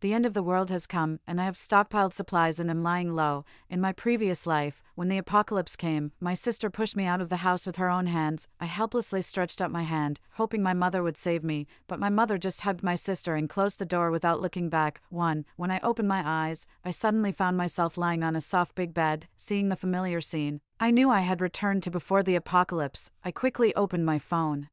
The end of the world has come, and I have stockpiled supplies and am lying low. In my previous life, when the apocalypse came, my sister pushed me out of the house with her own hands. I helplessly stretched out my hand, hoping my mother would save me, but my mother just hugged my sister and closed the door without looking back. When I opened my eyes, I suddenly found myself lying on a soft big bed, seeing the familiar scene I knew I had returned to before the apocalypse. I quickly opened my phone,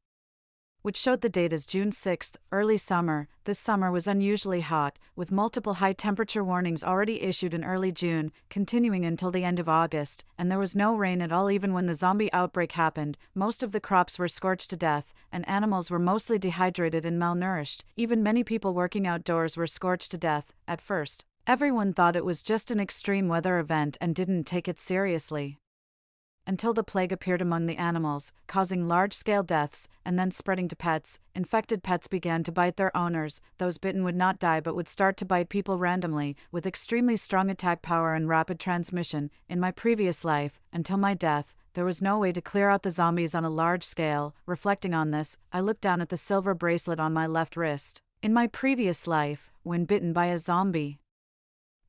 which showed the date as June 6th, early summer. This summer was unusually hot, with multiple high-temperature warnings already issued in early June, continuing until the end of August, and there was no rain at all even when the zombie outbreak happened. Most of the crops were scorched to death, and animals were mostly dehydrated and malnourished. Even many people working outdoors were scorched to death. At first, everyone thought it was just an extreme weather event and didn't take it seriously, until the plague appeared among the animals, causing large-scale deaths, and then spreading to pets. Infected pets began to bite their owners. Those bitten would not die but would start to bite people randomly, with extremely strong attack power and rapid transmission. In my previous life, until my death, there was no way to clear out the zombies on a large scale. Reflecting on this, I looked down at the silver bracelet on my left wrist. In my previous life, when bitten by a zombie,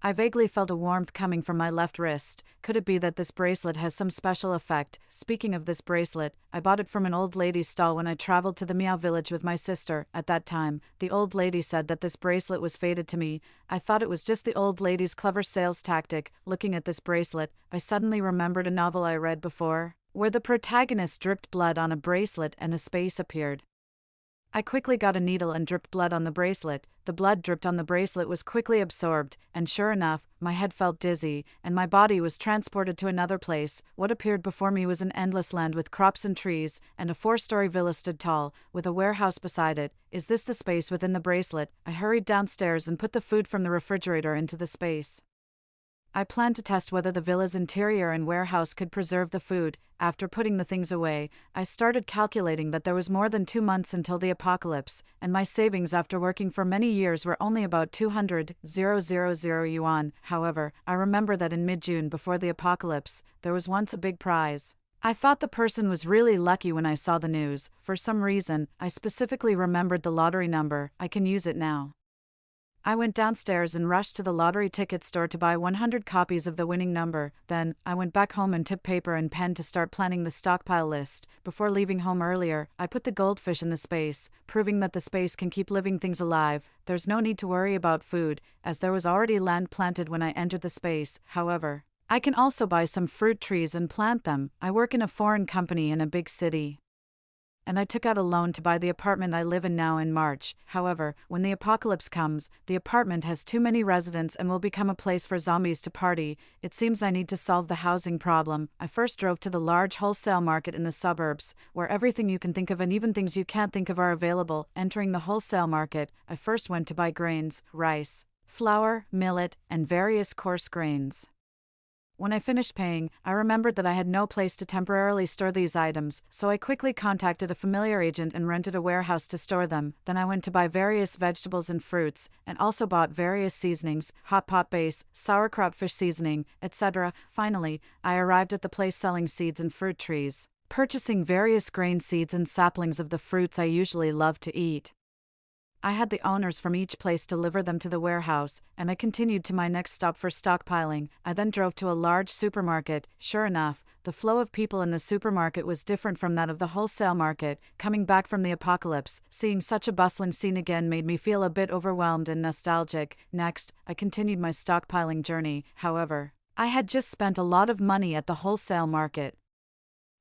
I vaguely felt a warmth coming from my left wrist. Could it be that this bracelet has some special effect? Speaking of this bracelet, I bought it from an old lady's stall when I traveled to the Meow Village with my sister. At that time, the old lady said that this bracelet was fated to me. I thought it was just the old lady's clever sales tactic. Looking at this bracelet, I suddenly remembered a novel I read before, where the protagonist dripped blood on a bracelet and a space appeared. I quickly got a needle and dripped blood on the bracelet. The blood dripped on the bracelet was quickly absorbed, and sure enough, my head felt dizzy, and my body was transported to another place. What appeared before me was an endless land with crops and trees, and a 4-story villa stood tall, with a warehouse beside it. Is this the space within the bracelet? I hurried downstairs and put the food from the refrigerator into the space. I planned to test whether the villa's interior and warehouse could preserve the food. After putting the things away, I started calculating that there was more than 2 months until the apocalypse, and my savings after working for many years were only about 200,000 yuan. However, I remember that in mid-June before the apocalypse, there was once a big prize. I thought the person was really lucky when I saw the news. For some reason, I specifically remembered the lottery number. I can use it now. I went downstairs and rushed to the lottery ticket store to buy 100 copies of the winning number. Then, I went back home and took paper and pen to start planning the stockpile list. Before leaving home earlier, I put the goldfish in the space, proving that the space can keep living things alive. There's no need to worry about food, as there was already land planted when I entered the space. However, I can also buy some fruit trees and plant them. I work in a foreign company in a big city, and I took out a loan to buy the apartment I live in now in March. However, when the apocalypse comes, the apartment has too many residents and will become a place for zombies to party. It seems I need to solve the housing problem. I first drove to the large wholesale market in the suburbs, where everything you can think of and even things you can't think of are available. Entering the wholesale market, I first went to buy grains, rice, flour, millet, and various coarse grains. When I finished paying, I remembered that I had no place to temporarily store these items, so I quickly contacted a familiar agent and rented a warehouse to store them. Then I went to buy various vegetables and fruits, and also bought various seasonings, hot pot base, sauerkraut fish seasoning, etc. Finally, I arrived at the place selling seeds and fruit trees, purchasing various grain seeds and saplings of the fruits I usually love to eat. I had the owners from each place deliver them to the warehouse, and I continued to my next stop for stockpiling. I then drove to a large supermarket. Sure enough, the flow of people in the supermarket was different from that of the wholesale market. Coming back from the apocalypse, seeing such a bustling scene again made me feel a bit overwhelmed and nostalgic. Next, I continued my stockpiling journey. However, I had just spent a lot of money at the wholesale market,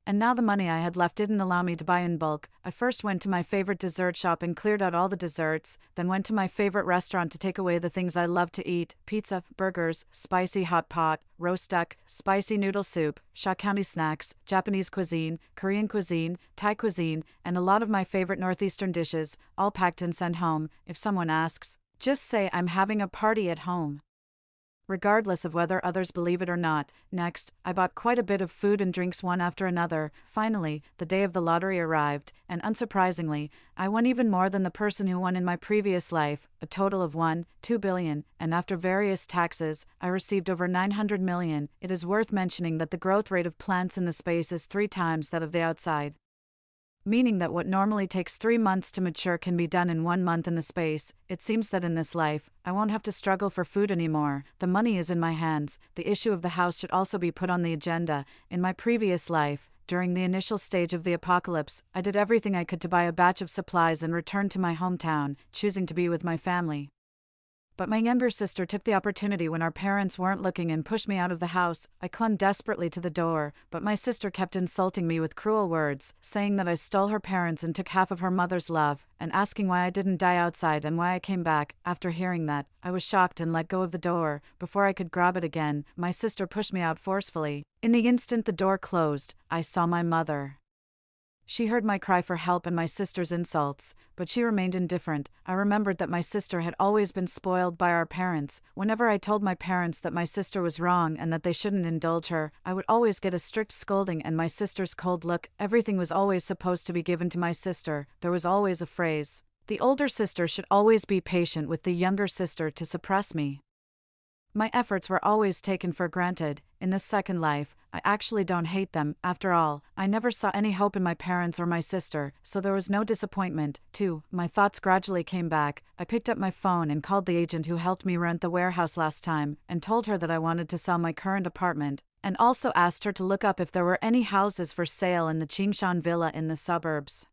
and now the money I had left didn't allow me to buy in bulk. I first went to my favorite dessert shop and cleared out all the desserts, then went to my favorite restaurant to take away the things I love to eat: pizza, burgers, spicy hot pot, roast duck, spicy noodle soup, Shaw County snacks, Japanese cuisine, Korean cuisine, Thai cuisine, and a lot of my favorite northeastern dishes, all packed and sent home. If someone asks, just say I'm having a party at home, regardless of whether others believe it or not. Next, I bought quite a bit of food and drinks one after another. Finally, the day of the lottery arrived, and unsurprisingly, I won even more than the person who won in my previous life, a total of 1.2 billion, and after various taxes, I received over 900 million. It is worth mentioning that the growth rate of plants in the space is 3 times that of the outside. meaning that what normally takes 3 months to mature can be done in 1 month in the space. It seems that in this life, I won't have to struggle for food anymore. The money is in my hands. The issue of the house should also be put on the agenda. In my previous life, during the initial stage of the apocalypse, I did everything I could to buy a batch of supplies and return to my hometown, choosing to be with my family. But my younger sister took the opportunity when our parents weren't looking and pushed me out of the house. I clung desperately to the door, but my sister kept insulting me with cruel words, saying that I stole her parents and took half of her mother's love, and asking why I didn't die outside and why I came back. After hearing that, I was shocked and let go of the door. Before I could grab it again, my sister pushed me out forcefully. In the instant the door closed, I saw my mother. She heard my cry for help and my sister's insults, but she remained indifferent. I remembered that my sister had always been spoiled by our parents. Whenever I told my parents that my sister was wrong and that they shouldn't indulge her, I would always get a strict scolding and my sister's cold look. Everything was always supposed to be given to my sister. There was always a phrase: the older sister should always be patient with the younger sister to suppress me. My efforts were always taken for granted. In this second life, I actually don't hate them. After all, I never saw any hope in my parents or my sister, so there was no disappointment. 2. My thoughts gradually came back. I picked up my phone and called the agent who helped me rent the warehouse last time, and told her that I wanted to sell my current apartment, and also asked her to look up if there were any houses for sale in the Qingshan Villa in the suburbs.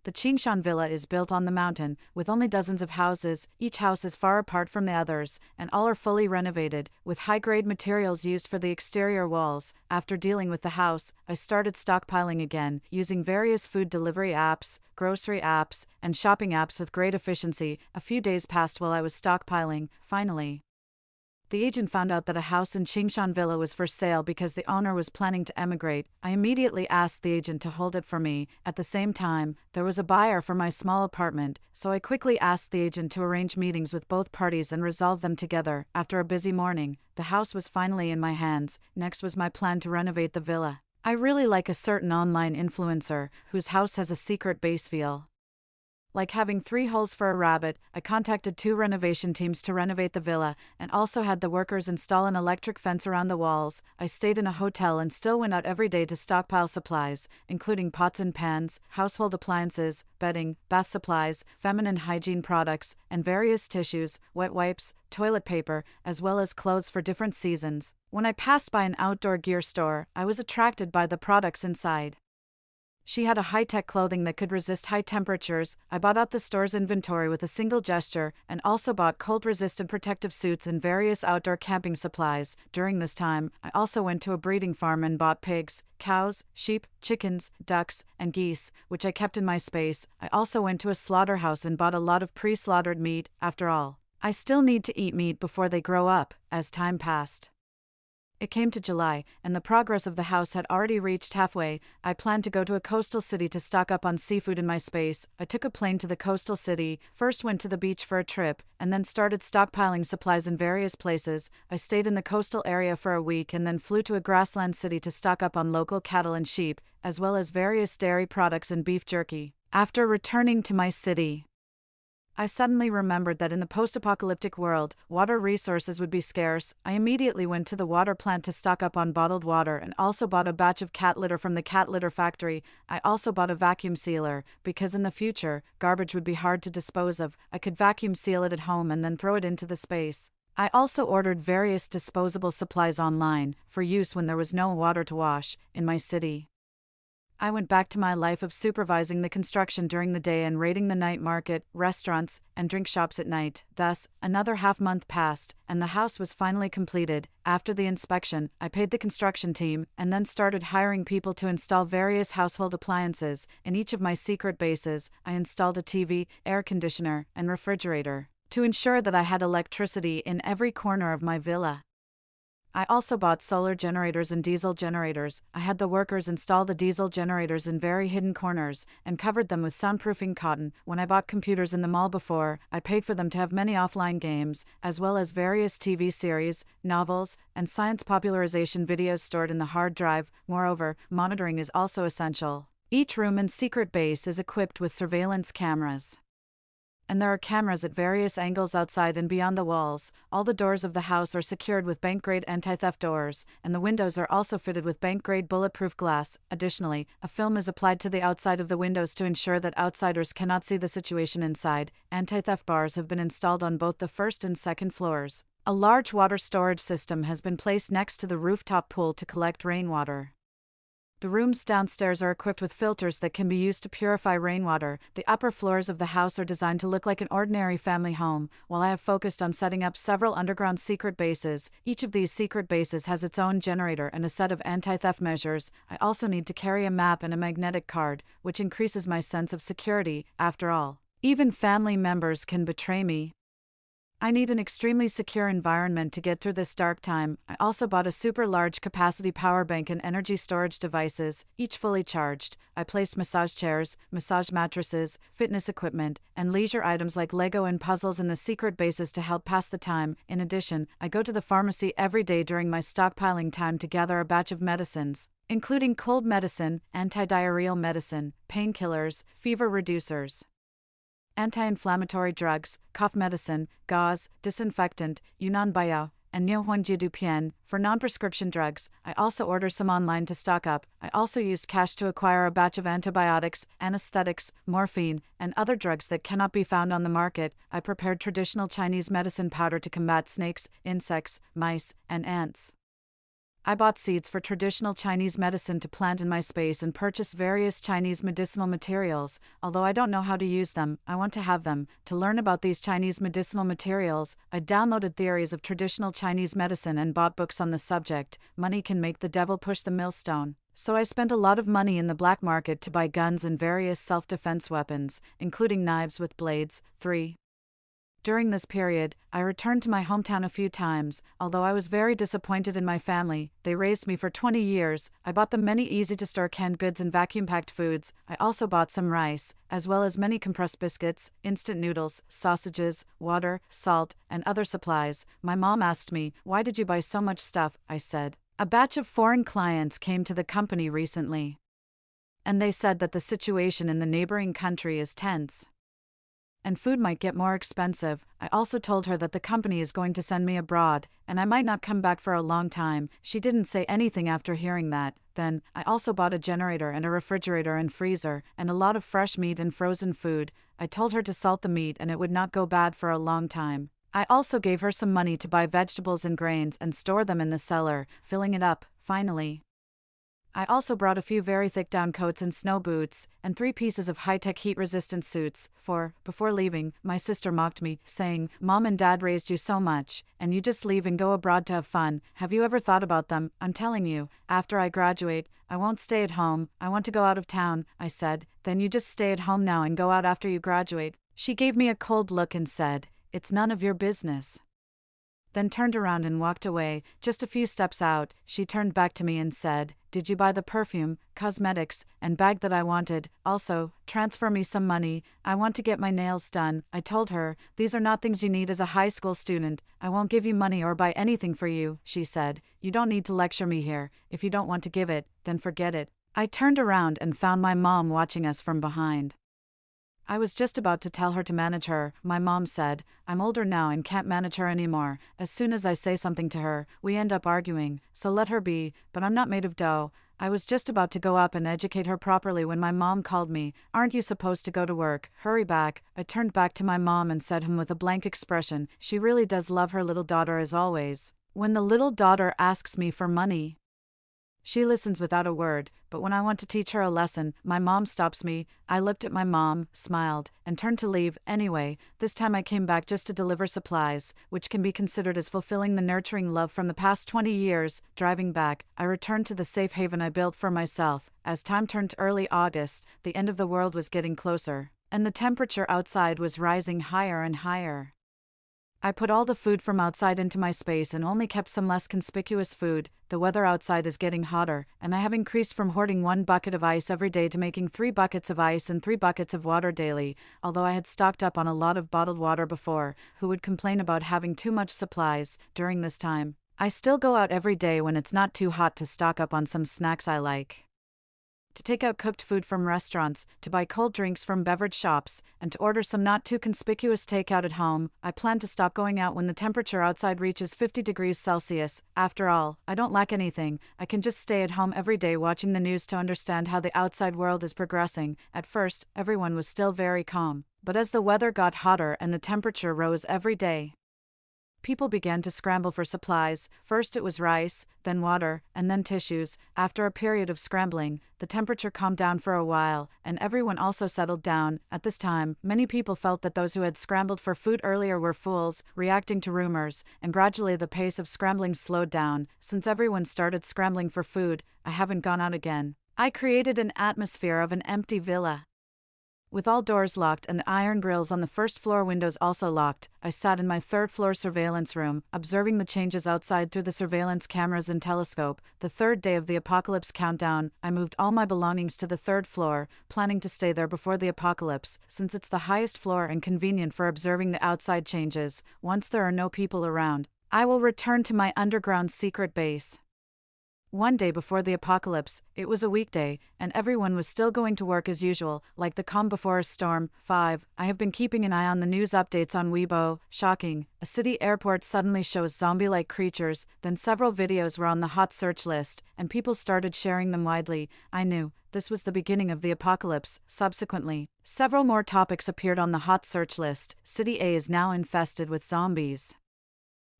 The Qingshan Villa is built on the mountain, with only dozens of houses. Each house is far apart from the others, and all are fully renovated, with high-grade materials used for the exterior walls. After dealing with the house, I started stockpiling again, using various food delivery apps, grocery apps, and shopping apps with great efficiency. A few days passed while I was stockpiling. Finally, the agent found out that a house in Qingshan Villa was for sale because the owner was planning to emigrate. I immediately asked the agent to hold it for me. At the same time, there was a buyer for my small apartment, so I quickly asked the agent to arrange meetings with both parties and resolve them together. After a busy morning, the house was finally in my hands. Next was my plan to renovate the villa. I really like a certain online influencer whose house has a secret base feel. Like having 3 holes for a rabbit, I contacted 2 renovation teams to renovate the villa, and also had the workers install an electric fence around the walls. I stayed in a hotel and still went out every day to stockpile supplies, including pots and pans, household appliances, bedding, bath supplies, feminine hygiene products, and various tissues, wet wipes, toilet paper, as well as clothes for different seasons. When I passed by an outdoor gear store, I was attracted by the products inside. She had a high-tech clothing that could resist high temperatures. I bought out the store's inventory with a single gesture, and also bought cold-resistant protective suits and various outdoor camping supplies. During this time, I also went to a breeding farm and bought pigs, cows, sheep, chickens, ducks, and geese, which I kept in my space. I also went to a slaughterhouse and bought a lot of pre-slaughtered meat. After all, I still need to eat meat before they grow up. As time passed, it came to July, and the progress of the house had already reached halfway. I planned to go to a coastal city to stock up on seafood in my space. I took a plane to the coastal city, first went to the beach for a trip, and then started stockpiling supplies in various places. I stayed in the coastal area for a week and then flew to a grassland city to stock up on local cattle and sheep, as well as various dairy products and beef jerky. After returning to my city, I suddenly remembered that in the post-apocalyptic world, water resources would be scarce. I immediately went to the water plant to stock up on bottled water and also bought a batch of cat litter from the cat litter factory. I also bought a vacuum sealer, because in the future, garbage would be hard to dispose of. I could vacuum seal it at home and then throw it into the space. I also ordered various disposable supplies online, for use when there was no water to wash, in my city. I went back to my life of supervising the construction during the day and raiding the night market, restaurants, and drink shops at night. Thus, another half-month passed, and the house was finally completed. After the inspection, I paid the construction team, and then started hiring people to install various household appliances. In each of my secret bases, I installed a TV, air conditioner, and refrigerator, to ensure that I had electricity in every corner of my villa. I also bought solar generators and diesel generators. I had the workers install the diesel generators in very hidden corners, and covered them with soundproofing cotton. When I bought computers in the mall before, I paid for them to have many offline games, as well as various TV series, novels, and science popularization videos stored in the hard drive. Moreover, monitoring is also essential. Each room and secret base is equipped with surveillance cameras. And there are cameras at various angles outside and beyond the walls. All the doors of the house are secured with bank-grade anti-theft doors, and the windows are also fitted with bank-grade bulletproof glass. Additionally, a film is applied to the outside of the windows to ensure that outsiders cannot see the situation inside. Anti-theft bars have been installed on both the first and second floors. A large water storage system has been placed next to the rooftop pool to collect rainwater. The rooms downstairs are equipped with filters that can be used to purify rainwater. The upper floors of the house are designed to look like an ordinary family home, while I have focused on setting up several underground secret bases. Each of these secret bases has its own generator and a set of anti-theft measures. I also need to carry a map and a magnetic card, which increases my sense of security. After all, even family members can betray me. I need an extremely secure environment to get through this dark time. I also bought a super large capacity power bank and energy storage devices, each fully charged. I placed massage chairs, massage mattresses, fitness equipment, and leisure items like Lego and puzzles in the secret bases to help pass the time. In addition, I go to the pharmacy every day during my stockpiling time to gather a batch of medicines, including cold medicine, anti-diarrheal medicine, painkillers, fever reducers, anti-inflammatory drugs, cough medicine, gauze, disinfectant, Yunnan Bio, and Niuhuanjidupian. For non-prescription drugs, I also order some online to stock up. I also used cash to acquire a batch of antibiotics, anesthetics, morphine, and other drugs that cannot be found on the market. I prepared traditional Chinese medicine powder to combat snakes, insects, mice, and ants. I bought seeds for traditional Chinese medicine to plant in my space and purchased various Chinese medicinal materials. Although I don't know how to use them, I want to have them. To learn about these Chinese medicinal materials, I downloaded theories of traditional Chinese medicine and bought books on the subject. Money can make the devil push the millstone. So I spent a lot of money in the black market to buy guns and various self-defense weapons, including knives with blades. 3. During this period, I returned to my hometown a few times. Although I was very disappointed in my family, they raised me for 20 years. I bought them many easy-to-store canned goods and vacuum-packed foods. I also bought some rice, as well as many compressed biscuits, instant noodles, sausages, water, salt, and other supplies. My mom asked me, "Why did you buy so much stuff?" I said, "A batch of foreign clients came to the company recently, and they said that the situation in the neighboring country is tense, and food might get more expensive." I also told her that the company is going to send me abroad, and I might not come back for a long time. She didn't say anything after hearing that. Then, I also bought a generator and a refrigerator and freezer, and a lot of fresh meat and frozen food. I told her to salt the meat and it would not go bad for a long time. I also gave her some money to buy vegetables and grains and store them in the cellar, filling it up. Finally, I also brought a few very thick down coats and snow boots, and 3 pieces of high-tech heat-resistant suits. Before leaving, my sister mocked me, saying, "Mom and Dad raised you so much, and you just leave and go abroad to have fun. Have you ever thought about them? I'm telling you, after I graduate, I won't stay at home. I want to go out of town." I said, "Then you just stay at home now and go out after you graduate." She gave me a cold look and said, "It's none of your business," then turned around and walked away. Just a few steps out, she turned back to me and said, "Did you buy the perfume, cosmetics, and bag that I wanted? Also, transfer me some money. I want to get my nails done." I told her, "These are not things you need as a high school student. I won't give you money or buy anything for you." She said, "You don't need to lecture me here. If you don't want to give it, then forget it." I turned around and found my mom watching us from behind. I was just about to tell her to manage her. My mom said, "I'm older now and can't manage her anymore. As soon as I say something to her, we end up arguing, so let her be, but I'm not made of dough." I was just about to go up and educate her properly when my mom called me. "Aren't you supposed to go to work? Hurry back." I turned back to my mom and said with a blank expression, "She really does love her little daughter as always. When the little daughter asks me for money, she listens without a word, but when I want to teach her a lesson, my mom stops me." I looked at my mom, smiled, and turned to leave. Anyway, this time I came back just to deliver supplies, which can be considered as fulfilling the nurturing love from the past 20 years. Driving back, I returned to the safe haven I built for myself. As time turned to early August, the end of the world was getting closer, and the temperature outside was rising higher and higher. I put all the food from outside into my space and only kept some less conspicuous food. The weather outside is getting hotter, and I have increased from hoarding 1 bucket of ice every day to making 3 buckets of ice and 3 buckets of water daily. Although I had stocked up on a lot of bottled water before, who would complain about having too much supplies during this time, I still go out every day when it's not too hot to stock up on some snacks I like. to take out cooked food from restaurants, to buy cold drinks from beverage shops, and to order some not too conspicuous takeout at home. I plan to stop going out when the temperature outside reaches 50 degrees Celsius. After all, I don't lack anything. I can just stay at home every day watching the news to understand how the outside world is progressing. At first, everyone was still very calm. But as the weather got hotter and the temperature rose every day, people began to scramble for supplies. First it was rice, then water, and then tissues. After a period of scrambling, the temperature calmed down for a while, and everyone also settled down. At this time, many people felt that those who had scrambled for food earlier were fools, reacting to rumors, and gradually the pace of scrambling slowed down. Since everyone started scrambling for food, I haven't gone out again. I created an atmosphere of an empty villa. With all doors locked and the iron grills on the first floor windows also locked, I sat in my third-floor surveillance room, observing the changes outside through the surveillance cameras and telescope. The third day of the apocalypse countdown, I moved all my belongings to the third floor, planning to stay there before the apocalypse, since it's the highest floor and convenient for observing the outside changes. Once there are no people around, I will return to my underground secret base. One day before the apocalypse, it was a weekday, and everyone was still going to work as usual, like the calm before a storm. 5. I have been keeping an eye on the news updates on Weibo. Shocking. A city airport suddenly shows zombie-like creatures, then several videos were on the hot search list, and people started sharing them widely. I knew this was the beginning of the apocalypse. Subsequently, several more topics appeared on the hot search list. City A is now infested with zombies.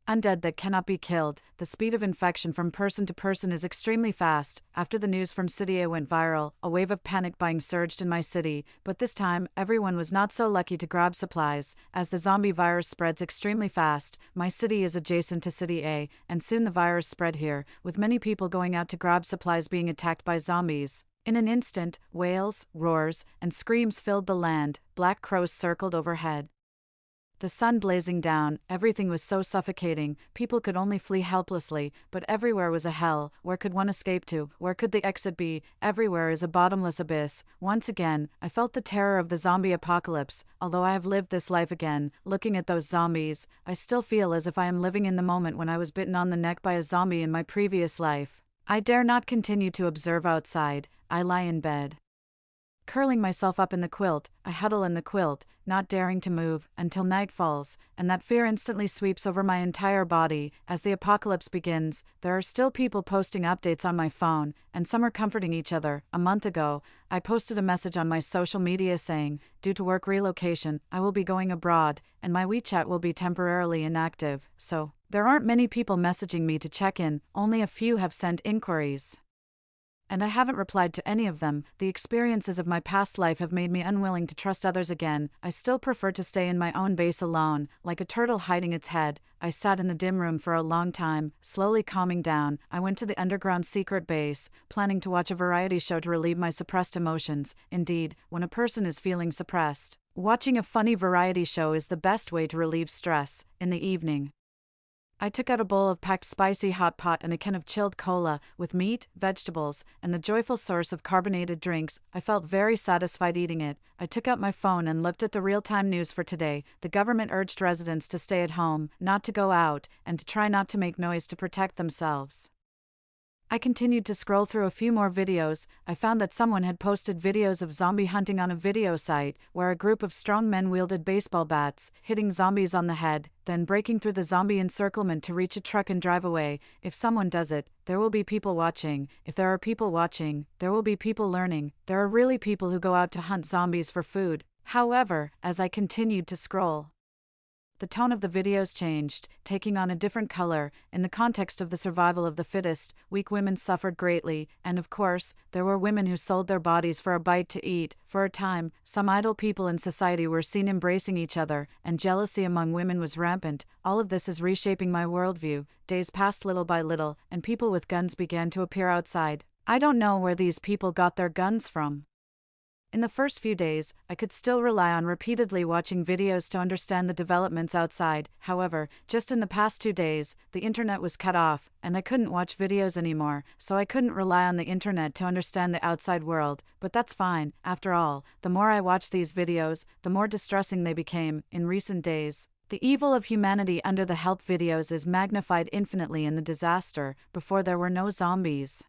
Undead that cannot be killed. The speed of infection from person to person is extremely fast. After the news from City A went viral, a wave of panic buying surged in my city, but this time, everyone was not so lucky to grab supplies. As the zombie virus spreads extremely fast, my city is adjacent to City A, and soon the virus spread here, with many people going out to grab supplies being attacked by zombies. In an instant, wails, roars, and screams filled the land. Black crows circled overhead. The sun blazing down, everything was so suffocating, people could only flee helplessly, but everywhere was a hell. Where could one escape to? Where could the exit be? Everywhere is a bottomless abyss. Once again, I felt the terror of the zombie apocalypse. Although I have lived this life again, looking at those zombies, I still feel as if I am living in the moment when I was bitten on the neck by a zombie in my previous life. I dare not continue to observe outside. I lie in bed, curling myself up in the quilt. I huddle in the quilt, not daring to move, until night falls, and that fear instantly sweeps over my entire body. As the apocalypse begins, there are still people posting updates on my phone, and some are comforting each other. A month ago, I posted a message on my social media saying, due to work relocation, I will be going abroad, and my WeChat will be temporarily inactive, so there aren't many people messaging me to check in, only a few have sent inquiries. And I haven't replied to any of them. The experiences of my past life have made me unwilling to trust others again. I still prefer to stay in my own base alone, like a turtle hiding its head. I sat in the dim room for a long time, slowly calming down. I went to the underground secret base, planning to watch a variety show to relieve my suppressed emotions. Indeed, when a person is feeling suppressed, watching a funny variety show is the best way to relieve stress. In the evening, I took out a bowl of packed spicy hot pot and a can of chilled cola, with meat, vegetables, and the joyful source of carbonated drinks. I felt very satisfied eating it. I took out my phone and looked at the real-time news for today. The government urged residents to stay at home, not to go out, and to try not to make noise to protect themselves. I continued to scroll through a few more videos. I found that someone had posted videos of zombie hunting on a video site, where a group of strong men wielded baseball bats, hitting zombies on the head, then breaking through the zombie encirclement to reach a truck and drive away. If someone does it, there will be people watching. If there are people watching, there will be people learning. There are really people who go out to hunt zombies for food. However, as I continued to scroll, the tone of the videos changed, taking on a different color. In the context of the survival of the fittest, weak women suffered greatly, and of course, there were women who sold their bodies for a bite to eat. For a time, some idle people in society were seen embracing each other, and jealousy among women was rampant. All of this is reshaping my worldview. Days passed little by little, and people with guns began to appear outside. I don't know where these people got their guns from. In the first few days, I could still rely on repeatedly watching videos to understand the developments outside. However, just in the past 2 days, the internet was cut off, and I couldn't watch videos anymore, so I couldn't rely on the internet to understand the outside world. But that's fine. After all, the more I watched these videos, the more distressing they became. In recent days, the evil of humanity under the help videos is magnified infinitely in the disaster. Before there were no zombies,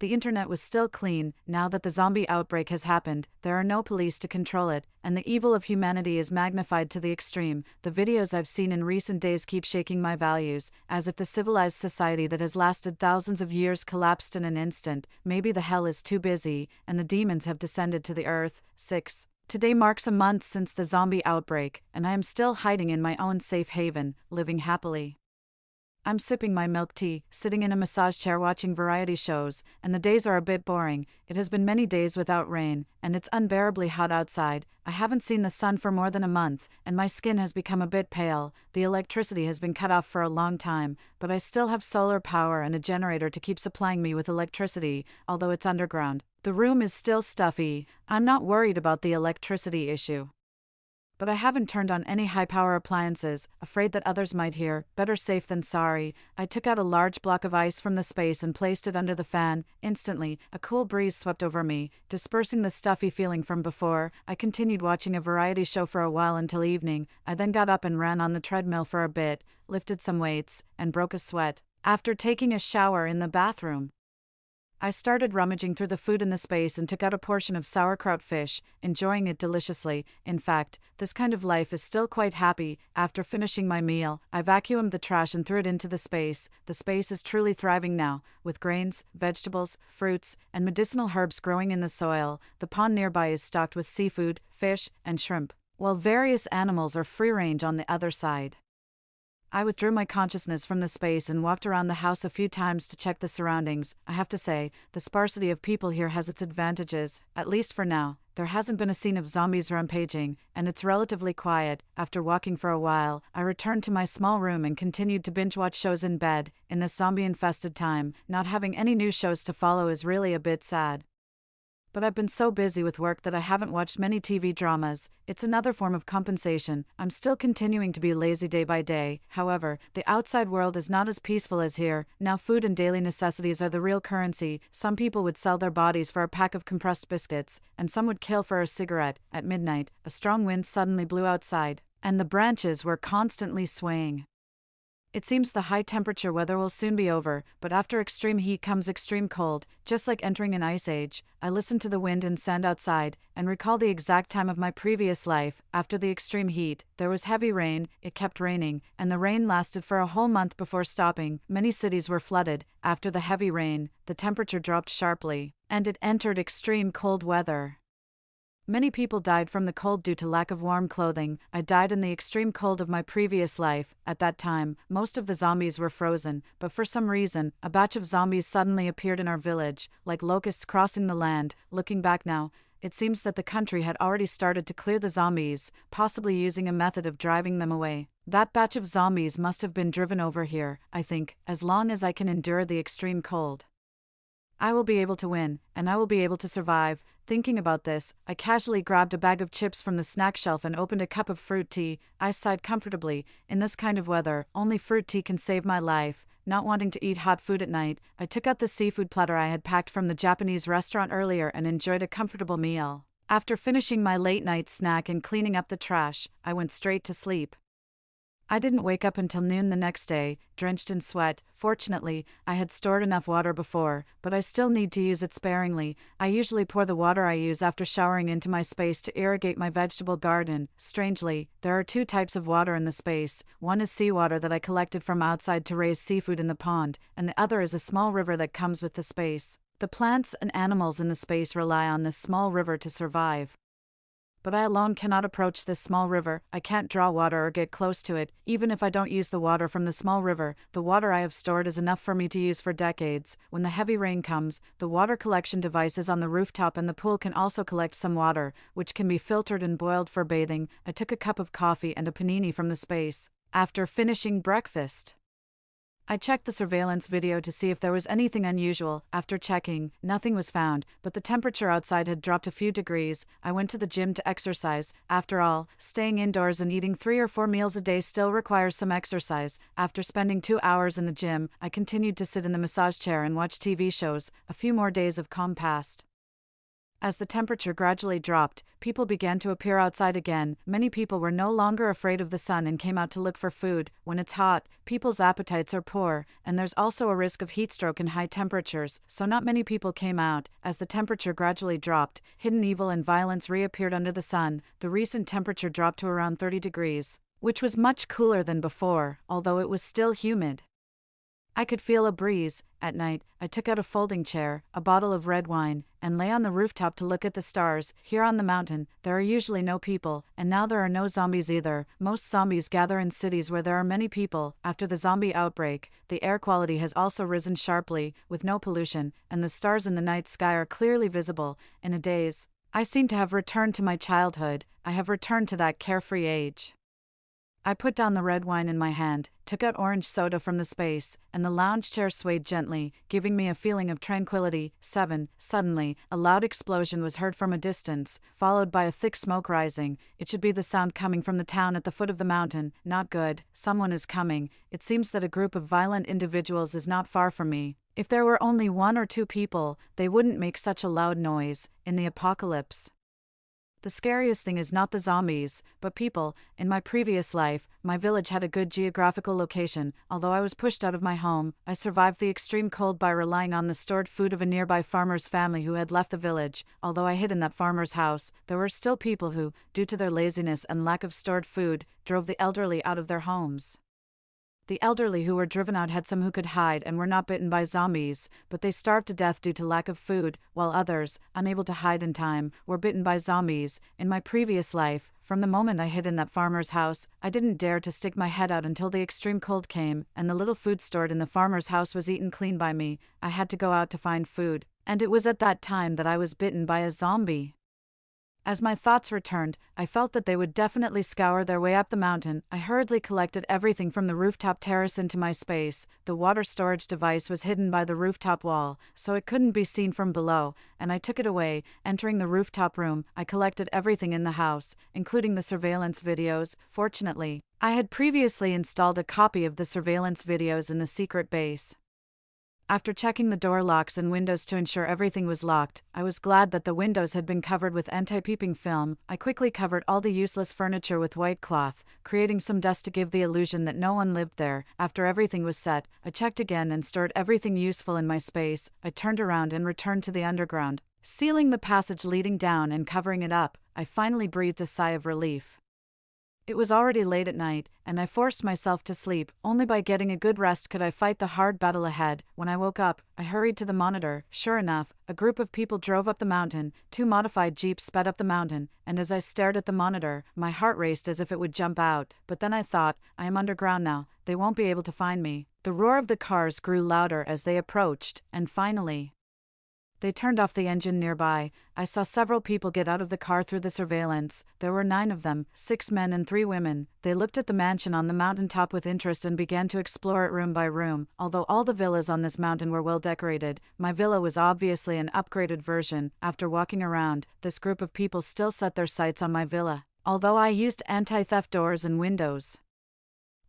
The internet was still clean. Now that the zombie outbreak has happened, there are no police to control it, and the evil of humanity is magnified to the extreme. The videos I've seen in recent days keep shaking my values, as if the civilized society that has lasted thousands of years collapsed in an instant. Maybe the hell is too busy, and the demons have descended to the earth. 6. Today marks a month since the zombie outbreak, and I am still hiding in my own safe haven, living happily. I'm sipping my milk tea, sitting in a massage chair watching variety shows, and the days are a bit boring. It has been many days without rain, and it's unbearably hot outside. I haven't seen the sun for more than a month, and my skin has become a bit pale. The electricity has been cut off for a long time, but I still have solar power and a generator to keep supplying me with electricity, although it's underground. The room is still stuffy. I'm not worried about the electricity issue. But I haven't turned on any high-power appliances, afraid that others might hear. Better safe than sorry. I took out a large block of ice from the space and placed it under the fan. Instantly, a cool breeze swept over me, dispersing the stuffy feeling from before. I continued watching a variety show for a while until evening. I then got up and ran on the treadmill for a bit, lifted some weights, and broke a sweat. After taking a shower in the bathroom, I started rummaging through the food in the space and took out a portion of sauerkraut fish, enjoying it deliciously. In fact, this kind of life is still quite happy. After finishing my meal, I vacuumed the trash and threw it into the space. The space is truly thriving now, with grains, vegetables, fruits, and medicinal herbs growing in the soil. The pond nearby is stocked with seafood, fish, and shrimp, while various animals are free-range on the other side. I withdrew my consciousness from the space and walked around the house a few times to check the surroundings. I have to say, the sparsity of people here has its advantages, at least for now. There hasn't been a scene of zombies rampaging, and it's relatively quiet. After walking for a while, I returned to my small room and continued to binge-watch shows in bed. In this zombie-infested time, not having any new shows to follow is really a bit sad. But I've been so busy with work that I haven't watched many TV dramas. It's another form of compensation. I'm still continuing to be lazy day by day. However, the outside world is not as peaceful as here. Now food and daily necessities are the real currency. Some people would sell their bodies for a pack of compressed biscuits, and some would kill for a cigarette. At midnight, a strong wind suddenly blew outside, and the branches were constantly swaying. It seems the high-temperature weather will soon be over, but after extreme heat comes extreme cold, just like entering an ice age. I listened to the wind and sand outside, and recall the exact time of my previous life. After the extreme heat, there was heavy rain, it kept raining, and the rain lasted for a whole month before stopping. Many cities were flooded. After the heavy rain, the temperature dropped sharply, and it entered extreme cold weather. Many people died from the cold due to lack of warm clothing. I died in the extreme cold of my previous life. At that time, most of the zombies were frozen, but for some reason, a batch of zombies suddenly appeared in our village, like locusts crossing the land. Looking back now, it seems that the country had already started to clear the zombies, possibly using a method of driving them away. That batch of zombies must have been driven over here, I think, as long as I can endure the extreme cold. I will be able to win, and I will be able to survive. Thinking about this, I casually grabbed a bag of chips from the snack shelf and opened a cup of fruit tea. I sighed comfortably. In this kind of weather, only fruit tea can save my life. Not wanting to eat hot food at night, I took out the seafood platter I had packed from the Japanese restaurant earlier and enjoyed a comfortable meal. After finishing my late-night snack and cleaning up the trash, I went straight to sleep. I didn't wake up until noon the next day, drenched in sweat. Fortunately, I had stored enough water before, but I still need to use it sparingly. I usually pour the water I use after showering into my space to irrigate my vegetable garden. Strangely, there are two types of water in the space. One is seawater that I collected from outside to raise seafood in the pond, and the other is a small river that comes with the space. The plants and animals in the space rely on this small river to survive. But I alone cannot approach this small river. I can't draw water or get close to it. Even if I don't use the water from the small river, the water I have stored is enough for me to use for decades. When the heavy rain comes, the water collection device is on the rooftop and the pool can also collect some water, which can be filtered and boiled for bathing. I took a cup of coffee and a panini from the space. After finishing breakfast, I checked the surveillance video to see if there was anything unusual. After checking, nothing was found, but the temperature outside had dropped a few degrees. I went to the gym to exercise. After all, staying indoors and eating 3 or 4 meals a day still requires some exercise. After spending 2 hours in the gym, I continued to sit in the massage chair and watch TV shows. A few more days of calm passed. As the temperature gradually dropped, people began to appear outside again. Many people were no longer afraid of the sun and came out to look for food. When it's hot, people's appetites are poor, and there's also a risk of heat stroke in high temperatures, so not many people came out. As the temperature gradually dropped, hidden evil and violence reappeared under the sun. The recent temperature dropped to around 30 degrees, which was much cooler than before, although it was still humid. I could feel a breeze. At night, I took out a folding chair, a bottle of red wine, and lay on the rooftop to look at the stars. Here on the mountain, there are usually no people, and now there are no zombies either. Most zombies gather in cities where there are many people. After the zombie outbreak, the air quality has also risen sharply, with no pollution, and the stars in the night sky are clearly visible. In a daze, I seem to have returned to my childhood. I have returned to that carefree age. I put down the red wine in my hand, took out orange soda from the space, and the lounge chair swayed gently, giving me a feeling of tranquility. 7. Suddenly, a loud explosion was heard from a distance, followed by a thick smoke rising. It should be the sound coming from the town at the foot of the mountain. Not good. Someone is coming. It seems that a group of violent individuals is not far from me. If there were only 1 or 2 people, they wouldn't make such a loud noise. In the apocalypse, the scariest thing is not the zombies, but people. In my previous life, my village had a good geographical location. Although I was pushed out of my home, I survived the extreme cold by relying on the stored food of a nearby farmer's family who had left the village. Although I hid in that farmer's house, there were still people who, due to their laziness and lack of stored food, drove the elderly out of their homes. The elderly who were driven out had some who could hide and were not bitten by zombies, but they starved to death due to lack of food, while others, unable to hide in time, were bitten by zombies. In my previous life, from the moment I hid in that farmer's house, I didn't dare to stick my head out until the extreme cold came, and the little food stored in the farmer's house was eaten clean by me. I had to go out to find food, and it was at that time that I was bitten by a zombie. As my thoughts returned, I felt that they would definitely scour their way up the mountain. I hurriedly collected everything from the rooftop terrace into my space. The water storage device was hidden by the rooftop wall, so it couldn't be seen from below, and I took it away. Entering the rooftop room, I collected everything in the house, including the surveillance videos. Fortunately, I had previously installed a copy of the surveillance videos in the secret base. After checking the door locks and windows to ensure everything was locked, I was glad that the windows had been covered with anti-peeping film. I quickly covered all the useless furniture with white cloth, creating some dust to give the illusion that no one lived there. After everything was set, I checked again and stored everything useful in my space. I turned around and returned to the underground. Sealing the passage leading down and covering it up, I finally breathed a sigh of relief. It was already late at night, and I forced myself to sleep. Only by getting a good rest could I fight the hard battle ahead. When I woke up, I hurried to the monitor. Sure enough, a group of people drove up the mountain. 2 modified jeeps sped up the mountain, and as I stared at the monitor, my heart raced as if it would jump out. But then I thought, I am underground now. They won't be able to find me. The roar of the cars grew louder as they approached, and finally, they turned off the engine nearby. I saw several people get out of the car through the surveillance. There were 9 of them, 6 men and 3 women. They looked at the mansion on the mountaintop with interest and began to explore it room by room. Although all the villas on this mountain were well decorated, my villa was obviously an upgraded version. After walking around, this group of people still set their sights on my villa. Although I used anti-theft doors and windows,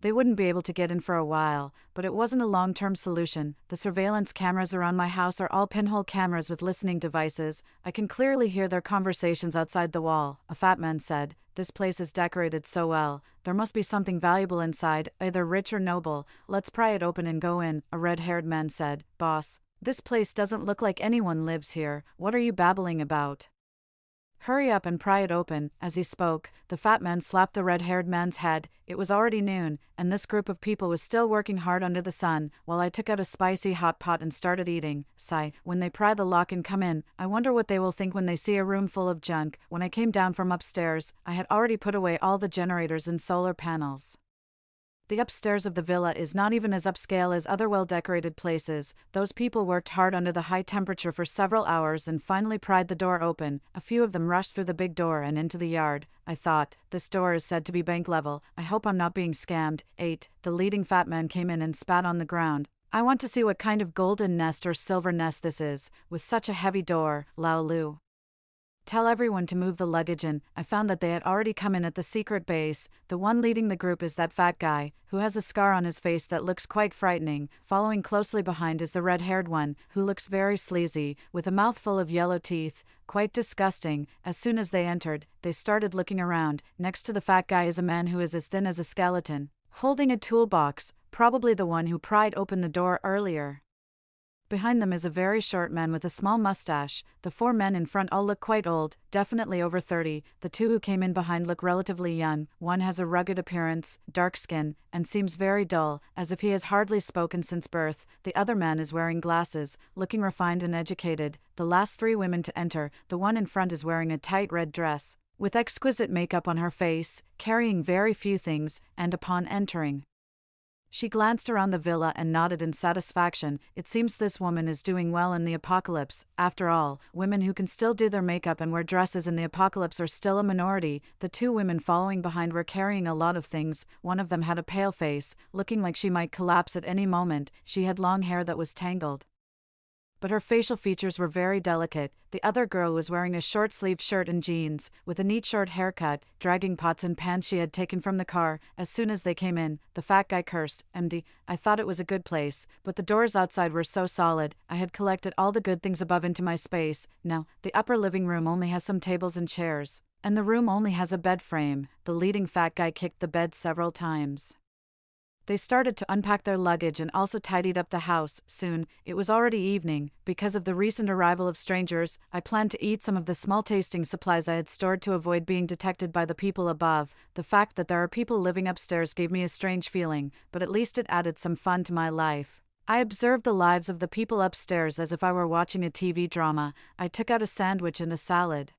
they wouldn't be able to get in for a while, but it wasn't a long-term solution. The surveillance cameras around my house are all pinhole cameras with listening devices. I can clearly hear their conversations outside the wall. A fat man said, "This place is decorated so well. There must be something valuable inside, either rich or noble. Let's pry it open and go in." A red-haired man said, "Boss, this place doesn't look like anyone lives here. What are you babbling about? Hurry up and pry it open." As he spoke, the fat man slapped the red-haired man's head. It was already noon, and this group of people was still working hard under the sun, while I took out a spicy hot pot and started eating. Sigh, when they pry the lock and come in, I wonder what they will think when they see a room full of junk. When I came down from upstairs, I had already put away all the generators and solar panels. The upstairs of the villa is not even as upscale as other well-decorated places. Those people worked hard under the high temperature for several hours and finally pried the door open. A few of them rushed through the big door and into the yard. I thought, this door is said to be bank level. I hope I'm not being scammed. 8. The leading fat man came in and spat on the ground. I want to see what kind of golden nest or silver nest this is, with such a heavy door. Lao Lu. tell everyone to move the luggage in. I found that they had already come in at the secret base. The one leading the group is that fat guy, who has a scar on his face that looks quite frightening. Following closely behind is the red-haired one, who looks very sleazy, with a mouth full of yellow teeth. Quite disgusting. As soon as they entered, they started looking around. Next to the fat guy is a man who is as thin as a skeleton, holding a toolbox, probably the one who pried open the door earlier. Behind them is a very short man with a small mustache. The 4 men in front all look quite old, definitely over 30. The 2 who came in behind look relatively young. One has a rugged appearance, dark skin, and seems very dull, as if he has hardly spoken since birth. The other man is wearing glasses, looking refined and educated. The last 3 women to enter, the one in front is wearing a tight red dress, with exquisite makeup on her face, carrying very few things, and upon entering, she glanced around the villa and nodded in satisfaction. It seems this woman is doing well in the apocalypse. After all, women who can still do their makeup and wear dresses in the apocalypse are still a minority. The 2 women following behind were carrying a lot of things. One of them had a pale face, looking like she might collapse at any moment. She had long hair that was tangled, but her facial features were very delicate. The other girl was wearing a short-sleeved shirt and jeans, with a neat short haircut, dragging pots and pans she had taken from the car. As soon as they came in, the fat guy cursed. "MD, I thought it was a good place, but the doors outside were so solid. I had collected all the good things above into my space. Now, the upper living room only has some tables and chairs, and the room only has a bed frame." The leading fat guy kicked the bed several times. They started to unpack their luggage and also tidied up the house. Soon, it was already evening. Because of the recent arrival of strangers, I planned to eat some of the small tasting supplies I had stored to avoid being detected by the people above. The fact that there are people living upstairs gave me a strange feeling, but at least it added some fun to my life. I observed the lives of the people upstairs as if I were watching a TV drama. I took out a sandwich and a salad,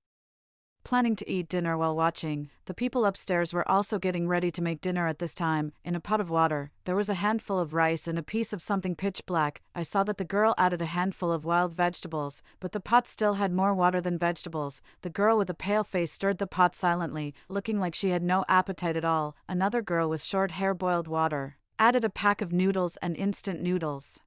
planning to eat dinner while watching. The people upstairs were also getting ready to make dinner at this time. In a pot of water, there was a handful of rice and a piece of something pitch black. I saw that the girl added a handful of wild vegetables, but the pot still had more water than vegetables. The girl with a pale face stirred the pot silently, looking like she had no appetite at all. Another girl with short hair boiled water, added a pack of noodles and instant noodles,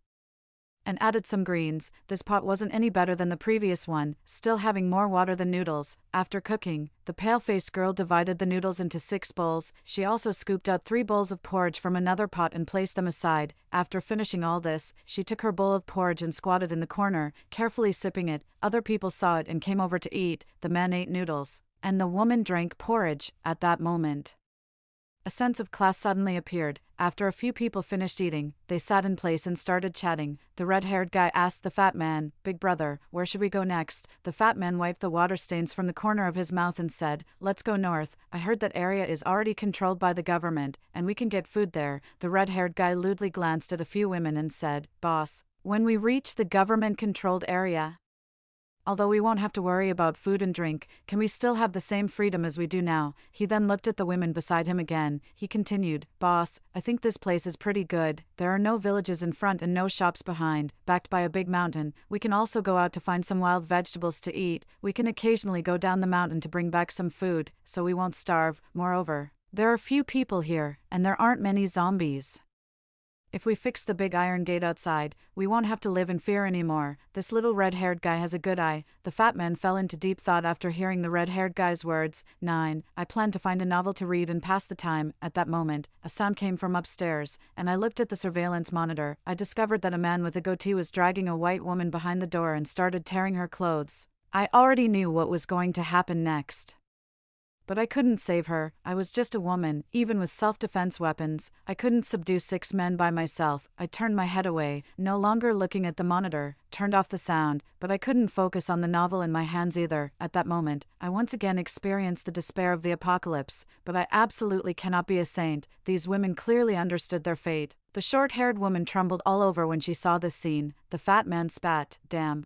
and added some greens. This pot wasn't any better than the previous one, still having more water than noodles. After cooking, the pale-faced girl divided the noodles into 6 bowls. She also scooped out 3 bowls of porridge from another pot and placed them aside. After finishing all this, she took her bowl of porridge and squatted in the corner, carefully sipping it. Other people saw it and came over to eat. The man ate noodles, and the woman drank porridge. At that moment, a sense of class suddenly appeared. After a few people finished eating, they sat in place and started chatting. The red-haired guy asked the fat man, "Big brother, where should we go next?" The fat man wiped the water stains from the corner of his mouth and said, "Let's go north. I heard that area is already controlled by the government, and we can get food there." The red-haired guy lewdly glanced at a few women and said, "Boss, when we reach the government-controlled area, although we won't have to worry about food and drink, can we still have the same freedom as we do now?" He then looked at the women beside him again. He continued, "Boss, I think this place is pretty good. There are no villages in front and no shops behind, backed by a big mountain. We can also go out to find some wild vegetables to eat. We can occasionally go down the mountain to bring back some food, so we won't starve. Moreover, there are few people here, and there aren't many zombies. If we fix the big iron gate outside, we won't have to live in fear anymore." This little red-haired guy has a good eye. The fat man fell into deep thought after hearing the red-haired guy's words. 9. I planned to find a novel to read and pass the time. At that moment, a sound came from upstairs, and I looked at the surveillance monitor. I discovered that a man with a goatee was dragging a white woman behind the door and started tearing her clothes. I already knew what was going to happen next, but I couldn't save her. I was just a woman. Even with self-defense weapons, I couldn't subdue 6 men by myself. I turned my head away, no longer looking at the monitor, turned off the sound, but I couldn't focus on the novel in my hands either. At that moment, I once again experienced the despair of the apocalypse, but I absolutely cannot be a saint. These women clearly understood their fate. The short-haired woman trembled all over when she saw this scene. The fat man spat, "Damn.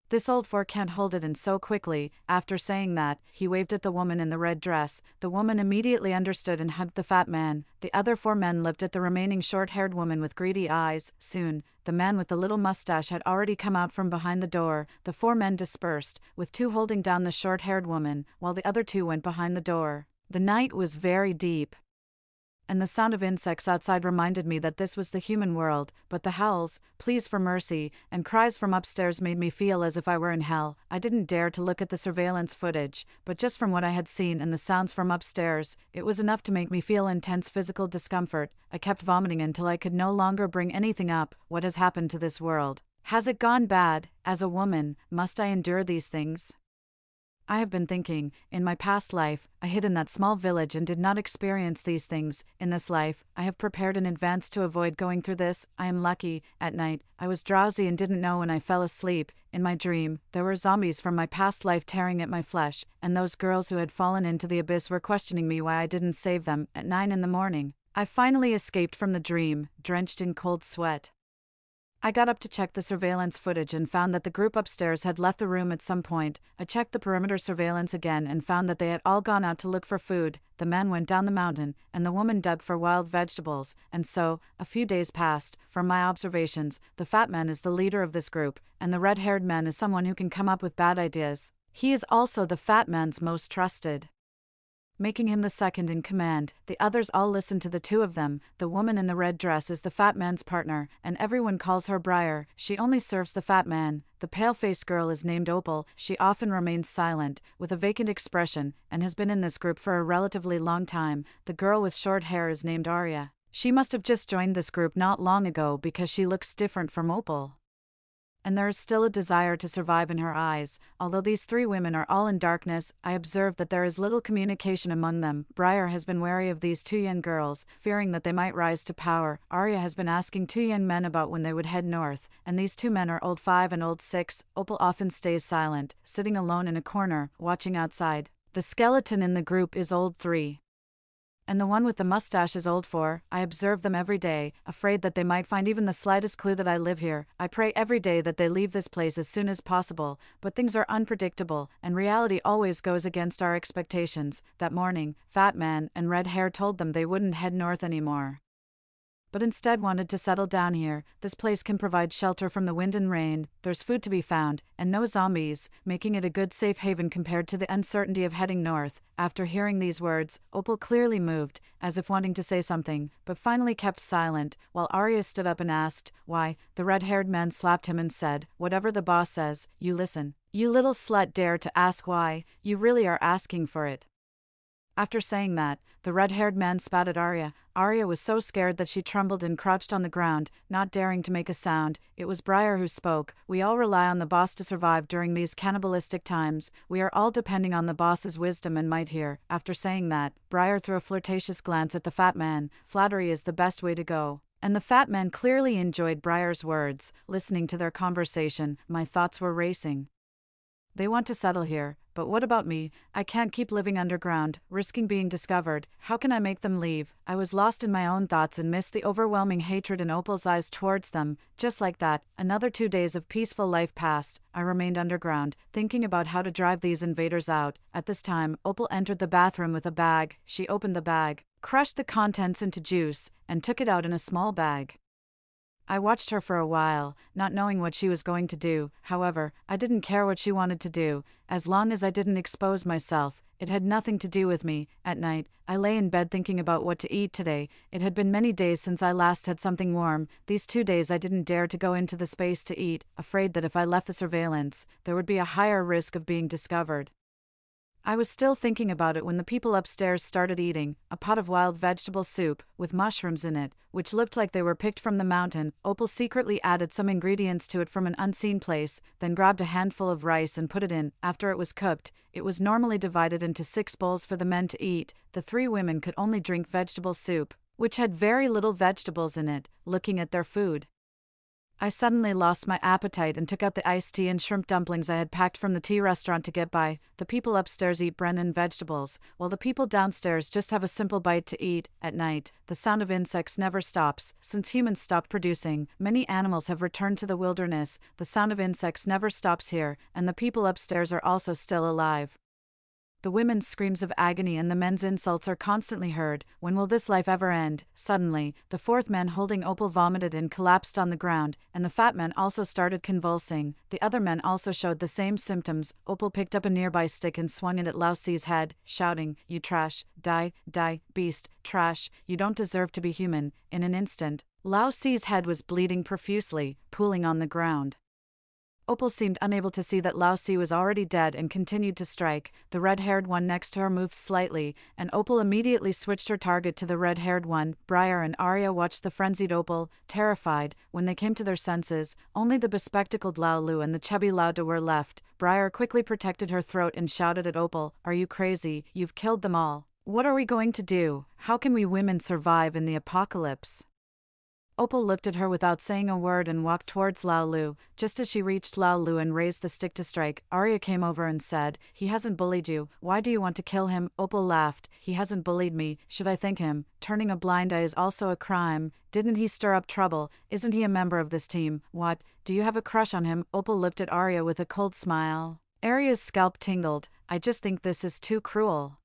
This old four can't hold it in so quickly." After saying that, he waved at the woman in the red dress. The woman immediately understood and hugged the fat man. The other 4 men looked at the remaining short-haired woman with greedy eyes. Soon, the man with the little mustache had already come out from behind the door. The 4 men dispersed, with 2 holding down the short-haired woman, while the other 2 went behind the door. The night was very deep, and the sound of insects outside reminded me that this was the human world, but the howls, pleas for mercy, and cries from upstairs made me feel as if I were in hell. I didn't dare to look at the surveillance footage, but just from what I had seen and the sounds from upstairs, it was enough to make me feel intense physical discomfort. I kept vomiting until I could no longer bring anything up. What has happened to this world? Has it gone bad? As a woman, must I endure these things? I have been thinking, in my past life, I hid in that small village and did not experience these things. In this life, I have prepared in advance to avoid going through this. I am lucky. At night, I was drowsy and didn't know when I fell asleep. In my dream, there were zombies from my past life tearing at my flesh, and those girls who had fallen into the abyss were questioning me why I didn't save them. At 9 in the morning, I finally escaped from the dream, drenched in cold sweat. I got up to check the surveillance footage and found that the group upstairs had left the room at some point. I checked the perimeter surveillance again and found that they had all gone out to look for food. The man went down the mountain, and the woman dug for wild vegetables. And so, a few days passed. From my observations, the fat man is the leader of this group, and the red-haired man is someone who can come up with bad ideas. He is also the fat man's most trusted, making him the second in command. The others all listen to the two of them. The woman in the red dress is the fat man's partner, and everyone calls her Briar. She only serves the fat man. The pale-faced girl is named Opal. She often remains silent, with a vacant expression, and has been in this group for a relatively long time. The girl with short hair is named Arya. She must have just joined this group not long ago because she looks different from Opal, and there is still a desire to survive in her eyes. Although these three women are all in darkness, I observe that there is little communication among them. Briar has been wary of these two young girls, fearing that they might rise to power. Arya has been asking two young men about when they would head north, and these two men are old 5 and old 6. Opal often stays silent, sitting alone in a corner, watching outside. The skeleton in the group is old 3. And the one with the mustache is old 4. I observe them every day, afraid that they might find even the slightest clue that I live here. I pray every day that they leave this place as soon as possible, but things are unpredictable, and reality always goes against our expectations. That morning, Fat Man and Red Hair told them they wouldn't head north anymore, but instead wanted to settle down here. This place can provide shelter from the wind and rain, there's food to be found, and no zombies, making it a good safe haven compared to the uncertainty of heading north. After hearing these words, Opal clearly moved, as if wanting to say something, but finally kept silent, while Arya stood up and asked, "Why?" The red-haired man slapped him and said, "Whatever the boss says, you listen. You little slut dare to ask why, you really are asking for it." After saying that, the red-haired man spat at Arya. Arya was so scared that she trembled and crouched on the ground, not daring to make a sound. It was Briar who spoke. "We all rely on the boss to survive during these cannibalistic times. We are all depending on the boss's wisdom and might here." After saying that, Briar threw a flirtatious glance at the fat man. Flattery is the best way to go. And the fat man clearly enjoyed Briar's words. Listening to their conversation, my thoughts were racing. They want to settle here, but what about me? I can't keep living underground, risking being discovered. How can I make them leave? I was lost in my own thoughts and missed the overwhelming hatred in Opal's eyes towards them. Just like that, another 2 days of peaceful life passed. I remained underground, thinking about how to drive these invaders out. At this time, Opal entered the bathroom with a bag. She opened the bag, crushed the contents into juice, and took it out in a small bag. I watched her for a while, not knowing what she was going to do. However, I didn't care what she wanted to do, as long as I didn't expose myself. It had nothing to do with me. At night, I lay in bed thinking about what to eat today. It had been many days since I last had something warm. These 2 days I didn't dare to go into the space to eat, afraid that if I left the surveillance, there would be a higher risk of being discovered. I was still thinking about it when the people upstairs started eating a pot of wild vegetable soup with mushrooms in it, which looked like they were picked from the mountain. Opal secretly added some ingredients to it from an unseen place, then grabbed a handful of rice and put it in. After it was cooked, it was normally divided into 6 bowls for the men to eat. The 3 women could only drink vegetable soup, which had very little vegetables in it. Looking at their food, I suddenly lost my appetite and took out the iced tea and shrimp dumplings I had packed from the tea restaurant to get by. The people upstairs eat bread and vegetables, while the people downstairs just have a simple bite to eat. At night, the sound of insects never stops. Since humans stopped producing, many animals have returned to the wilderness. The sound of insects never stops here, and the people upstairs are also still alive. The women's screams of agony and the men's insults are constantly heard. When will this life ever end? Suddenly, the fourth man holding Opal vomited and collapsed on the ground, and the fat man also started convulsing. The other men also showed the same symptoms. Opal picked up a nearby stick and swung it at Lao Si's head, shouting, "You trash, die, beast, trash, you don't deserve to be human." In an instant, Lao Si's head was bleeding profusely, pooling on the ground. Opal seemed unable to see that Lao Si was already dead and continued to strike. The red-haired one next to her moved slightly, and Opal immediately switched her target to the red-haired one. Briar and Arya watched the frenzied Opal, terrified. When they came to their senses, only the bespectacled Lao Lu and the chubby Lao Da were left. Briar quickly protected her throat and shouted at Opal, "Are you crazy? You've killed them all. What are we going to do? How can we women survive in the apocalypse?" Opal looked at her without saying a word and walked towards Lao Lu. Just as she reached Lao Lu and raised the stick to strike, Arya came over and said, "He hasn't bullied you. Why do you want to kill him?" Opal laughed. "He hasn't bullied me. Should I thank him? Turning a blind eye is also a crime. Didn't he stir up trouble? Isn't he a member of this team? What? Do you have a crush on him?" Opal looked at Arya with a cold smile. Arya's scalp tingled. "I just think this is too cruel.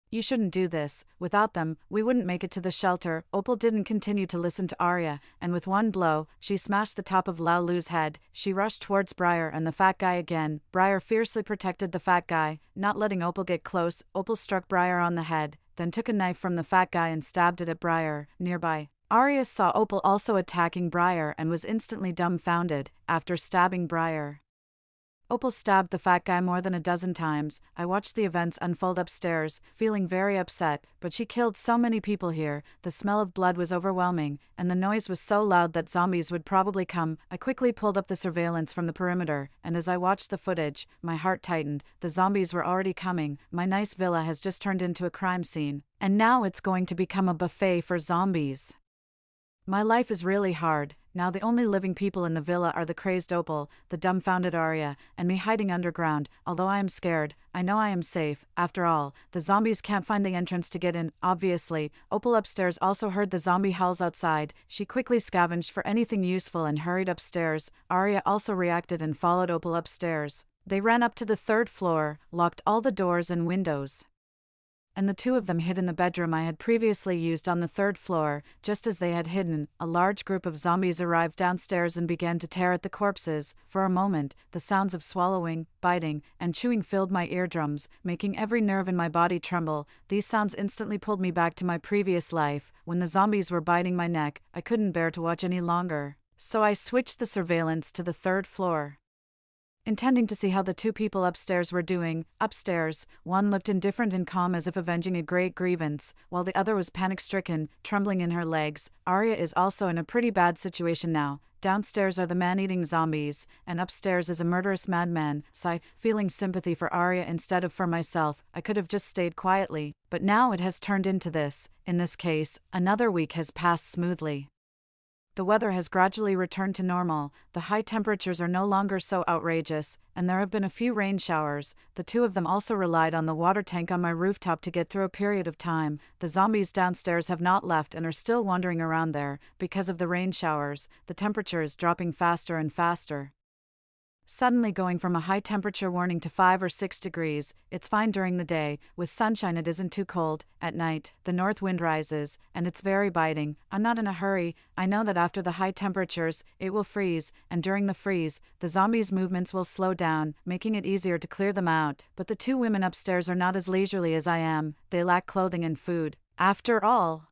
You shouldn't do this. Without them, we wouldn't make it to the shelter." Opal didn't continue to listen to Arya, and with one blow, she smashed the top of Lao Lu's head. She rushed towards Briar and the fat guy again. Briar fiercely protected the fat guy, not letting Opal get close. Opal struck Briar on the head, then took a knife from the fat guy and stabbed it at Briar. Nearby, Arya saw Opal also attacking Briar and was instantly dumbfounded. After stabbing Briar, Opal stabbed the fat guy more than a dozen times. I watched the events unfold upstairs, feeling very upset, but she killed so many people here. The smell of blood was overwhelming, and the noise was so loud that zombies would probably come. I quickly pulled up the surveillance from the perimeter, and as I watched the footage, my heart tightened. The zombies were already coming. My nice villa has just turned into a crime scene, and now it's going to become a buffet for zombies. My life is really hard. Now the only living people in the villa are the crazed Opal, the dumbfounded Arya, and me hiding underground. Although I am scared, I know I am safe. After all, the zombies can't find the entrance to get in, obviously. Opal upstairs also heard the zombie howls outside. She quickly scavenged for anything useful and hurried upstairs. Arya also reacted and followed Opal upstairs. They ran up to the third floor, locked all the doors and windows, and the two of them hid in the bedroom I had previously used on the third floor. Just as they had hidden, a large group of zombies arrived downstairs and began to tear at the corpses. For a moment, the sounds of swallowing, biting, and chewing filled my eardrums, making every nerve in my body tremble. These sounds instantly pulled me back to my previous life. When the zombies were biting my neck, I couldn't bear to watch any longer. So I switched the surveillance to the third floor, intending to see how the two people upstairs were doing. Upstairs, one looked indifferent and calm as if avenging a great grievance, while the other was panic-stricken, trembling in her legs. Arya is also in a pretty bad situation now. Downstairs are the man-eating zombies, and upstairs is a murderous madman. Sigh, feeling sympathy for Arya instead of for myself. I could have just stayed quietly, but now it has turned into this. In this case, another week has passed smoothly. The weather has gradually returned to normal. The high temperatures are no longer so outrageous, and there have been a few rain showers. The two of them also relied on the water tank on my rooftop to get through a period of time. The zombies downstairs have not left and are still wandering around there. Because of the rain showers, the temperature is dropping faster and faster, suddenly going from a high temperature warning to 5 or 6 degrees. It's fine during the day. With sunshine it isn't too cold. At night, the north wind rises, and it's very biting. I'm not in a hurry. I know that after the high temperatures, it will freeze, and during the freeze, the zombies' movements will slow down, making it easier to clear them out. But the two women upstairs are not as leisurely as I am. They lack clothing and food. After all,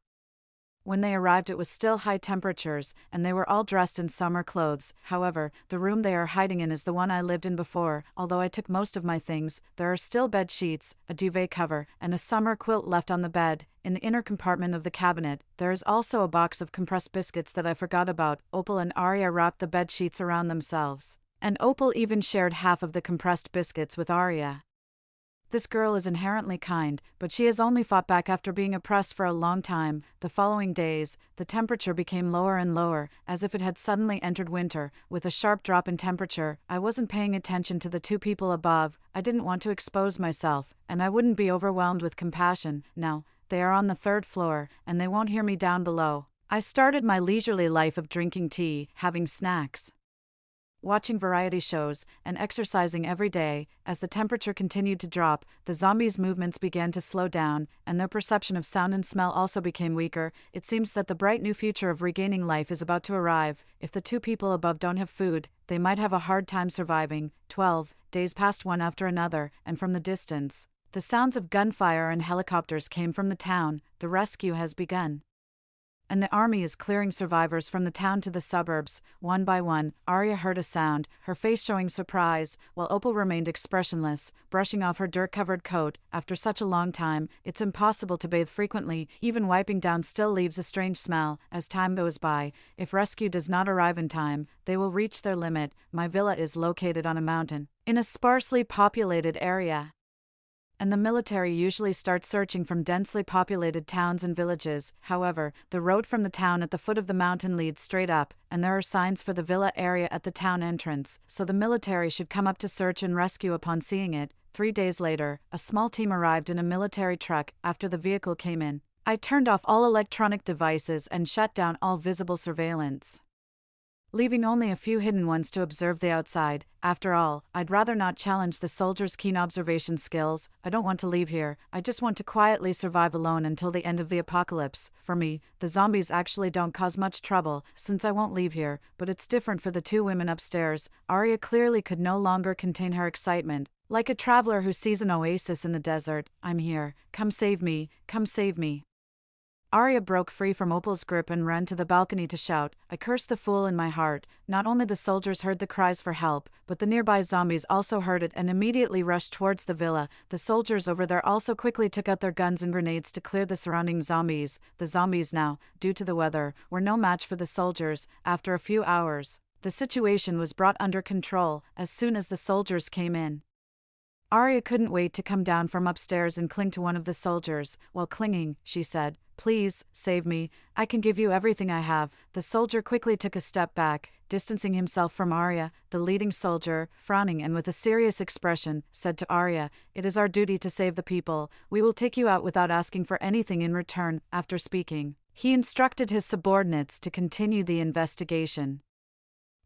when they arrived it was still high temperatures, and they were all dressed in summer clothes. However, the room they are hiding in is the one I lived in before. Although I took most of my things, there are still bed sheets, a duvet cover, and a summer quilt left on the bed. In the inner compartment of the cabinet, there is also a box of compressed biscuits that I forgot about. Opal and Arya wrapped the bed sheets around themselves, and Opal even shared half of the compressed biscuits with Arya. This girl is inherently kind, but she has only fought back after being oppressed for a long time. The following days, the temperature became lower and lower, as if it had suddenly entered winter, with a sharp drop in temperature. I wasn't paying attention to the two people above. I didn't want to expose myself, and I wouldn't be overwhelmed with compassion. Now, they are on the third floor, and they won't hear me down below. I started my leisurely life of drinking tea, having snacks, watching variety shows, and exercising every day. As the temperature continued to drop, the zombies' movements began to slow down, and their perception of sound and smell also became weaker. It seems that the bright new future of regaining life is about to arrive. If the two people above don't have food, they might have a hard time surviving. 12 days passed one after another, and from the distance, the sounds of gunfire and helicopters came from the town. The rescue has begun, and the army is clearing survivors from the town to the suburbs. One by one, Arya heard a sound, her face showing surprise, while Opal remained expressionless, brushing off her dirt-covered coat. After such a long time, it's impossible to bathe frequently. Even wiping down still leaves a strange smell. As time goes by, if rescue does not arrive in time, they will reach their limit. My villa is located on a mountain, in a sparsely populated area, and the military usually starts searching from densely populated towns and villages. However, the road from the town at the foot of the mountain leads straight up, and there are signs for the villa area at the town entrance, so the military should come up to search and rescue upon seeing it. 3 days later, a small team arrived in a military truck. After the vehicle came in, I turned off all electronic devices and shut down all visible surveillance, leaving only a few hidden ones to observe the outside. After all, I'd rather not challenge the soldiers' keen observation skills. I don't want to leave here, I just want to quietly survive alone until the end of the apocalypse. For me, the zombies actually don't cause much trouble, since I won't leave here, but it's different for the two women upstairs. Arya clearly could no longer contain her excitement. Like a traveler who sees an oasis in the desert, I'm here, come save me, come save me. Arya broke free from Opal's grip and ran to the balcony to shout. I cursed the fool in my heart. Not only the soldiers heard the cries for help, but the nearby zombies also heard it and immediately rushed towards the villa. The soldiers over there also quickly took out their guns and grenades to clear the surrounding zombies. The zombies now, due to the weather, were no match for the soldiers. After a few hours, the situation was brought under control. As soon as the soldiers came in, Arya couldn't wait to come down from upstairs and cling to one of the soldiers. While clinging, she said, "Please, save me. I can give you everything I have." The soldier quickly took a step back, distancing himself from Arya. The leading soldier, frowning and with a serious expression, said to Arya, "It is our duty to save the people. We will take you out without asking for anything in return." After speaking, he instructed his subordinates to continue the investigation,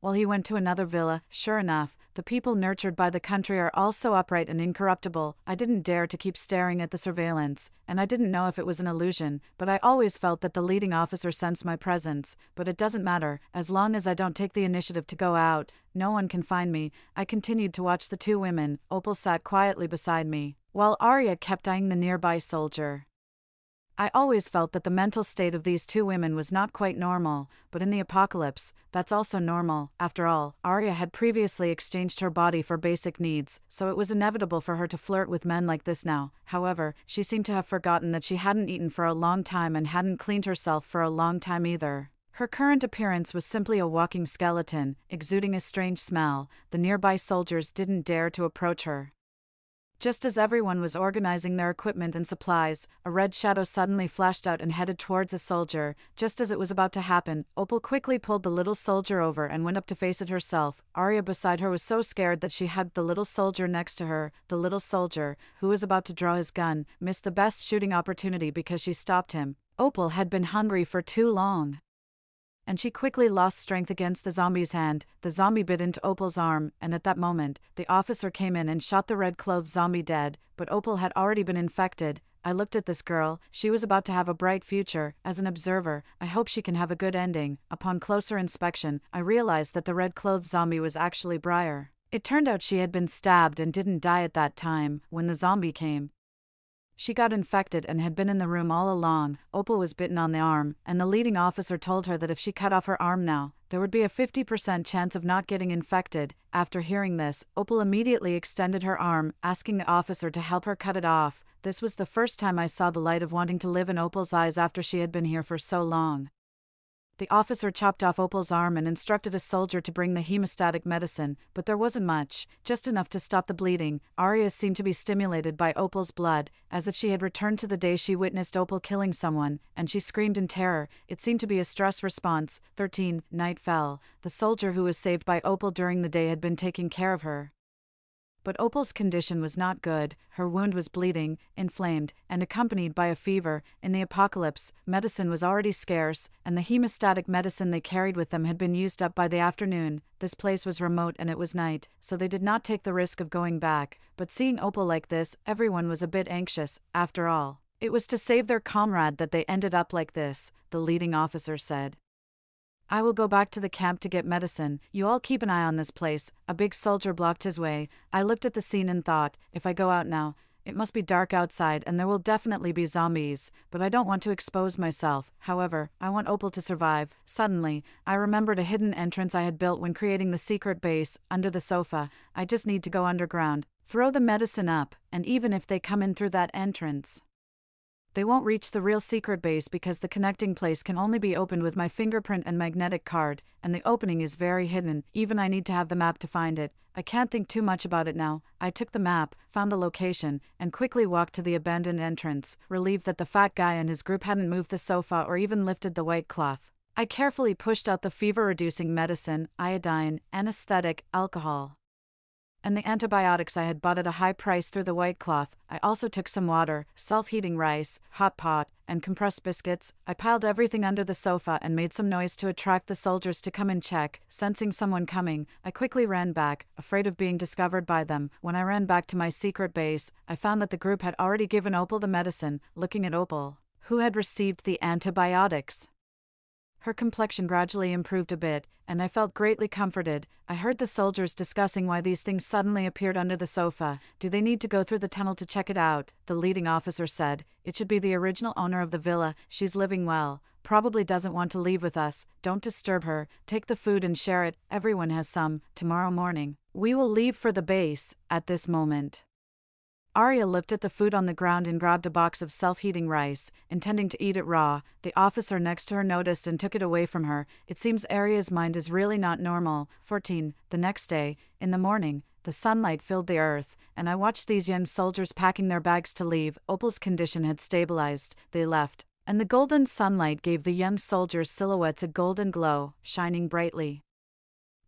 while he went to another villa. Sure enough, the people nurtured by the country are also upright and incorruptible. I didn't dare to keep staring at the surveillance, and I didn't know if it was an illusion, but I always felt that the leading officer sensed my presence. But it doesn't matter, as long as I don't take the initiative to go out, no one can find me. I continued to watch the two women. Opal sat quietly beside me, while Arya kept eyeing the nearby soldier. I always felt that the mental state of these two women was not quite normal, but in the apocalypse, that's also normal. After all, Arya had previously exchanged her body for basic needs, so it was inevitable for her to flirt with men like this now. However, she seemed to have forgotten that she hadn't eaten for a long time and hadn't cleaned herself for a long time either. Her current appearance was simply a walking skeleton, exuding a strange smell. The nearby soldiers didn't dare to approach her. Just as everyone was organizing their equipment and supplies, a red shadow suddenly flashed out and headed towards a soldier. Just as it was about to happen, Opal quickly pulled the little soldier over and went up to face it herself. Arya beside her was so scared that she hugged the little soldier next to her. The little soldier, who was about to draw his gun, missed the best shooting opportunity because she stopped him. Opal had been hungry for too long, and she quickly lost strength against the zombie's hand. The zombie bit into Opal's arm, and at that moment, the officer came in and shot the red-clothed zombie dead, but Opal had already been infected. I looked at this girl. She was about to have a bright future. As an observer, I hope she can have a good ending. Upon closer inspection, I realized that the red-clothed zombie was actually Briar. It turned out she had been stabbed and didn't die at that time. When the zombie came, she got infected and had been in the room all along. Opal was bitten on the arm, and the leading officer told her that if she cut off her arm now, there would be a 50% chance of not getting infected. After hearing this, Opal immediately extended her arm, asking the officer to help her cut it off. This was the first time I saw the light of wanting to live in Opal's eyes after she had been here for so long. The officer chopped off Opal's arm and instructed a soldier to bring the hemostatic medicine, but there wasn't much, just enough to stop the bleeding. Arya seemed to be stimulated by Opal's blood, as if she had returned to the day she witnessed Opal killing someone, and she screamed in terror. It seemed to be a stress response. 13. Night fell. The soldier who was saved by Opal during the day had been taking care of her. But Opal's condition was not good. Her wound was bleeding, inflamed, and accompanied by a fever. In the apocalypse, medicine was already scarce, and the hemostatic medicine they carried with them had been used up by the afternoon. This place was remote and it was night, so they did not take the risk of going back. But seeing Opal like this, everyone was a bit anxious. After all, it was to save their comrade that they ended up like this, the leading officer said. I will go back to the camp to get medicine. You all keep an eye on this place. A big soldier blocked his way. I looked at the scene and thought, if I go out now, it must be dark outside and there will definitely be zombies, but I don't want to expose myself. However, I want Opal to survive. Suddenly, I remembered a hidden entrance I had built when creating the secret base, under the sofa. I just need to go underground, throw the medicine up, and even if they come in through that entrance, they won't reach the real secret base because the connecting place can only be opened with my fingerprint and magnetic card, and the opening is very hidden. Even I need to have the map to find it. I can't think too much about it now. I took the map, found the location, and quickly walked to the abandoned entrance, relieved that the fat guy and his group hadn't moved the sofa or even lifted the white cloth. I carefully pushed out the fever-reducing medicine, iodine, anesthetic, alcohol, and the antibiotics I had bought at a high price through the white cloth. I also took some water, self-heating rice, hot pot, and compressed biscuits. I piled everything under the sofa and made some noise to attract the soldiers to come and check. Sensing someone coming, I quickly ran back, afraid of being discovered by them. When I ran back to my secret base, I found that the group had already given Opal the medicine. Looking at Opal, who had received the antibiotics, her complexion gradually improved a bit, and I felt greatly comforted. I heard the soldiers discussing why these things suddenly appeared under the sofa. Do they need to go through the tunnel to check it out? The leading officer said. It should be the original owner of the villa. She's living well. Probably doesn't want to leave with us. Don't disturb her. Take the food and share it. Everyone has some. Tomorrow morning, we will leave for the base. At this moment, Arya looked at the food on the ground and grabbed a box of self-heating rice, intending to eat it raw. The officer next to her noticed and took it away from her. It seems Arya's mind is really not normal. 14. The next day, in the morning, the sunlight filled the earth, and I watched these young soldiers packing their bags to leave. Opal's condition had stabilized. They left, and the golden sunlight gave the young soldiers' silhouettes a golden glow, shining brightly.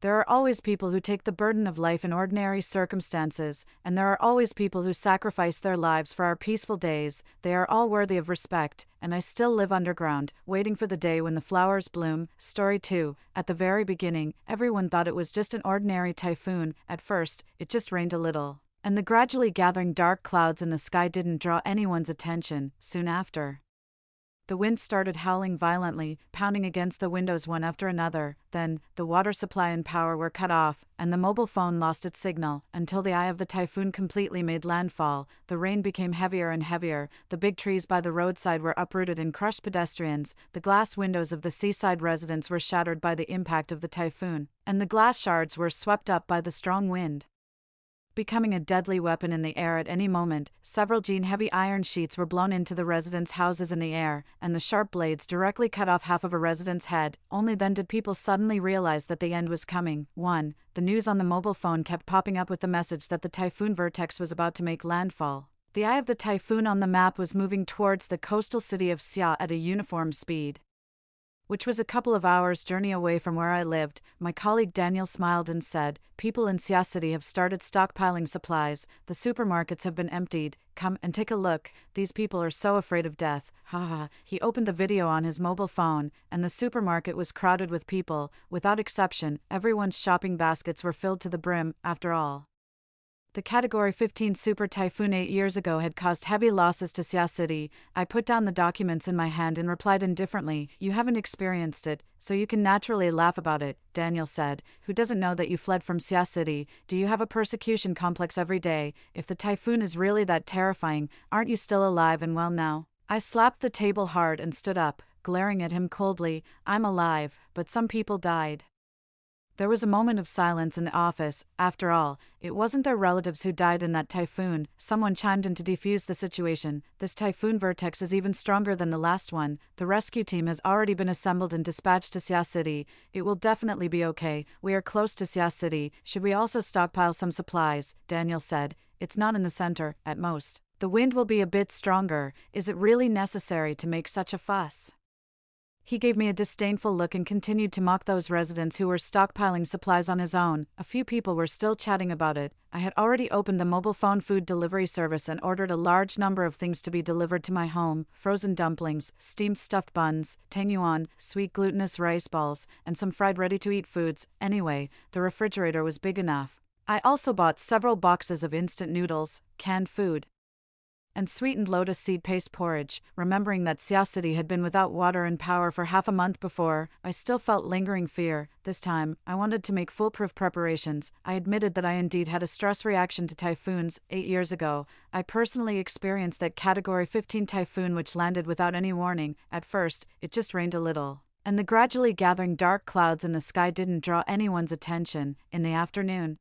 There are always people who take the burden of life in ordinary circumstances, and there are always people who sacrifice their lives for our peaceful days. They are all worthy of respect, and I still live underground, waiting for the day when the flowers bloom. Story 2. At the very beginning, everyone thought it was just an ordinary typhoon. At first, it just rained a little, and the gradually gathering dark clouds in the sky didn't draw anyone's attention. Soon after, the wind started howling violently, pounding against the windows one after another. Then, the water supply and power were cut off, and the mobile phone lost its signal, until the eye of the typhoon completely made landfall. The rain became heavier and heavier. The big trees by the roadside were uprooted and crushed pedestrians. The glass windows of the seaside residents were shattered by the impact of the typhoon, and the glass shards were swept up by the strong wind, becoming a deadly weapon in the air at any moment. Several heavy iron sheets were blown into the residents' houses in the air, and the sharp blades directly cut off half of a resident's head. Only then did people suddenly realize that the end was coming. 1. The news on the mobile phone kept popping up with the message that the typhoon vortex was about to make landfall. The eye of the typhoon on the map was moving towards the coastal city of Xia at a uniform speed, which was a couple of hours' journey away from where I lived. My colleague Daniel smiled and said, "People in Xia City have started stockpiling supplies. The supermarkets have been emptied. Come and take a look. These people are so afraid of death." Haha. He opened the video on his mobile phone, and the supermarket was crowded with people. Without exception, everyone's shopping baskets were filled to the brim. After all, the Category 15 Super Typhoon 8 years ago had caused heavy losses to Xia City. I put down the documents in my hand and replied indifferently, "You haven't experienced it, so you can naturally laugh about it." Daniel said, "Who doesn't know that you fled from Xia City? Do you have a persecution complex every day? If the typhoon is really that terrifying, aren't you still alive and well now?" I slapped the table hard and stood up, glaring at him coldly. "I'm alive, but some people died." There was a moment of silence in the office. After all, it wasn't their relatives who died in that typhoon. Someone chimed in to defuse the situation. "This typhoon vortex is even stronger than the last one. The rescue team has already been assembled and dispatched to Xia City. It will definitely be okay. We are close to Xia City. Should we also stockpile some supplies?" Daniel said. "It's not in the center, at most. The wind will be a bit stronger. Is it really necessary to make such a fuss?" He gave me a disdainful look and continued to mock those residents who were stockpiling supplies on his own. A few people were still chatting about it. I had already opened the mobile phone food delivery service and ordered a large number of things to be delivered to my home: frozen dumplings, steamed stuffed buns, tangyuan, sweet glutinous rice balls, and some fried ready-to-eat foods. Anyway, the refrigerator was big enough. I also bought several boxes of instant noodles, canned food, and sweetened lotus seed paste porridge. Remembering that Sia City had been without water and power for half a month before, I still felt lingering fear. This time, I wanted to make foolproof preparations. I admitted that I indeed had a stress reaction to typhoons. 8 years ago, I personally experienced that Category 15 typhoon which landed without any warning. At first, it just rained a little, and the gradually gathering dark clouds in the sky didn't draw anyone's attention. In the afternoon,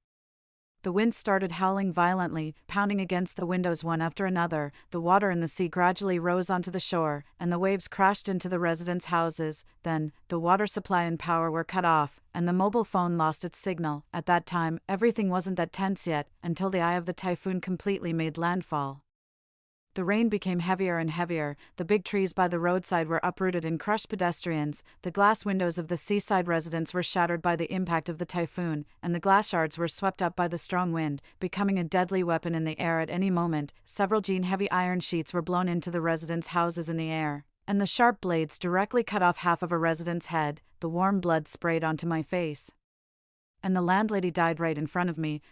the wind started howling violently, pounding against the windows one after another. The water in the sea gradually rose onto the shore, and the waves crashed into the residents' houses. Then, the water supply and power were cut off, and the mobile phone lost its signal. At that time, everything wasn't that tense yet, until the eye of the typhoon completely made landfall. The rain became heavier and heavier. The big trees by the roadside were uprooted and crushed pedestrians. The glass windows of the seaside residents were shattered by the impact of the typhoon, and the glass shards were swept up by the strong wind, becoming a deadly weapon in the air at any moment. Several heavy iron sheets were blown into the residents' houses in the air, and the sharp blades directly cut off half of a resident's head. The warm blood sprayed onto my face, and the landlady died right in front of me.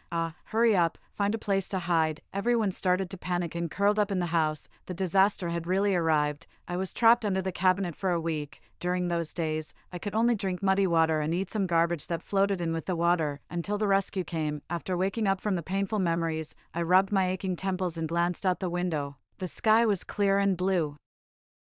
Hurry up, find a place to hide. Everyone started to panic and curled up in the house. The disaster had really arrived. I was trapped under the cabinet for a week. During those days, I could only drink muddy water and eat some garbage that floated in with the water, until the rescue came. After waking up from the painful memories, I rubbed my aching temples and glanced out the window. The sky was clear and blue,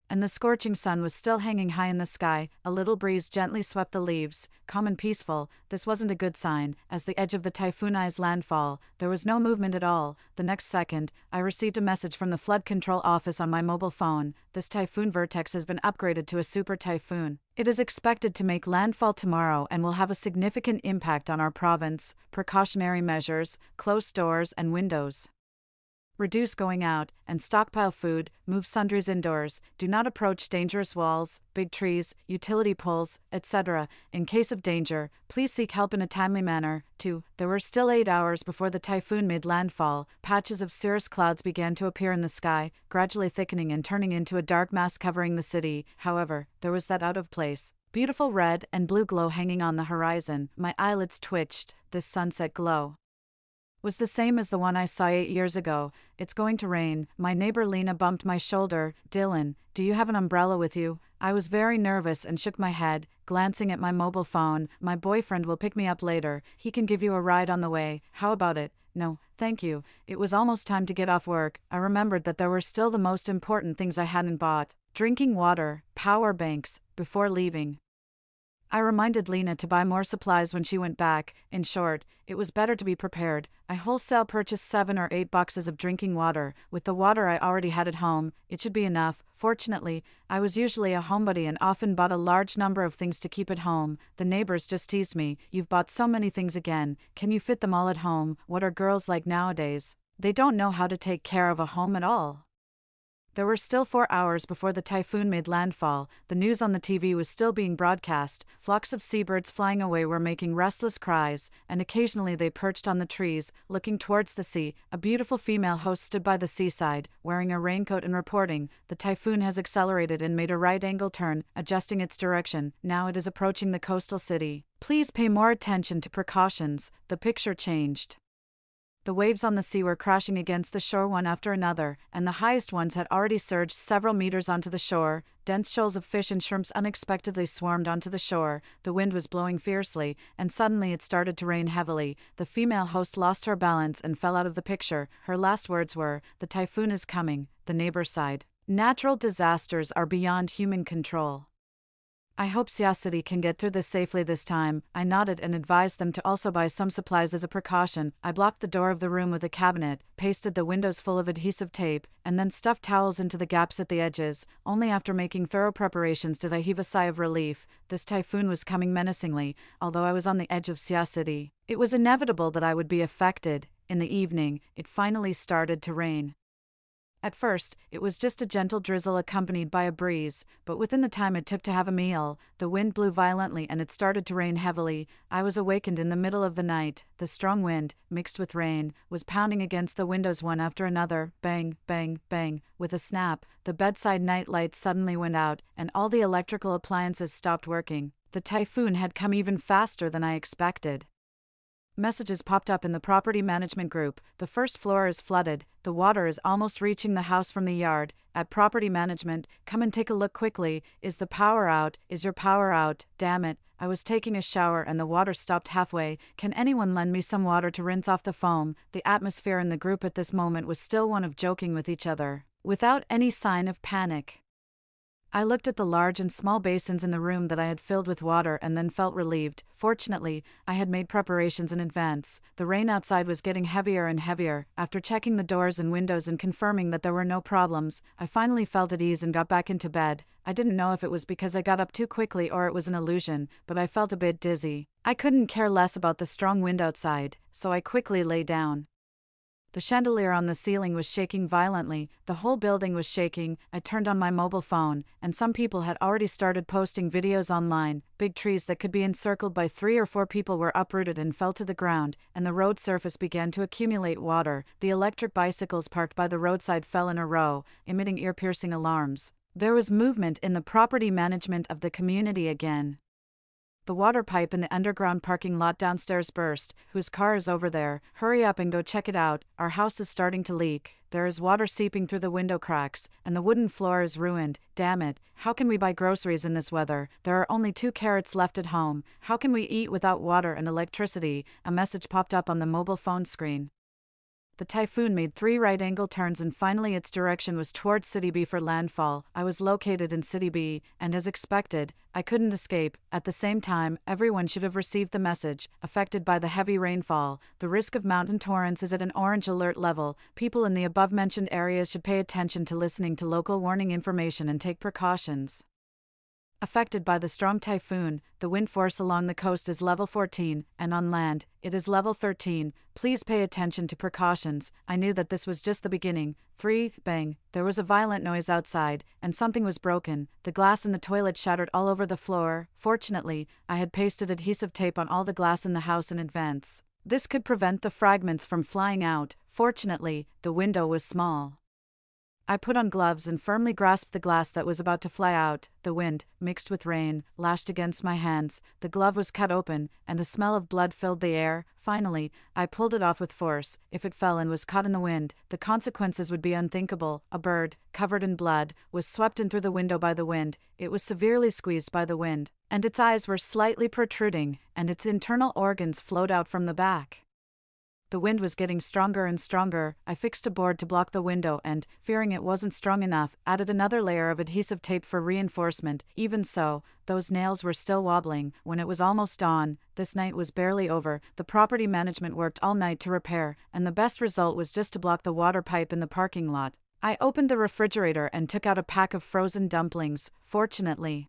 and the scorching sun was still hanging high in the sky. A little breeze gently swept the leaves, calm and peaceful. This wasn't a good sign. As the edge of the typhoon's landfall, there was no movement at all. The next second, I received a message from the flood control office on my mobile phone. This typhoon vortex has been upgraded to a super typhoon. It is expected to make landfall tomorrow and will have a significant impact on our province. Precautionary measures: close doors and windows, reduce going out, and stockpile food. Move sundries indoors. Do not approach dangerous walls, big trees, utility poles, etc. In case of danger, please seek help in a timely manner. 2. There were still 8 hours before the typhoon made landfall. Patches of cirrus clouds began to appear in the sky, gradually thickening and turning into a dark mass covering the city. However, there was that out-of-place, beautiful red and blue glow hanging on the horizon. My eyelids twitched. This sunset glow was the same as the one I saw 8 years ago. It's going to rain. My neighbor Lena bumped my shoulder. Dylan, do you have an umbrella with you? I was very nervous and shook my head, glancing at my mobile phone. My boyfriend will pick me up later. He can give you a ride on the way. How about it? No, thank you. It was almost time to get off work. I remembered that there were still the most important things I hadn't bought: drinking water, power banks, before leaving. I reminded Lena to buy more supplies when she went back. In short, it was better to be prepared. I wholesale purchased 7 or 8 boxes of drinking water. With the water I already had at home, it should be enough. Fortunately, I was usually a homebody and often bought a large number of things to keep at home. The neighbors just teased me. You've bought so many things again. Can you fit them all at home? What are girls like nowadays? They don't know how to take care of a home at all. There were still 4 hours before the typhoon made landfall. The news on the TV was still being broadcast. Flocks of seabirds flying away were making restless cries, and occasionally they perched on the trees, looking towards the sea. A beautiful female host stood by the seaside, wearing a raincoat and reporting, "The typhoon has accelerated and made a right-angle turn, adjusting its direction. Now it is approaching the coastal city. Please pay more attention to precautions." The picture changed. The waves on the sea were crashing against the shore one after another, and the highest ones had already surged several meters onto the shore. Dense shoals of fish and shrimps unexpectedly swarmed onto the shore. The wind was blowing fiercely, and suddenly it started to rain heavily. The female host lost her balance and fell out of the picture. Her last words were, "The typhoon is coming." The neighbor sighed. Natural disasters are beyond human control. I hope Sia City can get through this safely this time. I nodded and advised them to also buy some supplies as a precaution. I blocked the door of the room with a cabinet, pasted the windows full of adhesive tape, and then stuffed towels into the gaps at the edges. Only after making thorough preparations did I heave a sigh of relief. This typhoon was coming menacingly, although I was on the edge of Sia City. It was inevitable that I would be affected. In the evening, it finally started to rain. At first, it was just a gentle drizzle accompanied by a breeze, but within the time it took to have a meal, the wind blew violently and it started to rain heavily. I was awakened in the middle of the night. The strong wind, mixed with rain, was pounding against the windows one after another, bang, bang, bang. With a snap, the bedside night lights suddenly went out, and all the electrical appliances stopped working. The typhoon had come even faster than I expected. Messages popped up in the property management group. The first floor is flooded. The water is almost reaching the house from the yard. At property management, come and take a look quickly. Is the power out? Is your power out? Damn it. I was taking a shower and the water stopped halfway. Can anyone lend me some water to rinse off the foam? The atmosphere in the group at this moment was still one of joking with each other, without any sign of panic. I looked at the large and small basins in the room that I had filled with water and then felt relieved. Fortunately, I had made preparations in advance. The rain outside was getting heavier and heavier. After checking the doors and windows and confirming that there were no problems, I finally felt at ease and got back into bed. I didn't know if it was because I got up too quickly or it was an illusion, but I felt a bit dizzy. I couldn't care less about the strong wind outside, so I quickly lay down. The chandelier on the ceiling was shaking violently, the whole building was shaking. I turned on my mobile phone, and some people had already started posting videos online. Big trees that could be encircled by 3 or 4 people were uprooted and fell to the ground, and the road surface began to accumulate water. The electric bicycles parked by the roadside fell in a row, emitting ear-piercing alarms. There was movement in the property management of the community again. The water pipe in the underground parking lot downstairs burst. Whose car is over there? Hurry up and go check it out. Our house is starting to leak. There is water seeping through the window cracks, and the wooden floor is ruined. Damn it. How can we buy groceries in this weather? There are only 2 carrots left at home. How can we eat without water and electricity? A message popped up on the mobile phone screen. The typhoon made 3 right-angle turns and finally its direction was towards City B for landfall. I was located in City B, and as expected, I couldn't escape. At the same time, everyone should have received the message. Affected by the heavy rainfall, the risk of mountain torrents is at an orange alert level. People in the above-mentioned areas should pay attention to listening to local warning information and take precautions. Affected by the strong typhoon, the wind force along the coast is level 14, and on land, it is level 13. Please pay attention to precautions. I knew that this was just the beginning. 3. Bang. There was a violent noise outside, and something was broken. The glass in the toilet shattered all over the floor. Fortunately, I had pasted adhesive tape on all the glass in the house in advance. This could prevent the fragments from flying out. Fortunately, the window was small. I put on gloves and firmly grasped the glass that was about to fly out. The wind, mixed with rain, lashed against my hands. The glove was cut open, and a smell of blood filled the air. Finally, I pulled it off with force. If it fell and was caught in the wind, the consequences would be unthinkable. A bird, covered in blood, was swept in through the window by the wind. It was severely squeezed by the wind, and its eyes were slightly protruding, and its internal organs flowed out from the back. The wind was getting stronger and stronger. I fixed a board to block the window and, fearing it wasn't strong enough, added another layer of adhesive tape for reinforcement. Even so, those nails were still wobbling. When it was almost dawn, this night was barely over. The property management worked all night to repair, and the best result was just to block the water pipe in the parking lot. I opened the refrigerator and took out a pack of frozen dumplings. Fortunately,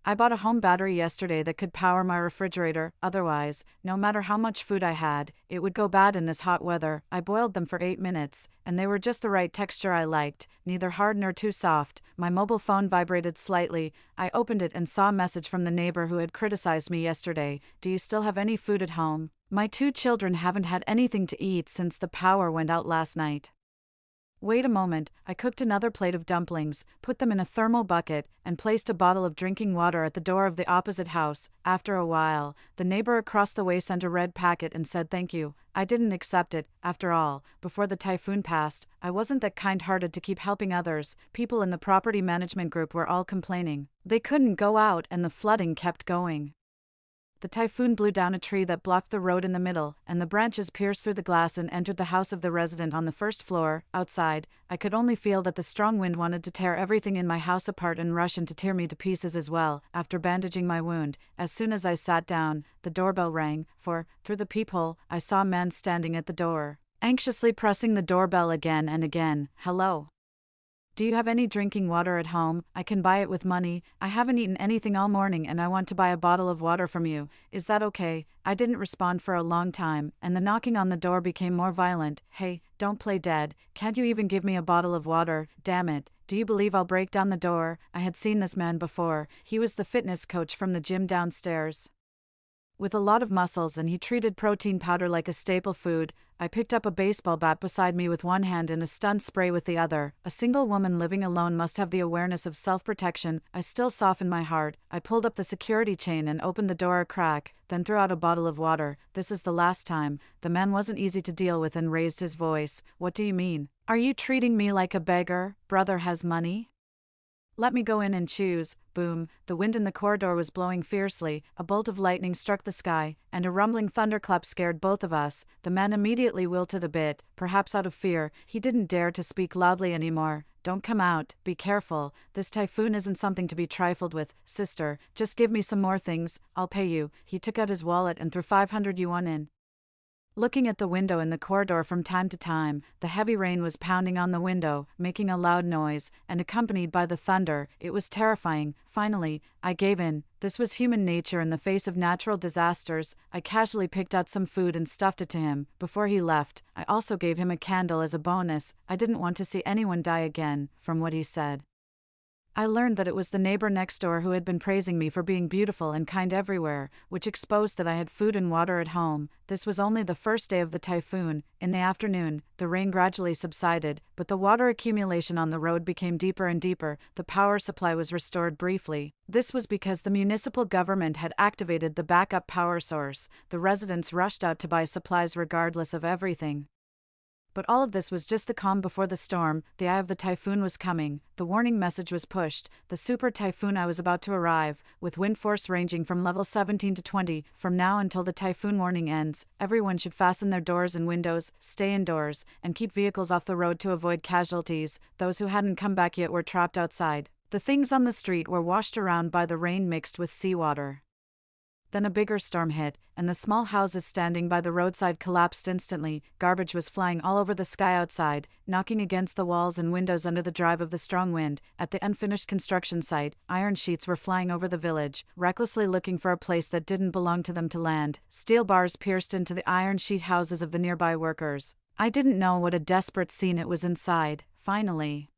I bought a home battery yesterday that could power my refrigerator. Otherwise, no matter how much food I had, it would go bad in this hot weather. I boiled them for 8 minutes, and they were just the right texture I liked, neither hard nor too soft. My mobile phone vibrated slightly. I opened it and saw a message from the neighbor who had criticized me yesterday. Do you still have any food at home? My 2 children haven't had anything to eat since the power went out last night. Wait a moment. I cooked another plate of dumplings, put them in a thermal bucket, and placed a bottle of drinking water at the door of the opposite house. After a while, the neighbor across the way sent a red packet and said thank you. I didn't accept it. After all, before the typhoon passed, I wasn't that kind-hearted to keep helping others. People in the property management group were all complaining. They couldn't go out and the flooding kept going. The typhoon blew down a tree that blocked the road in the middle, and the branches pierced through the glass and entered the house of the resident on the first floor. Outside, I could only feel that the strong wind wanted to tear everything in my house apart and rush in to tear me to pieces as well. After bandaging my wound, as soon as I sat down, the doorbell rang, for, through the peephole, I saw a man standing at the door, anxiously pressing the doorbell again and again. Hello. Do you have any drinking water at home? I can buy it with money. I haven't eaten anything all morning and I want to buy a bottle of water from you. Is that okay? I didn't respond for a long time, and the knocking on the door became more violent. Hey, don't play dead. Can't you even give me a bottle of water? Damn it. Do you believe I'll break down the door? I had seen this man before. He was the fitness coach from the gym downstairs, with a lot of muscles, and he treated protein powder like a staple food. I picked up a baseball bat beside me with one hand and a stun spray with the other. A single woman living alone must have the awareness of self-protection. I still softened my heart. I pulled up the security chain and opened the door a crack, then threw out a bottle of water. This is the last time. The man wasn't easy to deal with and raised his voice. What do you mean? Are you treating me like a beggar? Brother has money? Let me go in and choose. Boom. The wind in the corridor was blowing fiercely. A bolt of lightning struck the sky, and a rumbling thunderclap scared both of us. The man immediately wilted a bit, perhaps out of fear. He didn't dare to speak loudly anymore. Don't come out. Be careful. This typhoon isn't something to be trifled with. Sister, just give me some more things. I'll pay you. He took out his wallet and threw 500 yuan in. Looking at the window in the corridor from time to time, the heavy rain was pounding on the window, making a loud noise, and accompanied by the thunder. It was terrifying. Finally, I gave in. This was human nature in the face of natural disasters. I casually picked out some food and stuffed it to him. Before he left, I also gave him a candle as a bonus. I didn't want to see anyone die again, from what he said. I learned that it was the neighbor next door who had been praising me for being beautiful and kind everywhere, which exposed that I had food and water at home. This was only the first day of the typhoon. In the afternoon, the rain gradually subsided, but the water accumulation on the road became deeper and deeper. The power supply was restored briefly. This was because the municipal government had activated the backup power source. The residents rushed out to buy supplies regardless of everything. But all of this was just the calm before the storm. The eye of the typhoon was coming. The warning message was pushed. The super typhoon I was about to arrive, with wind force ranging from level 17 to 20. From now until the typhoon warning ends, everyone should fasten their doors and windows, stay indoors, and keep vehicles off the road to avoid casualties. Those who hadn't come back yet were trapped outside. The things on the street were washed around by the rain mixed with seawater. Then a bigger storm hit, and the small houses standing by the roadside collapsed instantly. Garbage was flying all over the sky outside, knocking against the walls and windows under the drive of the strong wind. At the unfinished construction site, iron sheets were flying over the village, recklessly looking for a place that didn't belong to them to land. Steel bars pierced into the iron sheet houses of the nearby workers. I didn't know what a desperate scene it was inside. Finally,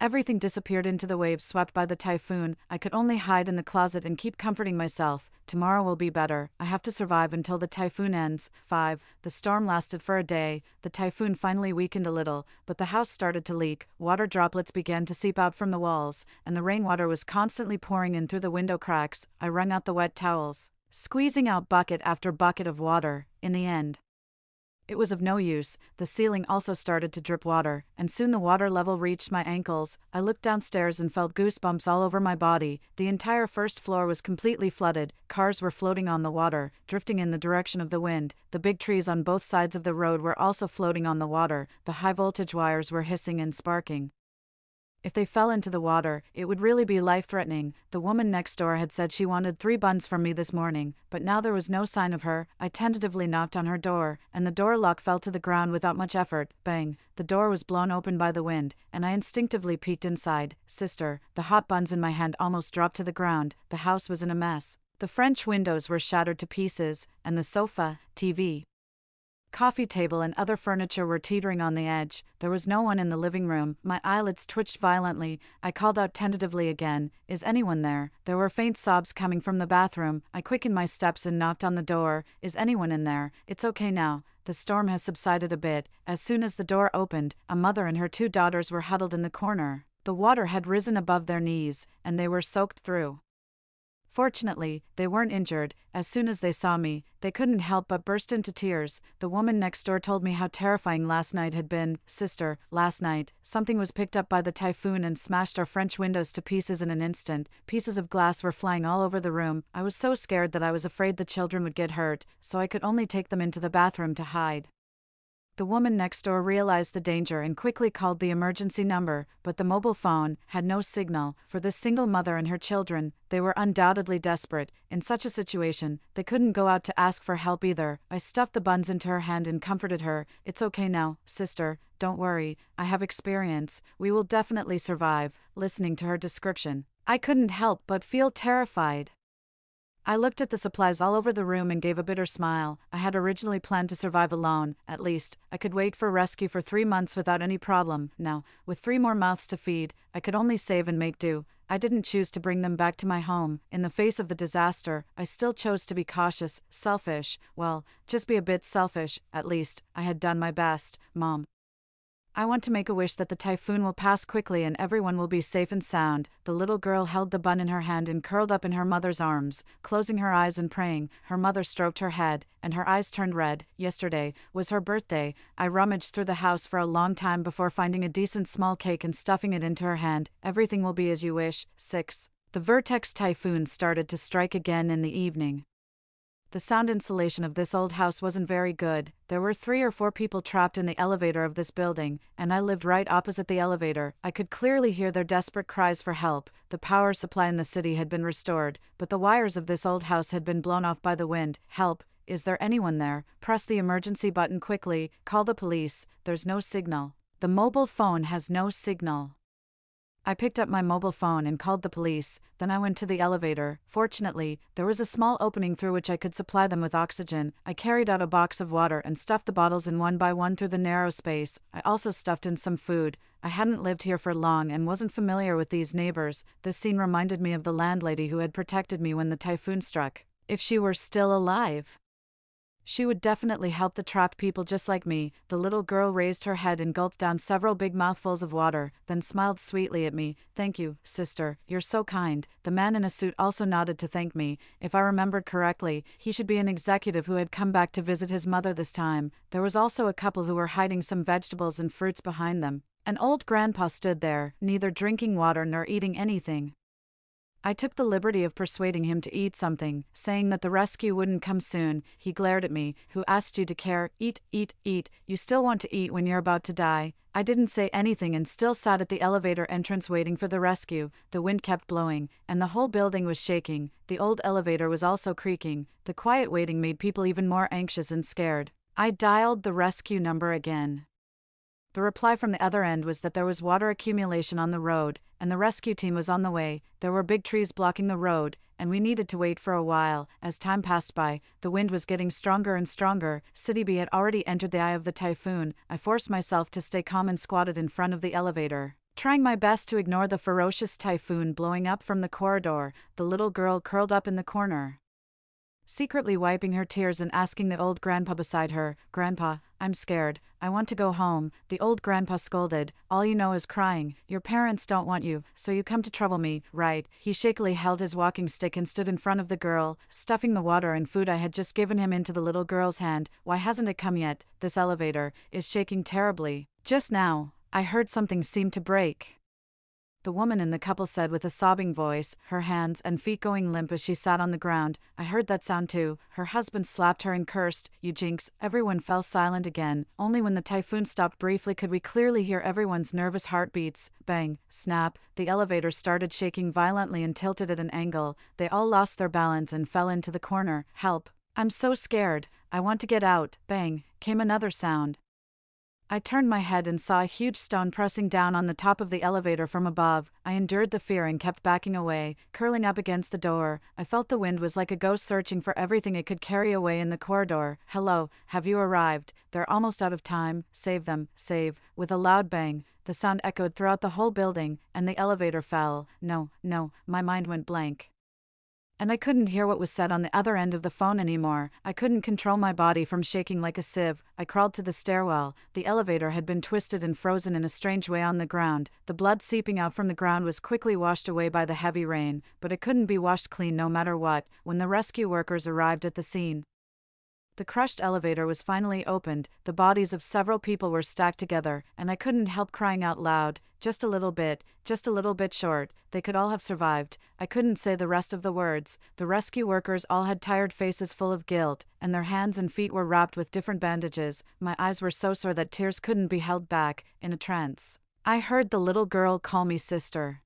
everything disappeared into the waves swept by the typhoon. I could only hide in the closet and keep comforting myself. Tomorrow will be better. I have to survive until the typhoon ends. 5. The storm lasted for a day. The typhoon finally weakened a little, but the house started to leak. Water droplets began to seep out from the walls, and the rainwater was constantly pouring in through the window cracks. I wrung out the wet towels, squeezing out bucket after bucket of water. In the end, it was of no use. The ceiling also started to drip water, and soon the water level reached my ankles. I looked downstairs and felt goosebumps all over my body. The entire first floor was completely flooded. Cars were floating on the water, drifting in the direction of the wind. The big trees on both sides of the road were also floating on the water. The high-voltage wires were hissing and sparking. If they fell into the water, it would really be life-threatening. The woman next door had said she wanted 3 buns from me this morning, but now there was no sign of her. I tentatively knocked on her door, and the door lock fell to the ground without much effort. Bang! The door was blown open by the wind, and I instinctively peeked inside. Sister, the hot buns in my hand almost dropped to the ground. The house was in a mess. The French windows were shattered to pieces, and the sofa, TV, coffee table and other furniture were teetering on the edge. There was no one in the living room. My eyelids twitched violently. I called out tentatively again. Is anyone there? There were faint sobs coming from the bathroom. I quickened my steps and knocked on the door. Is anyone in there? It's okay now. The storm has subsided a bit. As soon as the door opened, a mother and her 2 daughters were huddled in the corner. The water had risen above their knees, and they were soaked through. Fortunately, they weren't injured. As soon as they saw me, they couldn't help but burst into tears. The woman next door told me how terrifying last night had been. Sister, last night, something was picked up by the typhoon and smashed our French windows to pieces in an instant. Pieces of glass were flying all over the room. I was so scared that I was afraid the children would get hurt, so I could only take them into the bathroom to hide. The woman next door realized the danger and quickly called the emergency number, but the mobile phone had no signal. For this single mother and her children, they were undoubtedly desperate. In such a situation, they couldn't go out to ask for help either. I stuffed the buns into her hand and comforted her. It's okay now, sister. Don't worry. I have experience. We will definitely survive. Listening to her description, I couldn't help but feel terrified. I looked at the supplies all over the room and gave a bitter smile. I had originally planned to survive alone. At least, I could wait for rescue for 3 months without any problem. Now, with 3 more mouths to feed, I could only save and make do. I didn't choose to bring them back to my home. In the face of the disaster, I still chose to be cautious, selfish. Well, just be a bit selfish. At least, I had done my best, Mom. I want to make a wish that the typhoon will pass quickly and everyone will be safe and sound. The little girl held the bun in her hand and curled up in her mother's arms, closing her eyes and praying. Her mother stroked her head, and her eyes turned red. Yesterday was her birthday. I rummaged through the house for a long time before finding a decent small cake and stuffing it into her hand. Everything will be as you wish. 6. The Vertex typhoon started to strike again in the evening. The sound insulation of this old house wasn't very good. There were 3 or 4 people trapped in the elevator of this building, and I lived right opposite the elevator. I could clearly hear their desperate cries for help. The power supply in the city had been restored, but the wires of this old house had been blown off by the wind. Help! Is there anyone there? Press the emergency button quickly. Call the police. There's no signal. The mobile phone has no signal. I picked up my mobile phone and called the police. Then I went to the elevator. Fortunately, there was a small opening through which I could supply them with oxygen. I carried out a box of water and stuffed the bottles in one by one through the narrow space. I also stuffed in some food. I hadn't lived here for long and wasn't familiar with these neighbors. This scene reminded me of the landlady who had protected me when the typhoon struck. If she were still alive, she would definitely help the trapped people just like me. The little girl raised her head and gulped down several big mouthfuls of water, then smiled sweetly at me. Thank you, sister, you're so kind. The man in a suit also nodded to thank me. If I remembered correctly, he should be an executive who had come back to visit his mother this time. There was also a couple who were hiding some vegetables and fruits behind them. An old grandpa stood there, neither drinking water nor eating anything. I took the liberty of persuading him to eat something, saying that the rescue wouldn't come soon. He glared at me. Who asked you to care? Eat, eat, eat. You still want to eat when you're about to die? I didn't say anything and still sat at the elevator entrance waiting for the rescue. The wind kept blowing, and the whole building was shaking. The old elevator was also creaking. The quiet waiting made people even more anxious and scared. I dialed the rescue number again. The reply from the other end was that there was water accumulation on the road, and the rescue team was on the way. There were big trees blocking the road, and we needed to wait for a while. As time passed by, the wind was getting stronger and stronger. City B had already entered the eye of the typhoon. I forced myself to stay calm and squatted in front of the elevator, trying my best to ignore the ferocious typhoon blowing up from the corridor. The little girl curled up in the corner, secretly wiping her tears and asking the old grandpa beside her, "Grandpa, I'm scared. I want to go home." The old grandpa scolded, "All you know is crying. Your parents don't want you, so you come to trouble me, right?" He shakily held his walking stick and stood in front of the girl, stuffing the water and food I had just given him into the little girl's hand. "Why hasn't it come yet? This elevator is shaking terribly. Just now, I heard something seem to break," the woman in the couple said with a sobbing voice, her hands and feet going limp as she sat on the ground. "I heard that sound too." Her husband slapped her and cursed, "You jinx." Everyone fell silent again. Only when the typhoon stopped briefly could we clearly hear everyone's nervous heartbeats. Bang, snap, the elevator started shaking violently and tilted at an angle. They all lost their balance and fell into the corner. "Help. I'm so scared. I want to get out." Bang, came another sound. I turned my head and saw a huge stone pressing down on the top of the elevator from above. I endured the fear and kept backing away, curling up against the door. I felt the wind was like a ghost searching for everything it could carry away in the corridor. "Hello, have you arrived? They're almost out of time. Save them, save." With a loud bang, the sound echoed throughout the whole building, and the elevator fell. No, my mind went blank, and I couldn't hear what was said on the other end of the phone anymore. I couldn't control my body from shaking like a sieve. I crawled to the stairwell. The elevator had been twisted and frozen in a strange way on the ground. The blood seeping out from the ground was quickly washed away by the heavy rain, but it couldn't be washed clean no matter what. When the rescue workers arrived at the scene, the crushed elevator was finally opened. The bodies of several people were stacked together, and I couldn't help crying out loud. Just a little bit short. They could all have survived. I couldn't say the rest of the words. The rescue workers all had tired faces full of guilt, and their hands and feet were wrapped with different bandages. My eyes were so sore that tears couldn't be held back. In a trance, I heard the little girl call me sister.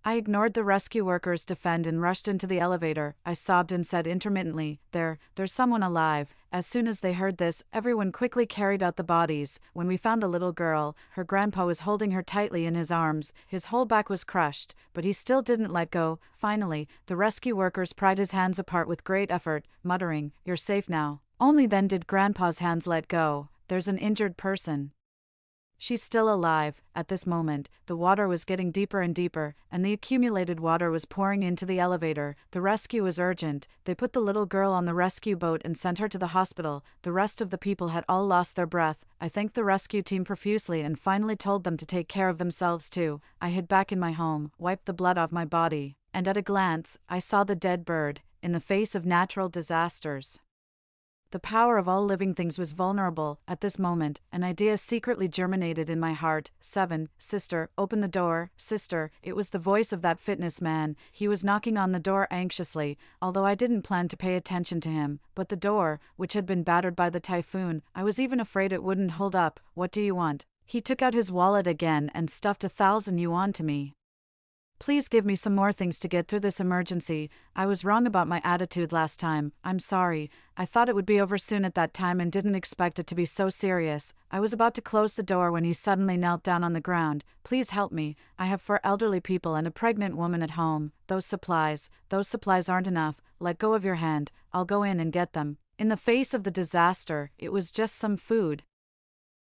I ignored the rescue workers' defend and rushed into the elevator. I sobbed and said intermittently, there's someone alive. As soon as they heard this, everyone quickly carried out the bodies. When we found the little girl, her grandpa was holding her tightly in his arms. His whole back was crushed, but he still didn't let go. Finally, the rescue workers pried his hands apart with great effort, muttering, "You're safe now." Only then did grandpa's hands let go. "There's an injured person. She's still alive." At this moment, the water was getting deeper and deeper, and the accumulated water was pouring into the elevator. The rescue was urgent. They put the little girl on the rescue boat and sent her to the hospital. The rest of the people had all lost their breath. I thanked the rescue team profusely and finally told them to take care of themselves too. I hid back in my home, wiped the blood off my body, and at a glance, I saw the dead bird. In the face of natural disasters, the power of all living things was vulnerable. At this moment, an idea secretly germinated in my heart. 7. Sister, open the door. Sister, it was the voice of that fitness man. He was knocking on the door anxiously, although I didn't plan to pay attention to him. But the door, which had been battered by the typhoon, I was even afraid it wouldn't hold up. "What do you want?" He took out his wallet again and stuffed 1,000 yuan to me. "Please give me some more things to get through this emergency. I was wrong about my attitude last time. I'm sorry. I thought it would be over soon at that time and didn't expect it to be so serious." I was about to close the door when he suddenly knelt down on the ground. "Please help me. I have 4 elderly people and a pregnant woman at home. Those supplies aren't enough. Let go of your hand. I'll go in and get them." In the face of the disaster, it was just some food.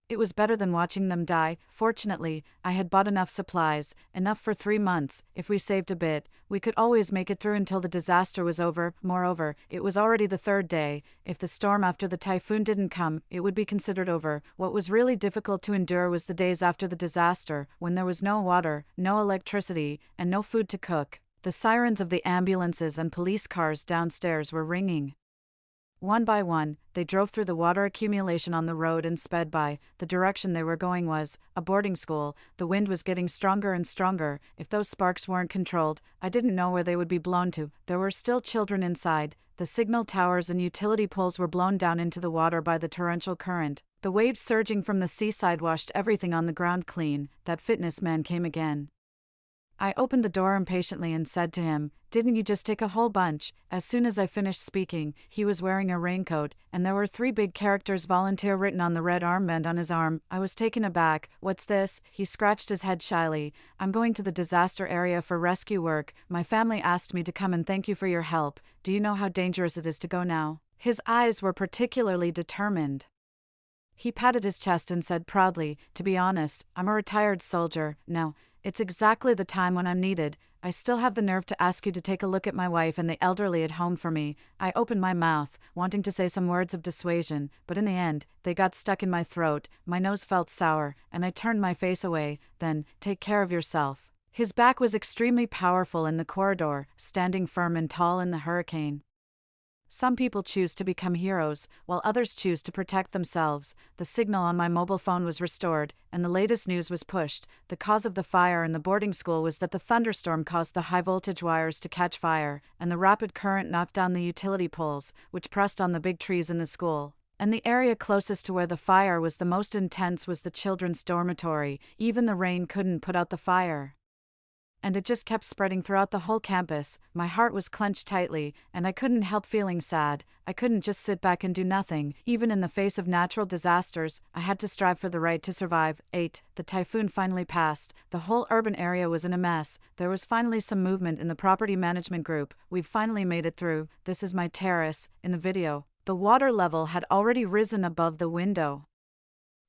It was better than watching them die. Fortunately, I had bought enough supplies, enough for 3 months. If we saved a bit, we could always make it through until the disaster was over. Moreover, it was already the 3rd day. If the storm after the typhoon didn't come, it would be considered over. What was really difficult to endure was the days after the disaster, when there was no water, no electricity, and no food to cook. The sirens of the ambulances and police cars downstairs were ringing. One by one, they drove through the water accumulation on the road and sped by. The direction they were going was a boarding school. The wind was getting stronger and stronger. If those sparks weren't controlled, I didn't know where they would be blown to. There were still children inside. The signal towers and utility poles were blown down into the water by the torrential current. The waves surging from the seaside washed everything on the ground clean. That fitness man came again. I opened the door impatiently and said to him, "Didn't you just take a whole bunch?" As soon as I finished speaking, he was wearing a raincoat, and there were 3 big characters "volunteer" written on the red armband on his arm. I was taken aback. "What's this?" He scratched his head shyly. "I'm going to the disaster area for rescue work. My family asked me to come and thank you for your help. Do you know how dangerous it is to go now?" His eyes were particularly determined. He patted his chest and said proudly, "To be honest, I'm a retired soldier. Now, it's exactly the time when I'm needed. I still have the nerve to ask you to take a look at my wife and the elderly at home for me." I opened my mouth, wanting to say some words of dissuasion, but in the end, they got stuck in my throat. My nose felt sour, and I turned my face away. "Then, take care of yourself." His back was extremely powerful in the corridor, standing firm and tall in the hurricane. Some people choose to become heroes, while others choose to protect themselves. The signal on my mobile phone was restored, and the latest news was pushed. The cause of the fire in the boarding school was that the thunderstorm caused the high-voltage wires to catch fire, and the rapid current knocked down the utility poles, which pressed on the big trees in the school. And the area closest to where the fire was the most intense was the children's dormitory. Even the rain couldn't put out the fire. And it just kept spreading throughout the whole campus. My heart was clenched tightly, and I couldn't help feeling sad. I couldn't just sit back and do nothing. Even in the face of natural disasters, I had to strive for the right to survive. 8. The typhoon finally passed. The whole urban area was in a mess. There was finally some movement in the property management group. We've finally made it through. This is my terrace. In the video, the water level had already risen above the window.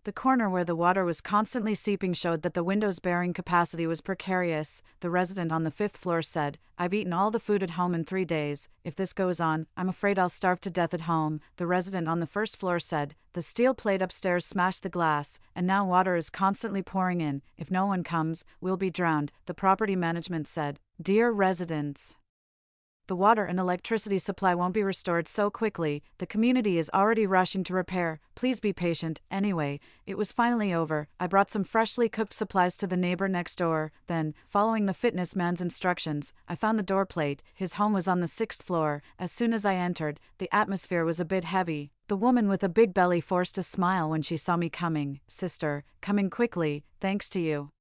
The corner where the water was constantly seeping showed that the window's bearing capacity was precarious. The resident on the 5th floor said, "I've eaten all the food at home in 3 days. If this goes on, I'm afraid I'll starve to death at home." The resident on the 1st floor said, "The steel plate upstairs smashed the glass, and now water is constantly pouring in. If no one comes, we'll be drowned." The property management said, "Dear residents, the water and electricity supply won't be restored so quickly. The community is already rushing to repair. Please be patient." Anyway, it was finally over. I brought some freshly cooked supplies to the neighbor next door. Then, following the fitness man's instructions, I found the door plate. His home was on the 6th floor. As soon as I entered, the atmosphere was a bit heavy. The woman with a big belly forced a smile when she saw me coming. "Sister, coming quickly, thanks to you."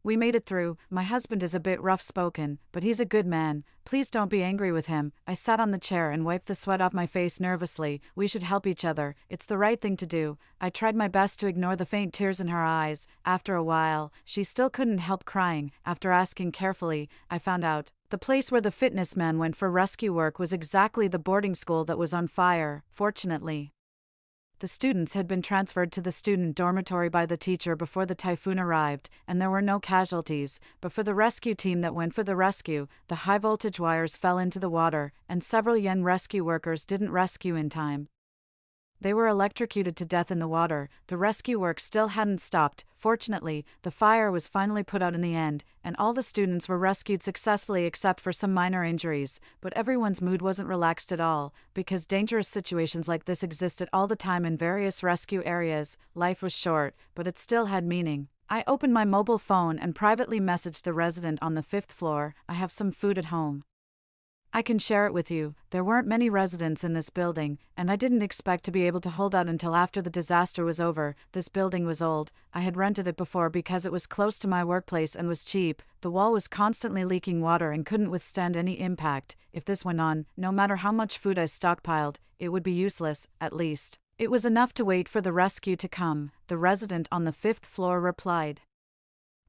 We made it through. My husband is a bit rough-spoken, but he's a good man. Please don't be angry with him. I sat on the chair and wiped the sweat off my face nervously. We should help each other. It's the right thing to do. I tried my best to ignore the faint tears in her eyes. After a while, she still couldn't help crying. After asking carefully, I found out. The place where the fitness man went for rescue work was exactly the boarding school that was on fire, fortunately. The students had been transferred to the student dormitory by the teacher before the typhoon arrived, and there were no casualties, but for the rescue team that went for the rescue, the high-voltage wires fell into the water, and several young rescue workers didn't rescue in time. They were electrocuted to death in the water. The rescue work still hadn't stopped. Fortunately, the fire was finally put out in the end, and all the students were rescued successfully except for some minor injuries. But everyone's mood wasn't relaxed at all, because dangerous situations like this existed all the time in various rescue areas. Life was short, but it still had meaning. I opened my mobile phone and privately messaged the resident on the 5th floor. I have some food at home. I can share it with you. There weren't many residents in this building, and I didn't expect to be able to hold out until after the disaster was over. This building was old. I had rented it before because it was close to my workplace and was cheap. The wall was constantly leaking water and couldn't withstand any impact. If this went on, no matter how much food I stockpiled, it would be useless, at least. It was enough to wait for the rescue to come, the resident on the 5th floor replied.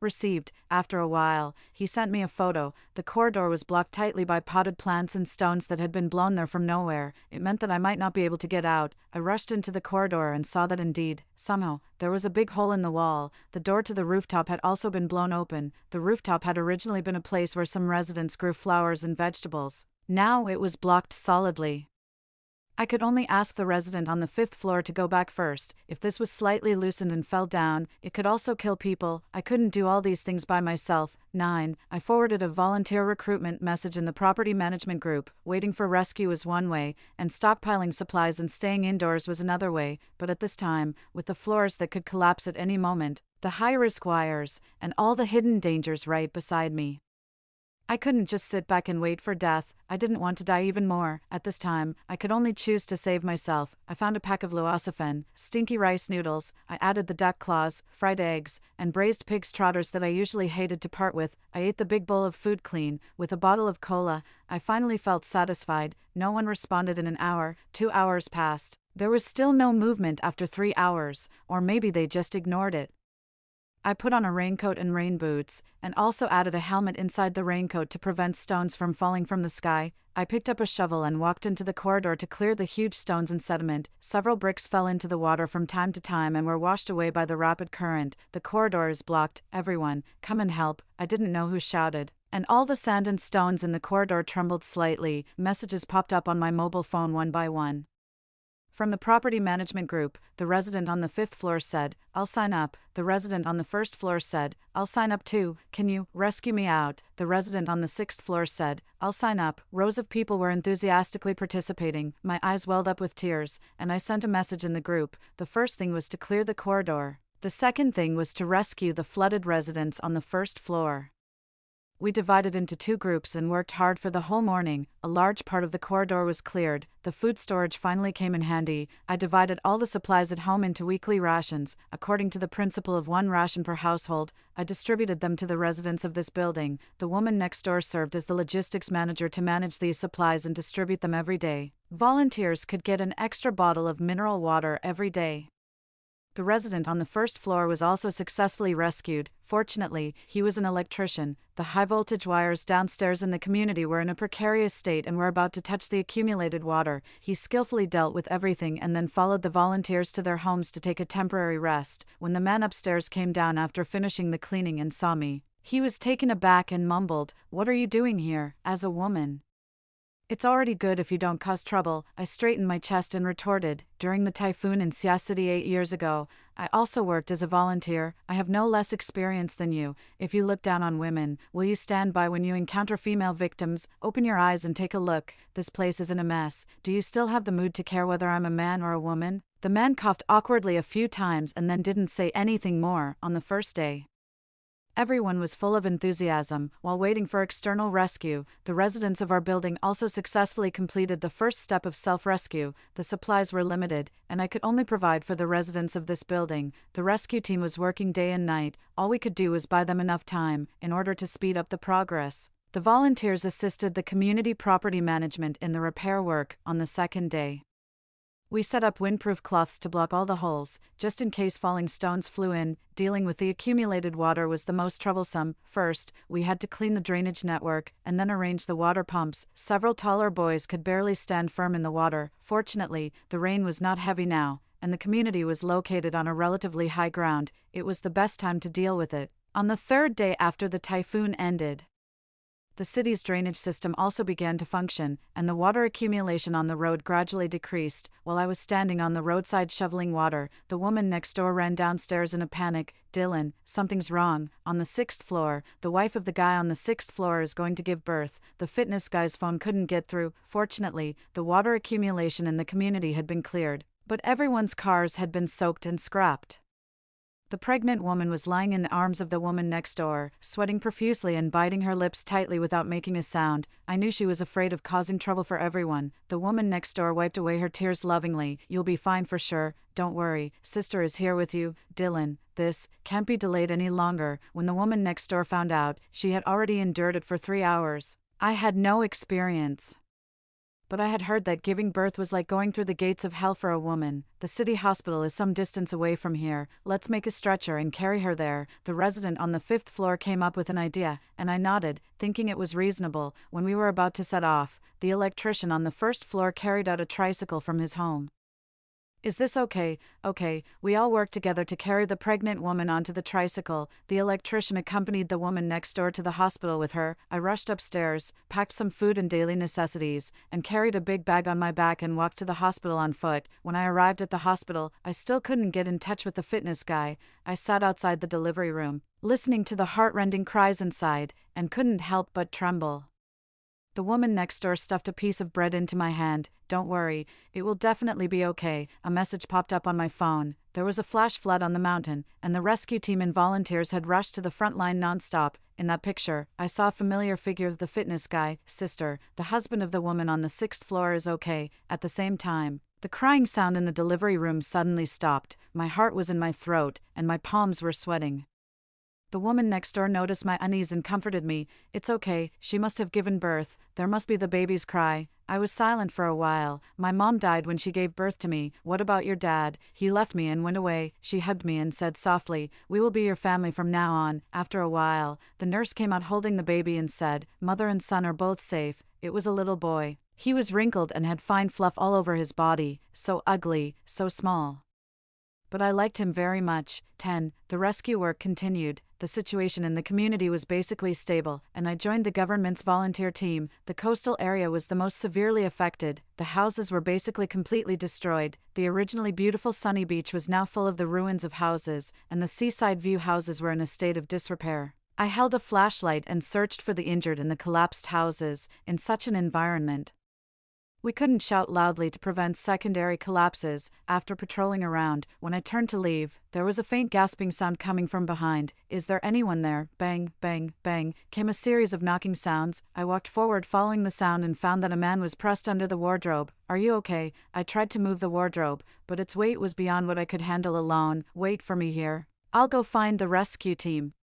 Received. After a while, he sent me a photo. The corridor was blocked tightly by potted plants and stones that had been blown there from nowhere. It meant that I might not be able to get out. I rushed into the corridor and saw that indeed, somehow, there was a big hole in the wall. The door to the rooftop had also been blown open. The rooftop had originally been a place where some residents grew flowers and vegetables. Now it was blocked solidly. I could only ask the resident on the 5th floor to go back first. If this was slightly loosened and fell down, it could also kill people. I couldn't do all these things by myself. 9. I forwarded a volunteer recruitment message in the property management group. Waiting for rescue was one way, and stockpiling supplies and staying indoors was another way. But at this time, with the floors that could collapse at any moment, the high-risk wires, and all the hidden dangers right beside me, I couldn't just sit back and wait for death. I didn't want to die even more. At this time, I could only choose to save myself. I found a pack of luocefen, stinky rice noodles. I added the duck claws, fried eggs, and braised pig's trotters that I usually hated to part with. I ate the big bowl of food clean, with a bottle of cola. I finally felt satisfied. No one responded in an hour. 2 hours passed. There was still no movement after 3 hours, or maybe they just ignored it. I put on a raincoat and rain boots, and also added a helmet inside the raincoat to prevent stones from falling from the sky. I picked up a shovel and walked into the corridor to clear the huge stones and sediment. Several bricks fell into the water from time to time and were washed away by the rapid current. The corridor is blocked. Everyone, come and help. I didn't know who shouted. And all the sand and stones in the corridor trembled slightly. Messages popped up on my mobile phone one by one. From the property management group, the resident on the 5th floor said, "I'll sign up." The resident on the 1st floor said, "I'll sign up too. Can you rescue me out?" The resident on the 6th floor said, "I'll sign up." Rows of people were enthusiastically participating. My eyes welled up with tears, and I sent a message in the group. The first thing was to clear the corridor. The second thing was to rescue the flooded residents on the 1st floor. We divided into 2 groups and worked hard for the whole morning. A large part of the corridor was cleared. The food storage finally came in handy. I divided all the supplies at home into weekly rations. According to the principle of 1 ration per household, I distributed them to the residents of this building. The woman next door served as the logistics manager to manage these supplies and distribute them every day. Volunteers could get an extra bottle of mineral water every day. The resident on the 1st floor was also successfully rescued. Fortunately, he was an electrician. The high-voltage wires downstairs in the community were in a precarious state and were about to touch the accumulated water. He skillfully dealt with everything and then followed the volunteers to their homes to take a temporary rest. When the man upstairs came down after finishing the cleaning and saw me, he was taken aback and mumbled, "What are you doing here, as a woman? It's already good if you don't cause trouble." I straightened my chest and retorted, "During the typhoon in Sia City 8 years ago, I also worked as a volunteer. I have no less experience than you. If you look down on women, will you stand by when you encounter female victims? Open your eyes and take a look. This place is in a mess. Do you still have the mood to care whether I'm a man or a woman?" The man coughed awkwardly a few times and then didn't say anything more. On the first day, Everyone was full of enthusiasm. While waiting for external rescue, the residents of our building also successfully completed the first step of self-rescue. The supplies were limited, and I could only provide for the residents of this building. The rescue team was working day and night. All we could do was buy them enough time in order to speed up the progress. The volunteers assisted the community property management in the repair work on the second day. We set up windproof cloths to block all the holes, just in case falling stones flew in. Dealing with the accumulated water was the most troublesome. First, we had to clean the drainage network, and then arrange the water pumps. Several taller boys could barely stand firm in the water. Fortunately, the rain was not heavy now, and the community was located on a relatively high ground. It was the best time to deal with it. On the third day after the typhoon ended, the city's drainage system also began to function, and the water accumulation on the road gradually decreased. While I was standing on the roadside shoveling water, the woman next door ran downstairs in a panic. "Dylan, something's wrong. On the 6th floor, the wife of the guy on the 6th floor is going to give birth." The fitness guy's phone couldn't get through. Fortunately, the water accumulation in the community had been cleared, but everyone's cars had been soaked and scrapped. The pregnant woman was lying in the arms of the woman next door, sweating profusely and biting her lips tightly without making a sound. I knew she was afraid of causing trouble for everyone. The woman next door wiped away her tears lovingly. "You'll be fine for sure. Don't worry. Sister is here with you. Dylan, this can't be delayed any longer." When the woman next door found out, she had already endured it for 3 hours. I had no experience, but I had heard that giving birth was like going through the gates of hell for a woman. "The city hospital is some distance away from here. Let's make a stretcher and carry her there." The resident on the 5th floor came up with an idea, and I nodded, thinking it was reasonable. When we were about to set off, the electrician on the 1st floor carried out a tricycle from his home. "Is this okay?" "Okay." We all worked together to carry the pregnant woman onto the tricycle. The electrician accompanied the woman next door to the hospital with her. I rushed upstairs, packed some food and daily necessities, and carried a big bag on my back and walked to the hospital on foot. When I arrived at the hospital, I still couldn't get in touch with the fitness guy. I sat outside the delivery room, listening to the heart-rending cries inside, and couldn't help but tremble. The woman next door stuffed a piece of bread into my hand. "Don't worry, it will definitely be okay." A message popped up on my phone. There was a flash flood on the mountain, and the rescue team and volunteers had rushed to the front line nonstop. In that picture, I saw a familiar figure of the fitness guy. "Sister, the husband of the woman on the 6th floor is okay." At the same time, the crying sound in the delivery room suddenly stopped. My heart was in my throat, and my palms were sweating. The woman next door noticed my unease and comforted me. "It's okay, she must have given birth. There must be the baby's cry." I was silent for a while. "My mom died when she gave birth to me." "What about your dad?" "He left me and went away." She hugged me and said softly, "We will be your family from now on." After a while, the nurse came out holding the baby and said, "Mother and son are both safe." It was a little boy. He was wrinkled and had fine fluff all over his body, so ugly, so small. But I liked him very much. 10. The rescue work continued. The situation in the community was basically stable, and I joined the government's volunteer team. The coastal area was the most severely affected. The houses were basically completely destroyed. The originally beautiful sunny beach was now full of the ruins of houses, and the seaside view houses were in a state of disrepair. I held a flashlight and searched for the injured in the collapsed houses. In such an environment, we couldn't shout loudly to prevent secondary collapses. After patrolling around, when I turned to leave, there was a faint gasping sound coming from behind. "Is there anyone there?" Bang, bang, bang, came a series of knocking sounds. I walked forward following the sound and found that a man was pressed under the wardrobe. "Are you okay?" I tried to move the wardrobe, but its weight was beyond what I could handle alone. "Wait for me here. I'll go find the rescue team."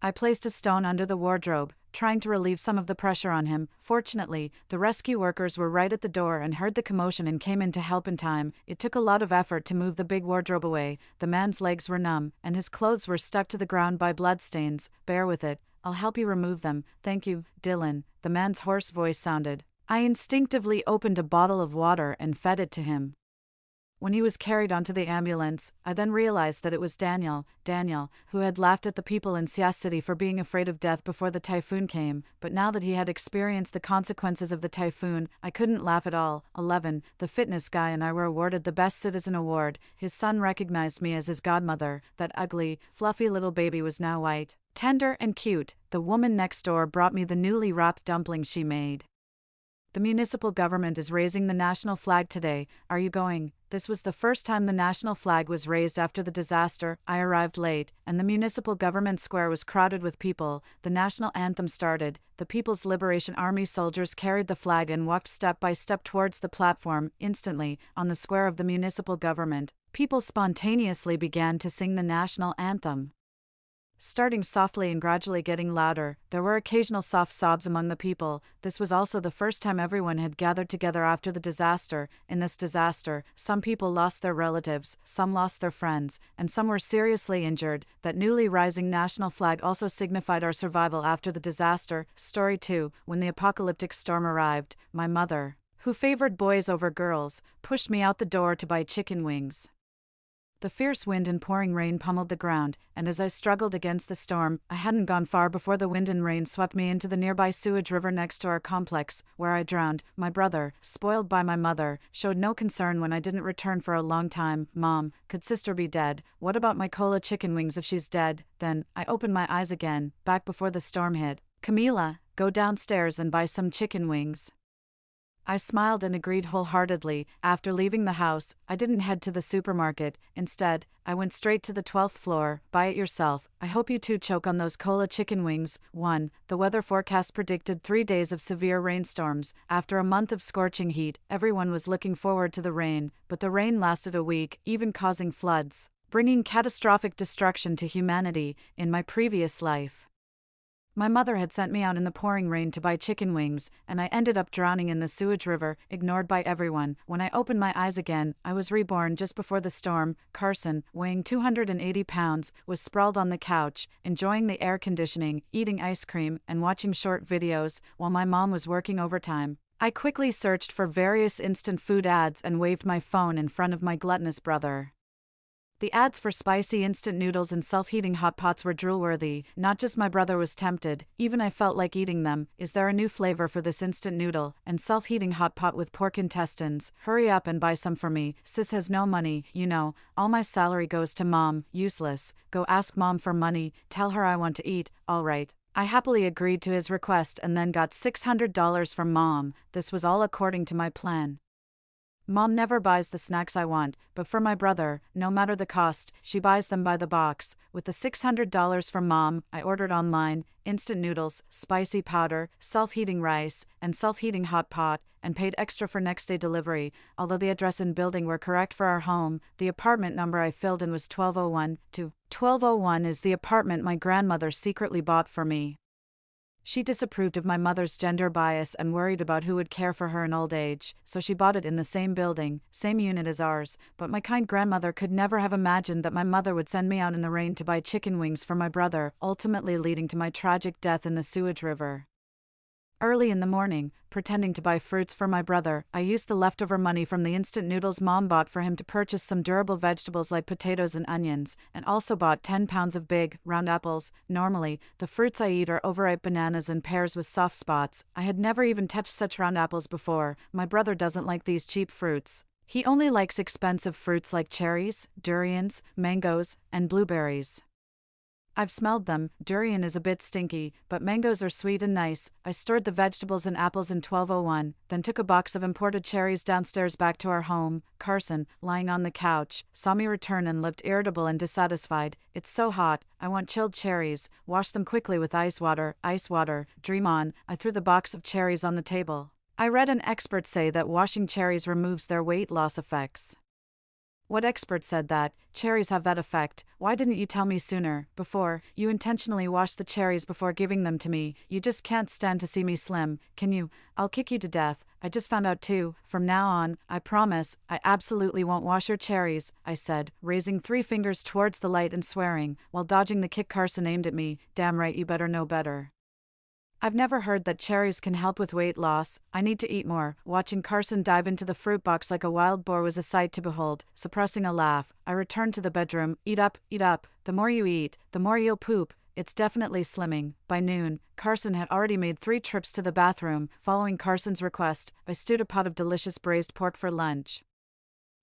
I placed a stone under the wardrobe, trying to relieve some of the pressure on him. Fortunately, the rescue workers were right at the door and heard the commotion and came in to help in time. It took a lot of effort to move the big wardrobe away. The man's legs were numb, and his clothes were stuck to the ground by bloodstains. "Bear with it. I'll help you remove them." "Thank you, Dylan," the man's hoarse voice sounded. I instinctively opened a bottle of water and fed it to him. When he was carried onto the ambulance, I then realized that it was Daniel, who had laughed at the people in Sia City for being afraid of death before the typhoon came, but now that he had experienced the consequences of the typhoon, I couldn't laugh at all. 11. The fitness guy and I were awarded the Best Citizen Award. His son recognized me as his godmother. That ugly, fluffy little baby was now white, tender and cute. The woman next door brought me the newly wrapped dumplings she made. "The municipal government is raising the national flag today. Are you going?" This was the first time the national flag was raised after the disaster. I arrived late, and the municipal government square was crowded with people. The national anthem started. The People's Liberation Army soldiers carried the flag and walked step by step towards the platform. Instantly, on the square of the municipal government, people spontaneously began to sing the national anthem. Starting softly and gradually getting louder, there were occasional soft sobs among the people. This was also the first time everyone had gathered together after the disaster. In this disaster, some people lost their relatives, some lost their friends, and some were seriously injured. That newly rising national flag also signified our survival after the disaster. Story 2. When the apocalyptic storm arrived, my mother, who favored boys over girls, pushed me out the door to buy chicken wings. The fierce wind and pouring rain pummeled the ground, and as I struggled against the storm, I hadn't gone far before the wind and rain swept me into the nearby sewage river next to our complex, where I drowned. My brother, spoiled by my mother, showed no concern when I didn't return for a long time. Mom, could sister be dead? What about my cola chicken wings if she's dead? Then, I opened my eyes again, back before the storm hit. Camila, go downstairs and buy some chicken wings. I smiled and agreed wholeheartedly. After leaving the house, I didn't head to the supermarket. Instead, I went straight to the 12th floor. Buy it yourself. I hope you too choke on those cola chicken wings. 1. The weather forecast predicted 3 days of severe rainstorms. After a month of scorching heat, everyone was looking forward to the rain, but the rain lasted a week, even causing floods, bringing catastrophic destruction to humanity. In my previous life, my mother had sent me out in the pouring rain to buy chicken wings, and I ended up drowning in the sewage river, ignored by everyone. When I opened my eyes again, I was reborn just before the storm. Carson, weighing 280 pounds, was sprawled on the couch, enjoying the air conditioning, eating ice cream, and watching short videos, while my mom was working overtime. I quickly searched for various instant food ads and waved my phone in front of my gluttonous brother. The ads for spicy instant noodles and self-heating hot pots were drool-worthy. Not just my brother was tempted, even I felt like eating them. Is there a new flavor for this instant noodle and self-heating hot pot with pork intestines? Hurry up and buy some for me. Sis has no money, you know. All my salary goes to mom. Useless. Go ask mom for money. Tell her I want to eat. All right. I happily agreed to his request and then got $600 from mom. This was all according to my plan. Mom never buys the snacks I want, but for my brother, no matter the cost, she buys them by the box. With the $600 from mom, I ordered online, instant noodles, spicy powder, self-heating rice, and self-heating hot pot, and paid extra for next-day delivery. Although the address and building were correct for our home, the apartment number I filled in was 1201. 1201 is the apartment my grandmother secretly bought for me. She disapproved of my mother's gender bias and worried about who would care for her in old age, so she bought it in the same building, same unit as ours. But my kind grandmother could never have imagined that my mother would send me out in the rain to buy chicken wings for my brother, ultimately leading to my tragic death in the sewage river. Early in the morning, pretending to buy fruits for my brother, I used the leftover money from the instant noodles mom bought for him to purchase some durable vegetables like potatoes and onions, and also bought 10 pounds of big, round apples. Normally, the fruits I eat are overripe bananas and pears with soft spots. I had never even touched such round apples before. My brother doesn't like these cheap fruits. He only likes expensive fruits like cherries, durians, mangoes, and blueberries. I've smelled them. Durian is a bit stinky, but mangoes are sweet and nice. I stored the vegetables and apples in 1201, then took a box of imported cherries downstairs back to our home. Carson, lying on the couch, saw me return and looked irritable and dissatisfied. It's so hot. I want chilled cherries. Wash them quickly with ice water. Ice water. Dream on. I threw the box of cherries on the table. I read an expert say that washing cherries removes their weight loss effects. What expert said that? Cherries have that effect. Why didn't you tell me sooner? Before, you intentionally washed the cherries before giving them to me. You just can't stand to see me slim, can you? I'll kick you to death. I just found out too. From now on, I promise, I absolutely won't wash your cherries, I said, raising 3 fingers towards the light and swearing, while dodging the kick Carson aimed at me. Damn right, you better know better. I've never heard that cherries can help with weight loss. I need to eat more. Watching Carson dive into the fruit box like a wild boar was a sight to behold. Suppressing a laugh, I returned to the bedroom. Eat up, eat up. The more you eat, the more you'll poop. It's definitely slimming. By noon, Carson had already made 3 trips to the bathroom. Following Carson's request, I stewed a pot of delicious braised pork for lunch.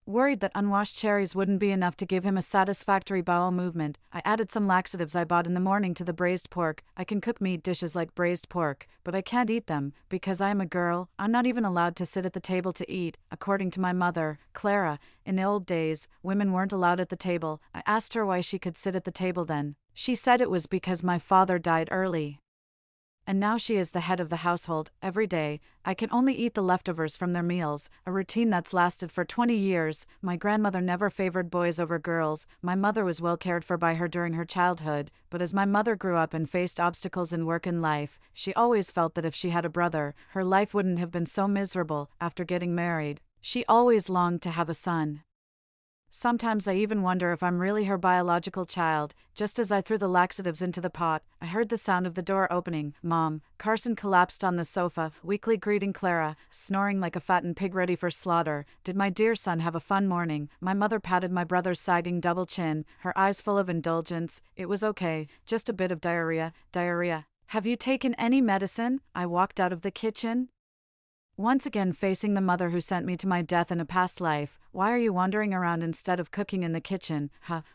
Worried that unwashed cherries wouldn't be enough to give him a satisfactory bowel movement, I added some laxatives I bought in the morning to the braised pork. I can cook meat dishes like braised pork, but I can't eat them, because I am a girl. I'm not even allowed to sit at the table to eat, according to my mother, Clara. In the old days, women weren't allowed at the table. I asked her why she could sit at the table then. She said it was because my father died early. And now she is the head of the household. Every day, I can only eat the leftovers from their meals, a routine that's lasted for 20 years. My grandmother never favored boys over girls. My mother was well cared for by her during her childhood, but as my mother grew up and faced obstacles in work and life, she always felt that if she had a brother, her life wouldn't have been so miserable. After getting married, she always longed to have a son. Sometimes I even wonder if I'm really her biological child. Just as I threw the laxatives into the pot, I heard the sound of the door opening. Mom. Carson collapsed on the sofa, weakly greeting Clara, snoring like a fattened pig ready for slaughter. Did my dear son have a fun morning? My mother patted my brother's sagging double chin, her eyes full of indulgence. It was okay, just a bit of diarrhea. Have you taken any medicine? I walked out of the kitchen, once again facing the mother who sent me to my death in a past life. Why are you wandering around instead of cooking in the kitchen?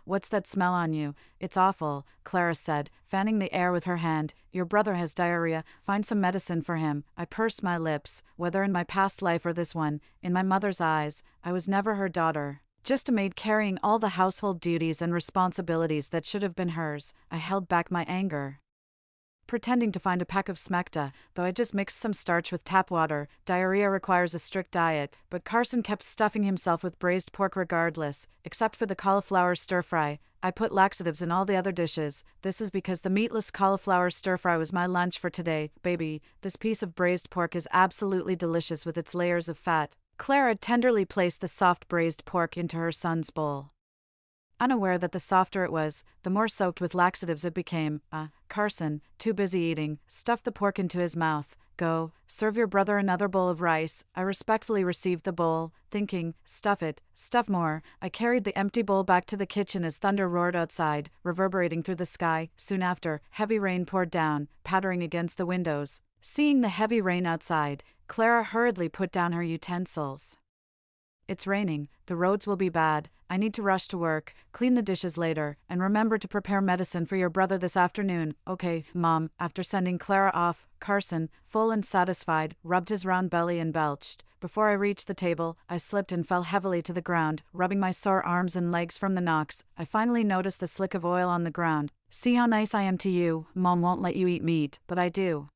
What's that smell on you? It's awful, Clara said, fanning the air with her hand. Your brother has diarrhea. Find some medicine for him. I pursed my lips. Whether in my past life or this one, in my mother's eyes, I was never her daughter. Just a maid carrying all the household duties and responsibilities that should have been hers. I held back my anger, pretending to find a pack of smecta, though I just mixed some starch with tap water. Diarrhea requires a strict diet, but Carson kept stuffing himself with braised pork regardless, except for the cauliflower stir-fry. I put laxatives in all the other dishes. This is because the meatless cauliflower stir-fry was my lunch for today. Baby, this piece of braised pork is absolutely delicious with its layers of fat. Clara tenderly placed the soft braised pork into her son's bowl, unaware that the softer it was, the more soaked with laxatives it became. Carson, too busy eating, stuffed the pork into his mouth. Go, serve your brother another bowl of rice. I respectfully received the bowl, thinking, stuff it, stuff more. I carried the empty bowl back to the kitchen as thunder roared outside, reverberating through the sky. Soon after, heavy rain poured down, pattering against the windows. Seeing the heavy rain outside, Clara hurriedly put down her utensils. It's raining, the roads will be bad. I need to rush to work, clean the dishes later, and remember to prepare medicine for your brother this afternoon. Okay, Mom. After sending Clara off, Carson, full and satisfied, rubbed his round belly and belched. Before I reached the table, I slipped and fell heavily to the ground, rubbing my sore arms and legs from the knocks. I finally noticed the slick of oil on the ground. See how nice I am to you? Mom won't let you eat meat, but I do.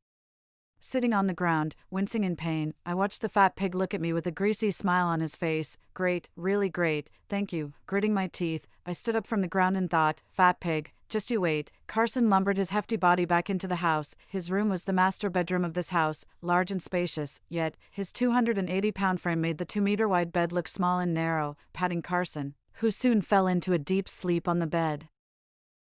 Sitting on the ground, wincing in pain, I watched the fat pig look at me with a greasy smile on his face. Great, really great, thank you. Gritting my teeth, I stood up from the ground and thought, fat pig, just you wait. Carson lumbered his hefty body back into the house. His room was the master bedroom of this house, large and spacious, yet his 280-pound frame made the 2-meter-wide bed look small and narrow, patting Carson, who soon fell into a deep sleep on the bed.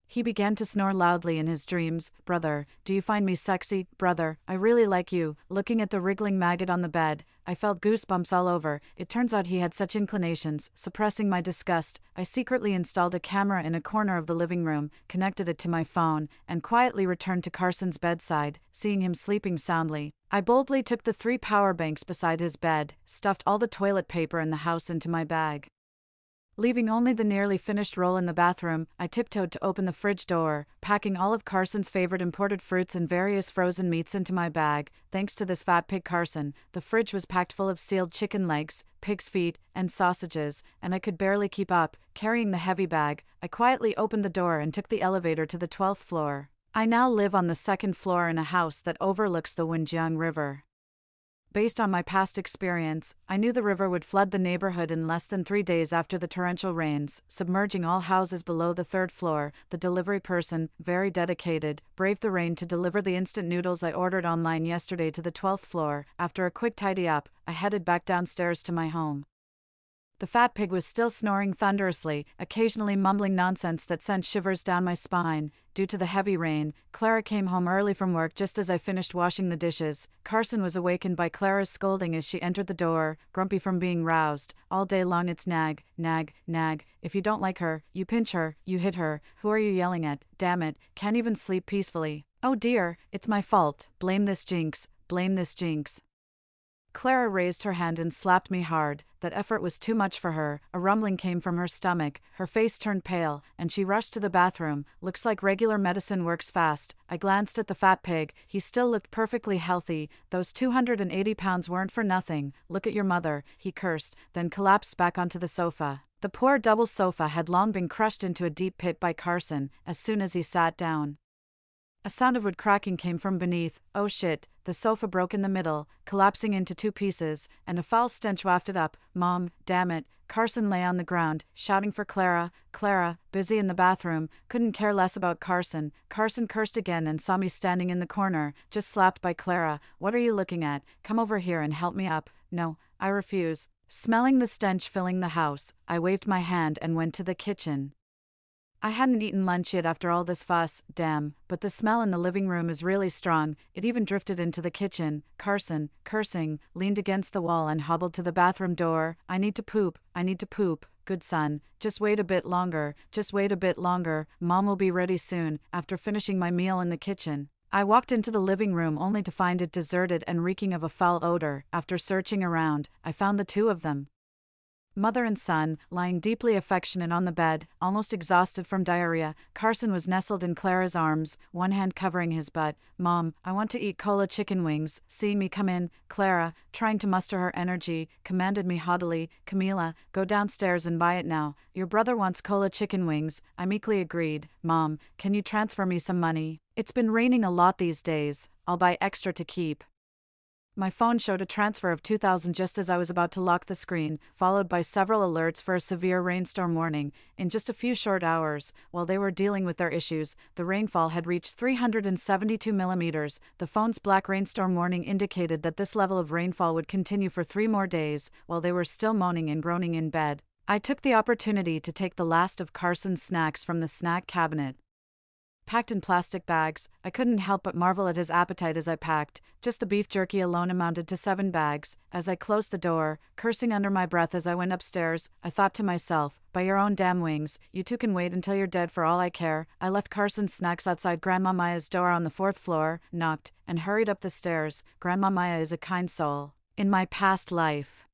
He began to snore loudly in his dreams. Brother, do you find me sexy? Brother, I really like you. Looking at the wriggling maggot on the bed, I felt goosebumps all over. It turns out he had such inclinations. Suppressing my disgust, I secretly installed a camera in a corner of the living room, connected it to my phone, and quietly returned to Carson's bedside. Seeing him sleeping soundly, I boldly took the 3 power banks beside his bed, stuffed all the toilet paper in the house into my bag. Leaving only the nearly finished roll in the bathroom, I tiptoed to open the fridge door, packing all of Carson's favorite imported fruits and various frozen meats into my bag. Thanks to this fat pig Carson, the fridge was packed full of sealed chicken legs, pig's feet, and sausages, and I could barely keep up. Carrying the heavy bag, I quietly opened the door and took the elevator to the 12th floor. I now live on the 2nd floor in a house that overlooks the Wenjiang River. Based on my past experience, I knew the river would flood the neighborhood in less than 3 days after the torrential rains, submerging all houses below the 3rd floor. The delivery person, very dedicated, braved the rain to deliver the instant noodles I ordered online yesterday to the 12th floor. After a quick tidy up, I headed back downstairs to my home. The fat pig was still snoring thunderously, occasionally mumbling nonsense that sent shivers down my spine. Due to the heavy rain, Clara came home early from work just as I finished washing the dishes. Carson was awakened by Clara's scolding as she entered the door, grumpy from being roused. All day long it's nag, nag, nag. If you don't like her, you pinch her, you hit her. Who are you yelling at? Damn it, can't even sleep peacefully. Oh dear, it's my fault. Blame this jinx, blame this jinx. Clara raised her hand and slapped me hard. That effort was too much for her. A rumbling came from her stomach, her face turned pale, and she rushed to the bathroom. Looks like regular medicine works fast. I glanced at the fat pig. He still looked perfectly healthy. Those 280 pounds weren't for nothing. Look at your mother, he cursed, then collapsed back onto the sofa. The poor double sofa had long been crushed into a deep pit by Carson, as soon as he sat down. A sound of wood cracking came from beneath. Oh shit, the sofa broke in the middle, collapsing into two pieces, and a foul stench wafted up. Mom, damn it. Carson lay on the ground, shouting for Clara. Clara, busy in the bathroom, couldn't care less about Carson. Carson cursed again and saw me standing in the corner, just slapped by Clara. What are you looking at? Come over here and help me up. No, I refuse. Smelling the stench filling the house, I waved my hand and went to the kitchen. I hadn't eaten lunch yet after all this fuss, damn, but the smell in the living room is really strong. It even drifted into the kitchen. Carson, cursing, leaned against the wall and hobbled to the bathroom door. I need to poop. Good son, just wait a bit longer, Mom will be ready soon. After finishing my meal in the kitchen, I walked into the living room only to find it deserted and reeking of a foul odor. After searching around, I found the two of them. Mother and son, lying deeply affectionate on the bed, almost exhausted from diarrhea. Carson was nestled in Clara's arms, one hand covering his butt. Mom, I want to eat cola chicken wings. Seeing me come in, Clara, trying to muster her energy, commanded me haughtily, Camila, go downstairs and buy it now. Your brother wants cola chicken wings. I meekly agreed. Mom, can you transfer me some money? It's been raining a lot these days. I'll buy extra to keep. My phone showed a transfer of $2,000 just as I was about to lock the screen, followed by several alerts for a severe rainstorm warning. In just a few short hours, while they were dealing with their issues, the rainfall had reached 372 millimeters. The phone's black rainstorm warning indicated that this level of rainfall would continue for 3 more days, while they were still moaning and groaning in bed. I took the opportunity to take the last of Carson's snacks from the snack cabinet. Packed in plastic bags, I couldn't help but marvel at his appetite as I packed. Just the beef jerky alone amounted to 7 bags. As I closed the door, cursing under my breath as I went upstairs, I thought to myself, by your own damn wings, you two can wait until you're dead for all I care. I left Carson's snacks outside Grandma Maya's door on the 4th floor, knocked, and hurried up the stairs. Grandma Maya is a kind soul. In my past life,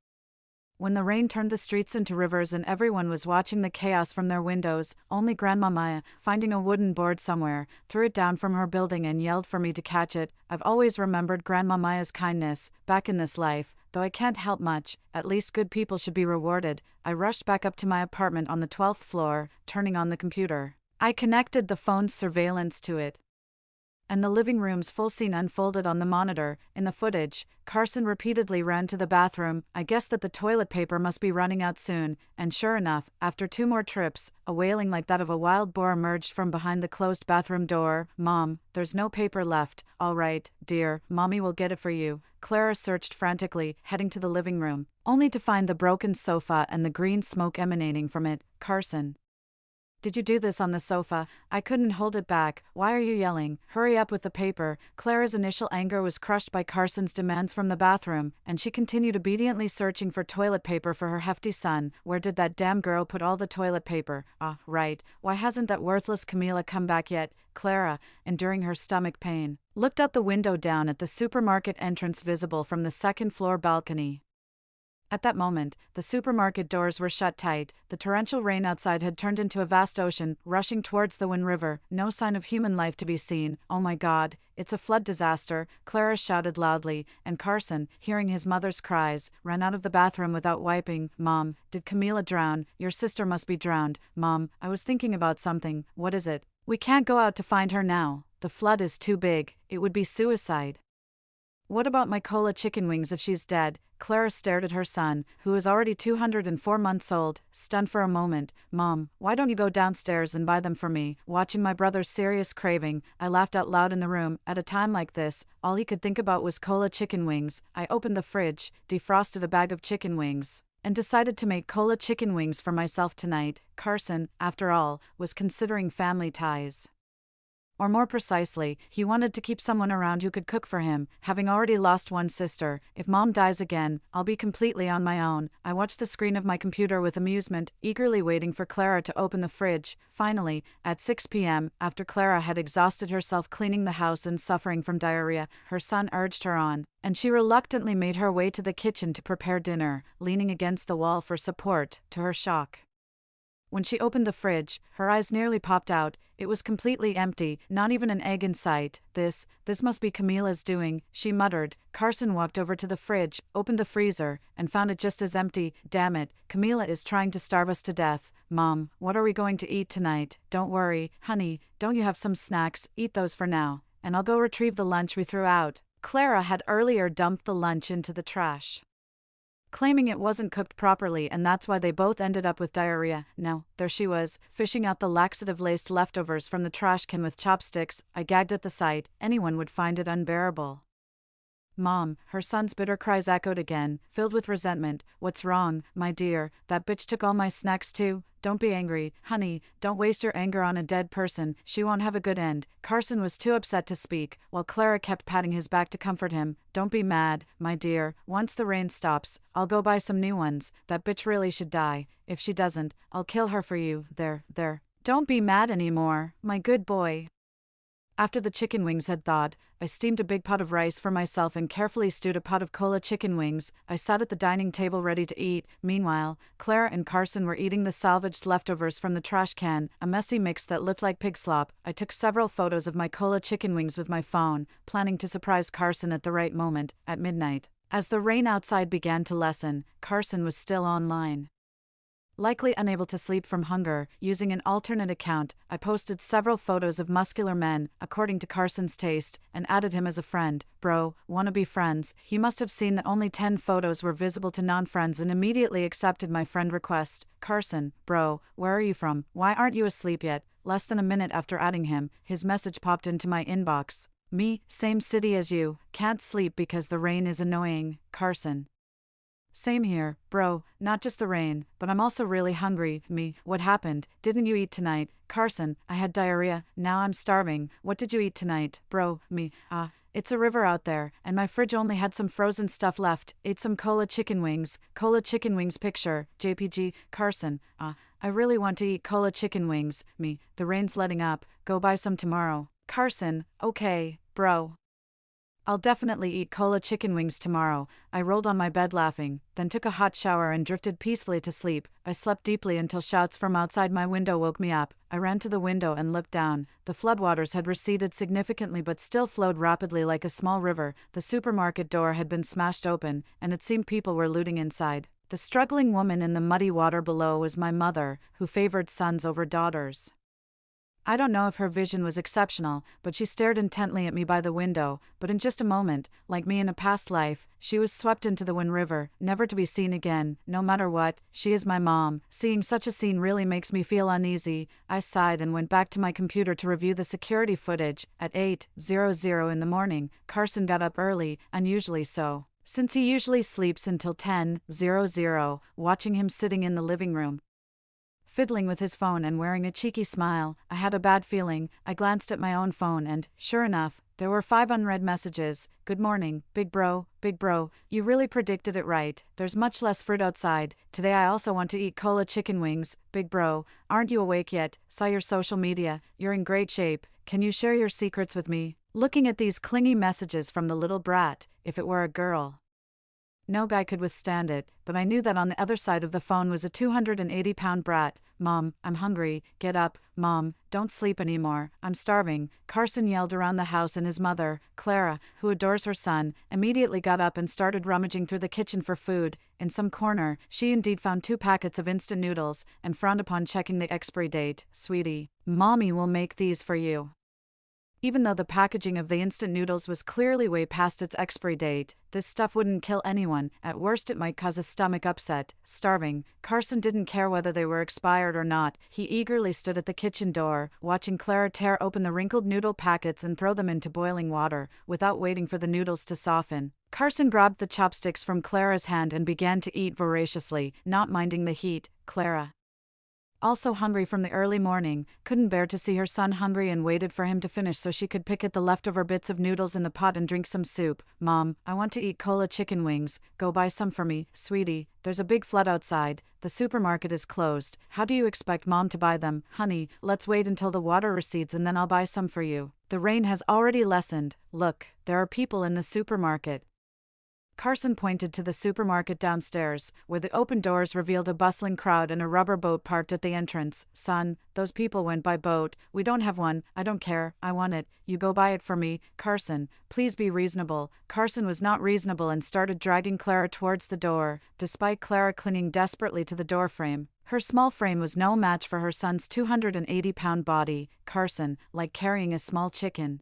when the rain turned the streets into rivers and everyone was watching the chaos from their windows, only Grandma Maya, finding a wooden board somewhere, threw it down from her building and yelled for me to catch it. I've always remembered Grandma Maya's kindness, back in this life, though I can't help much, at least good people should be rewarded. I rushed back up to my apartment on the 12th floor, turning on the computer. I connected the phone's surveillance to it, and the living room's full scene unfolded on the monitor. In the footage, Carson repeatedly ran to the bathroom. I guessed that the toilet paper must be running out soon, and sure enough, after 2 more trips, a wailing like that of a wild boar emerged from behind the closed bathroom door. Mom, there's no paper left. All right, dear, Mommy will get it for you. Clara searched frantically, heading to the living room, only to find the broken sofa and the green smoke emanating from it. Carson, did you do this on the sofa? I couldn't hold it back. Why are you yelling? Hurry up with the paper. Clara's initial anger was crushed by Carson's demands from the bathroom, and she continued obediently searching for toilet paper for her hefty son. Where did that damn girl put all the toilet paper? Ah, right. Why hasn't that worthless Camila come back yet? Clara, enduring her stomach pain, looked out the window down at the supermarket entrance visible from the 2nd floor balcony. At that moment, the supermarket doors were shut tight. The torrential rain outside had turned into a vast ocean, rushing towards the Wind River. No sign of human life to be seen. Oh my God, it's a flood disaster, Clara shouted loudly, and Carson, hearing his mother's cries, ran out of the bathroom without wiping. Mom, did Camila drown? Your sister must be drowned. Mom, I was thinking about something. What is it? We can't go out to find her now. The flood is too big. It would be suicide. What about my cola chicken wings if she's dead? Clara stared at her son, who was already 204 months old, stunned for a moment. Mom, why don't you go downstairs and buy them for me? Watching my brother's serious craving, I laughed out loud in the room. At a time like this, all he could think about was cola chicken wings. I opened the fridge, defrosted a bag of chicken wings, and decided to make cola chicken wings for myself tonight. Carson, after all, was considering family ties. Or more precisely, he wanted to keep someone around who could cook for him, having already lost one sister. If mom dies again, I'll be completely on my own. I watched the screen of my computer with amusement, eagerly waiting for Clara to open the fridge. Finally, at 6 p.m., after Clara had exhausted herself cleaning the house and suffering from diarrhea, her son urged her on, and she reluctantly made her way to the kitchen to prepare dinner, leaning against the wall for support, to her shock. When she opened the fridge, her eyes nearly popped out. It was completely empty, not even an egg in sight. This must be Camila's doing, she muttered. Carson walked over to the fridge, opened the freezer, and found it just as empty. Damn it, Camila is trying to starve us to death. Mom, what are we going to eat tonight? Don't worry, honey, don't you have some snacks? Eat those for now, and I'll go retrieve the lunch we threw out. Clara had earlier dumped the lunch into the trash, claiming it wasn't cooked properly, and that's why they both ended up with diarrhea. Now, there she was, fishing out the laxative-laced leftovers from the trash can with chopsticks. I gagged at the sight. Anyone would find it unbearable. Mom, her son's bitter cries echoed again, filled with resentment. What's wrong, my dear? That bitch took all my snacks too? Don't be angry, honey, don't waste your anger on a dead person, she won't have a good end. Carson was too upset to speak, while Clara kept patting his back to comfort him. Don't be mad, my dear, once the rain stops, I'll go buy some new ones. That bitch really should die. If she doesn't, I'll kill her for you. There. Don't be mad anymore, my good boy. After the chicken wings had thawed, I steamed a big pot of rice for myself and carefully stewed a pot of cola chicken wings. I sat at the dining table ready to eat. Meanwhile, Clara and Carson were eating the salvaged leftovers from the trash can, a messy mix that looked like pig slop. I took several photos of my cola chicken wings with my phone, planning to surprise Carson at the right moment, at midnight. As the rain outside began to lessen, Carson was still online. Likely unable to sleep from hunger, using an alternate account, I posted several photos of muscular men, according to Carson's taste, and added him as a friend. Bro, wanna be friends? He must have seen that only 10 photos were visible to non-friends and immediately accepted my friend request. Carson, bro, where are you from? Why aren't you asleep yet? Less than a minute after adding him, his message popped into my inbox. Me, same city as you, can't sleep because the rain is annoying. Carson. Same here, bro, not just the rain, but I'm also really hungry. Me, what happened? Didn't you eat tonight? Carson, I had diarrhea, now I'm starving. What did you eat tonight? Bro, me, it's a river out there, and my fridge only had some frozen stuff left. Ate some cola chicken wings. Cola chicken wings picture, JPG. Carson, I really want to eat cola chicken wings. Me, the rain's letting up, go buy some tomorrow. Carson, okay, bro. I'll definitely eat cola chicken wings tomorrow. I rolled on my bed laughing, then took a hot shower and drifted peacefully to sleep. I slept deeply until shouts from outside my window woke me up. I ran to the window and looked down. The floodwaters had receded significantly but still flowed rapidly like a small river. The supermarket door had been smashed open, and it seemed people were looting inside. The struggling woman in the muddy water below was my mother, who favored sons over daughters. I don't know if her vision was exceptional, but she stared intently at me by the window. But in just a moment, like me in a past life, she was swept into the Wind River, never to be seen again. No matter what, she is my mom. Seeing such a scene really makes me feel uneasy. I sighed and went back to my computer to review the security footage. At 8:00 in the morning, Carson got up early, unusually so, since he usually sleeps until 10:00, watching him sitting in the living room, fiddling with his phone and wearing a cheeky smile. I had a bad feeling. I glanced at my own phone and, sure enough, there were 5 unread messages. Good morning, big bro, you really predicted it right. There's much less fruit outside. Today I also want to eat cola chicken wings. Big bro, aren't you awake yet? Saw your social media. You're in great shape. Can you share your secrets with me? Looking at these clingy messages from the little brat, if it were a girl, no guy could withstand it, but I knew that on the other side of the phone was a 280-pound brat. Mom, I'm hungry. Get up. Mom, don't sleep anymore. I'm starving. Carson yelled around the house, and his mother, Clara, who adores her son, immediately got up and started rummaging through the kitchen for food. In some corner, she indeed found 2 packets of instant noodles and frowned upon checking the expiry date. Sweetie, Mommy will make these for you. Even though the packaging of the instant noodles was clearly way past its expiry date, this stuff wouldn't kill anyone. At worst it might cause a stomach upset. Starving, Carson didn't care whether they were expired or not. He eagerly stood at the kitchen door, watching Clara tear open the wrinkled noodle packets and throw them into boiling water, without waiting for the noodles to soften. Carson grabbed the chopsticks from Clara's hand and began to eat voraciously, not minding the heat. Clara Also hungry from the early morning, couldn't bear to see her son hungry and waited for him to finish so she could pick at the leftover bits of noodles in the pot and drink some soup. Mom, I want to eat cola chicken wings, go buy some for me, sweetie, there's a big flood outside, the supermarket is closed, how do you expect Mom to buy them? Honey, let's wait until the water recedes and then I'll buy some for you. The rain has already lessened, look, there are people in the supermarket. Carson pointed to the supermarket downstairs, where the open doors revealed a bustling crowd and a rubber boat parked at the entrance. Son, those people went by boat. We don't have one. I don't care. I want it. You go buy it for me. Carson, please be reasonable. Carson was not reasonable and started dragging Clara towards the door, despite Clara clinging desperately to the doorframe. Her small frame was no match for her son's 280-pound body. Carson, like carrying a small chicken,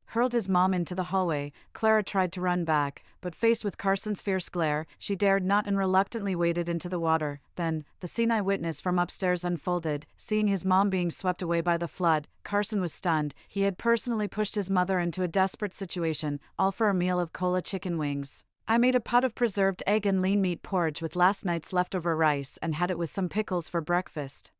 hurled his mom into the hallway. Clara tried to run back, but faced with Carson's fierce glare, she dared not and reluctantly waded into the water. Then, the scene I witnessed from upstairs unfolded. Seeing his mom being swept away by the flood, Carson was stunned. He had personally pushed his mother into a desperate situation, all for a meal of cola chicken wings. I made a pot of preserved egg and lean meat porridge with last night's leftover rice and had it with some pickles for breakfast.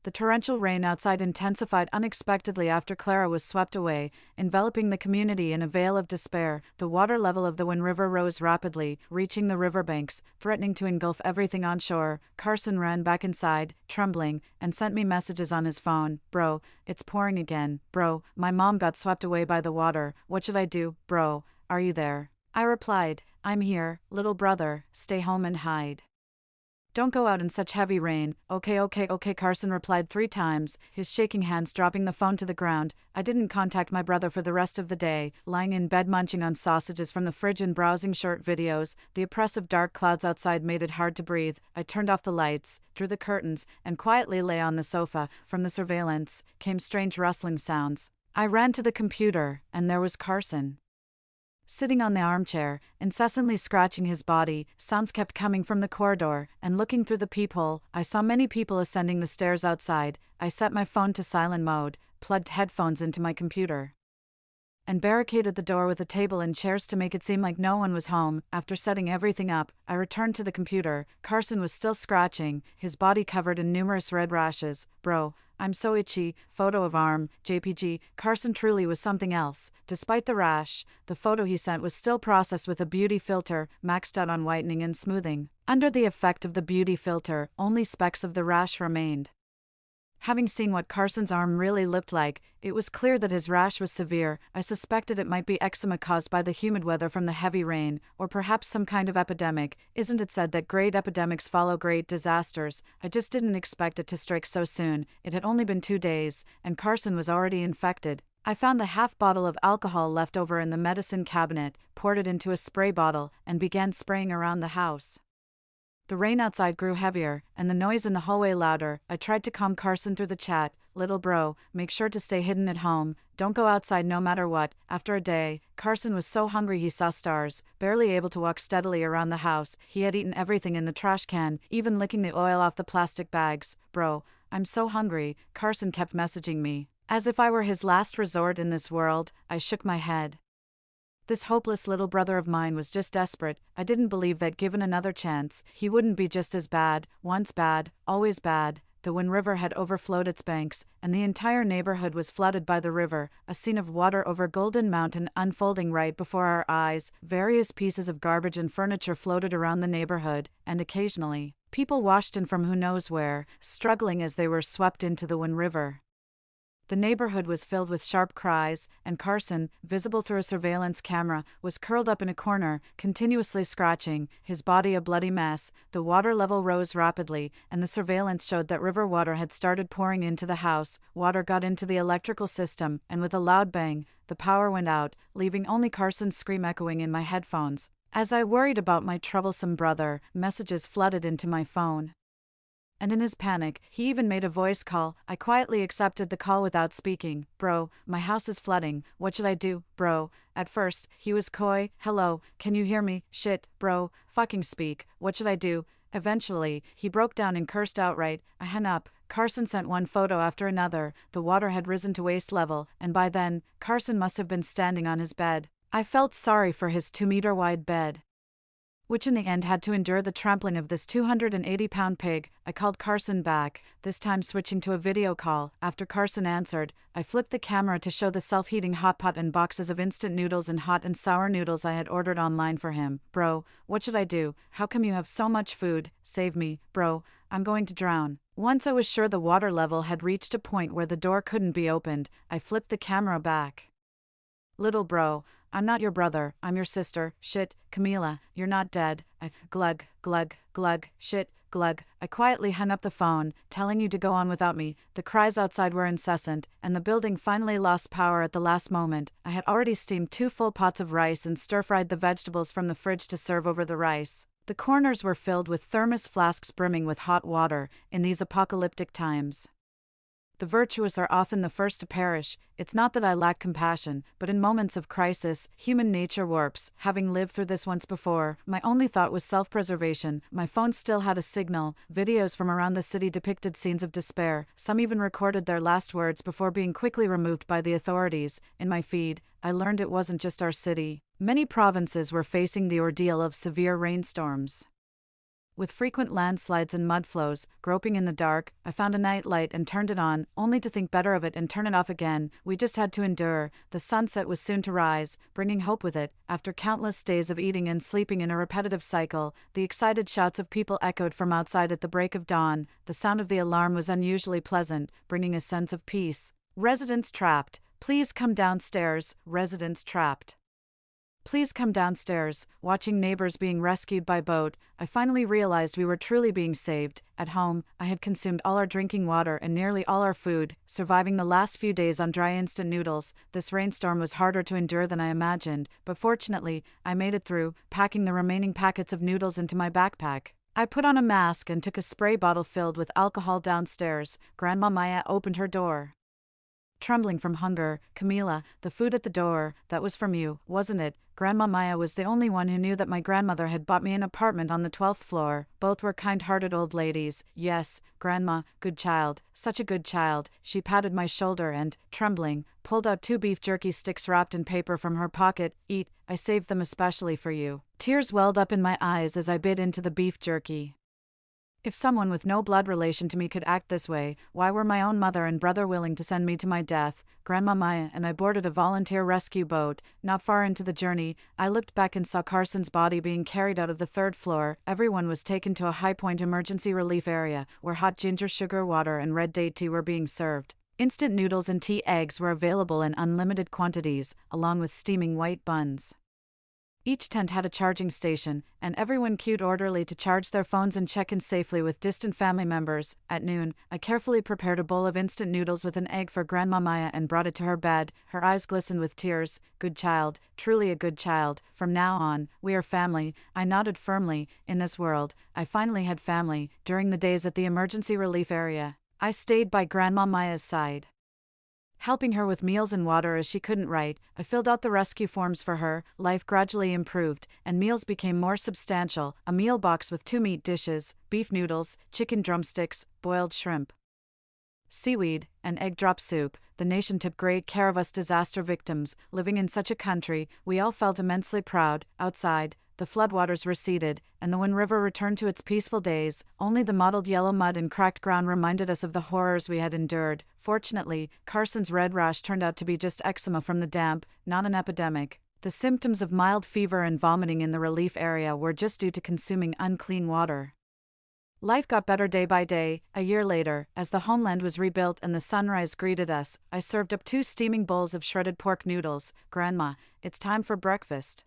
The torrential rain outside intensified unexpectedly after Clara was swept away, enveloping the community in a veil of despair. The water level of the Wind River rose rapidly, reaching the riverbanks, threatening to engulf everything on shore. Carson ran back inside, trembling, and sent me messages on his phone. Bro, it's pouring again. Bro, my mom got swept away by the water. What should I do? Bro, are you there? I replied, I'm here, little brother, stay home and hide. Don't go out in such heavy rain. Okay, Carson replied 3 times, his shaking hands dropping the phone to the ground. I didn't contact my brother for the rest of the day, lying in bed munching on sausages from the fridge and browsing short videos. The oppressive dark clouds outside made it hard to breathe. I turned off the lights, drew the curtains, and quietly lay on the sofa. From the surveillance came strange rustling sounds. I ran to the computer, and there was Carson, sitting on the armchair, incessantly scratching his body. Sounds kept coming from the corridor, and looking through the peephole, I saw many people ascending the stairs outside. I set my phone to silent mode, plugged headphones into my computer, and barricaded the door with a table and chairs to make it seem like no one was home. After setting everything up, I returned to the computer. Carson was still scratching, his body covered in numerous red rashes. Bro, I'm so itchy. Photo of arm, JPG. Carson truly was something else. Despite the rash, the photo he sent was still processed with a beauty filter, maxed out on whitening and smoothing. Under the effect of the beauty filter, only specks of the rash remained. Having seen what Carson's arm really looked like, it was clear that his rash was severe. I suspected it might be eczema caused by the humid weather from the heavy rain, or perhaps some kind of epidemic. Isn't it said that great epidemics follow great disasters? I just didn't expect it to strike so soon. It had only been 2 days, and Carson was already infected. I found the half bottle of alcohol left over in the medicine cabinet, poured it into a spray bottle, and began spraying around the house. The rain outside grew heavier, and the noise in the hallway louder. I tried to calm Carson through the chat. Little bro, make sure to stay hidden at home. Don't go outside no matter what. After a day, Carson was so hungry he saw stars, barely able to walk steadily around the house. He had eaten everything in the trash can, even licking the oil off the plastic bags. Bro, I'm so hungry. Carson kept messaging me. As if I were his last resort in this world, I shook my head. This hopeless little brother of mine was just desperate. I didn't believe that given another chance, he wouldn't be just as bad. Once bad, always bad. The Wind River had overflowed its banks, and the entire neighborhood was flooded by the river, a scene of water over Golden Mountain unfolding right before our eyes. Various pieces of garbage and furniture floated around the neighborhood, and occasionally, people washed in from who knows where, struggling as they were swept into the Wind River. The neighborhood was filled with sharp cries, and Carson, visible through a surveillance camera, was curled up in a corner, continuously scratching, his body a bloody mess. The water level rose rapidly, and the surveillance showed that river water had started pouring into the house. Water got into the electrical system, and with a loud bang, the power went out, leaving only Carson's scream echoing in my headphones. As I worried about my troublesome brother, messages flooded into my phone. And in his panic, he even made a voice call. I quietly accepted the call without speaking. Bro, my house is flooding. What should I do, bro? At first, he was coy. Hello, can you hear me? Shit, bro, fucking speak. What should I do? Eventually, he broke down and cursed outright. I hung up. Carson sent one photo after another. The water had risen to waist level, and by then, Carson must have been standing on his bed. I felt sorry for his 2-meter-wide bed. which in the end had to endure the trampling of this 280-pound pig. I called Carson back, this time switching to a video call. After Carson answered, I flipped the camera to show the self-heating hot pot and boxes of instant noodles and hot and sour noodles I had ordered online for him. Bro, what should I do? How come you have so much food? Save me, bro, I'm going to drown. Once I was sure the water level had reached a point where the door couldn't be opened, I flipped the camera back. Little bro, I'm not your brother, I'm your sister. Shit, Camila, you're not dead. Glug, glug, glug, shit, glug. I quietly hung up the phone, telling you to go on without me. The cries outside were incessant, and the building finally lost power at the last moment. I had already steamed 2 full pots of rice and stir-fried the vegetables from the fridge to serve over the rice. The corners were filled with thermos flasks brimming with hot water in these apocalyptic times. The virtuous are often the first to perish. It's not that I lack compassion, but in moments of crisis, human nature warps. Having lived through this once before, my only thought was self-preservation. My phone still had a signal. Videos from around the city depicted scenes of despair. Some even recorded their last words before being quickly removed by the authorities. In my feed, I learned it wasn't just our city. Many provinces were facing the ordeal of severe rainstorms. With frequent landslides and mudflows, groping in the dark, I found a night light and turned it on, only to think better of it and turn it off again. We just had to endure. The sunset was soon to rise, bringing hope with it. After countless days of eating and sleeping in a repetitive cycle, the excited shouts of people echoed from outside at the break of dawn. The sound of the alarm was unusually pleasant, bringing a sense of peace. Residents trapped. Please come downstairs. Residents trapped. Please come downstairs. Watching neighbors being rescued by boat, I finally realized we were truly being saved. At home, I had consumed all our drinking water and nearly all our food, surviving the last few days on dry instant noodles. This rainstorm was harder to endure than I imagined, but fortunately, I made it through, packing the remaining packets of noodles into my backpack. I put on a mask and took a spray bottle filled with alcohol downstairs. Grandma Maya opened her door. Trembling from hunger, Camila, the food at the door, that was from you, wasn't it? Grandma Maya was the only one who knew that my grandmother had bought me an apartment on the 12th floor. Both were kind-hearted old ladies. Yes, Grandma, good child, such a good child. She patted my shoulder and, trembling, pulled out 2 beef jerky sticks wrapped in paper from her pocket. Eat, I saved them especially for you. Tears welled up in my eyes as I bit into the beef jerky. If someone with no blood relation to me could act this way, why were my own mother and brother willing to send me to my death? Grandma Maya and I boarded a volunteer rescue boat. Not far into the journey, I looked back and saw Carson's body being carried out of the 3rd floor. Everyone was taken to a high-point emergency relief area, where hot ginger sugar water and red date tea were being served. Instant noodles and tea eggs were available in unlimited quantities, along with steaming white buns. Each tent had a charging station, and everyone queued orderly to charge their phones and check in safely with distant family members. At noon, I carefully prepared a bowl of instant noodles with an egg for Grandma Maya and brought it to her bed. Her eyes glistened with tears. Good child, truly a good child. From now on, we are family. I nodded firmly. In this world, I finally had family. During the days at the emergency relief area, I stayed by Grandma Maya's side, helping her with meals and water as she couldn't write. I filled out the rescue forms for her. Life gradually improved, and meals became more substantial. A meal box with 2 meat dishes, beef noodles, chicken drumsticks, boiled shrimp, seaweed, and egg drop soup. The nation took great care of us disaster victims. Living in such a country, we all felt immensely proud. Outside, the floodwaters receded, and the Wind River returned to its peaceful days. Only the mottled yellow mud and cracked ground reminded us of the horrors we had endured. Fortunately, Carson's red rash turned out to be just eczema from the damp, not an epidemic. The symptoms of mild fever and vomiting in the relief area were just due to consuming unclean water. Life got better day by day. A year later, as the homeland was rebuilt and the sunrise greeted us, I served up 2 steaming bowls of shredded pork noodles. Grandma, it's time for breakfast.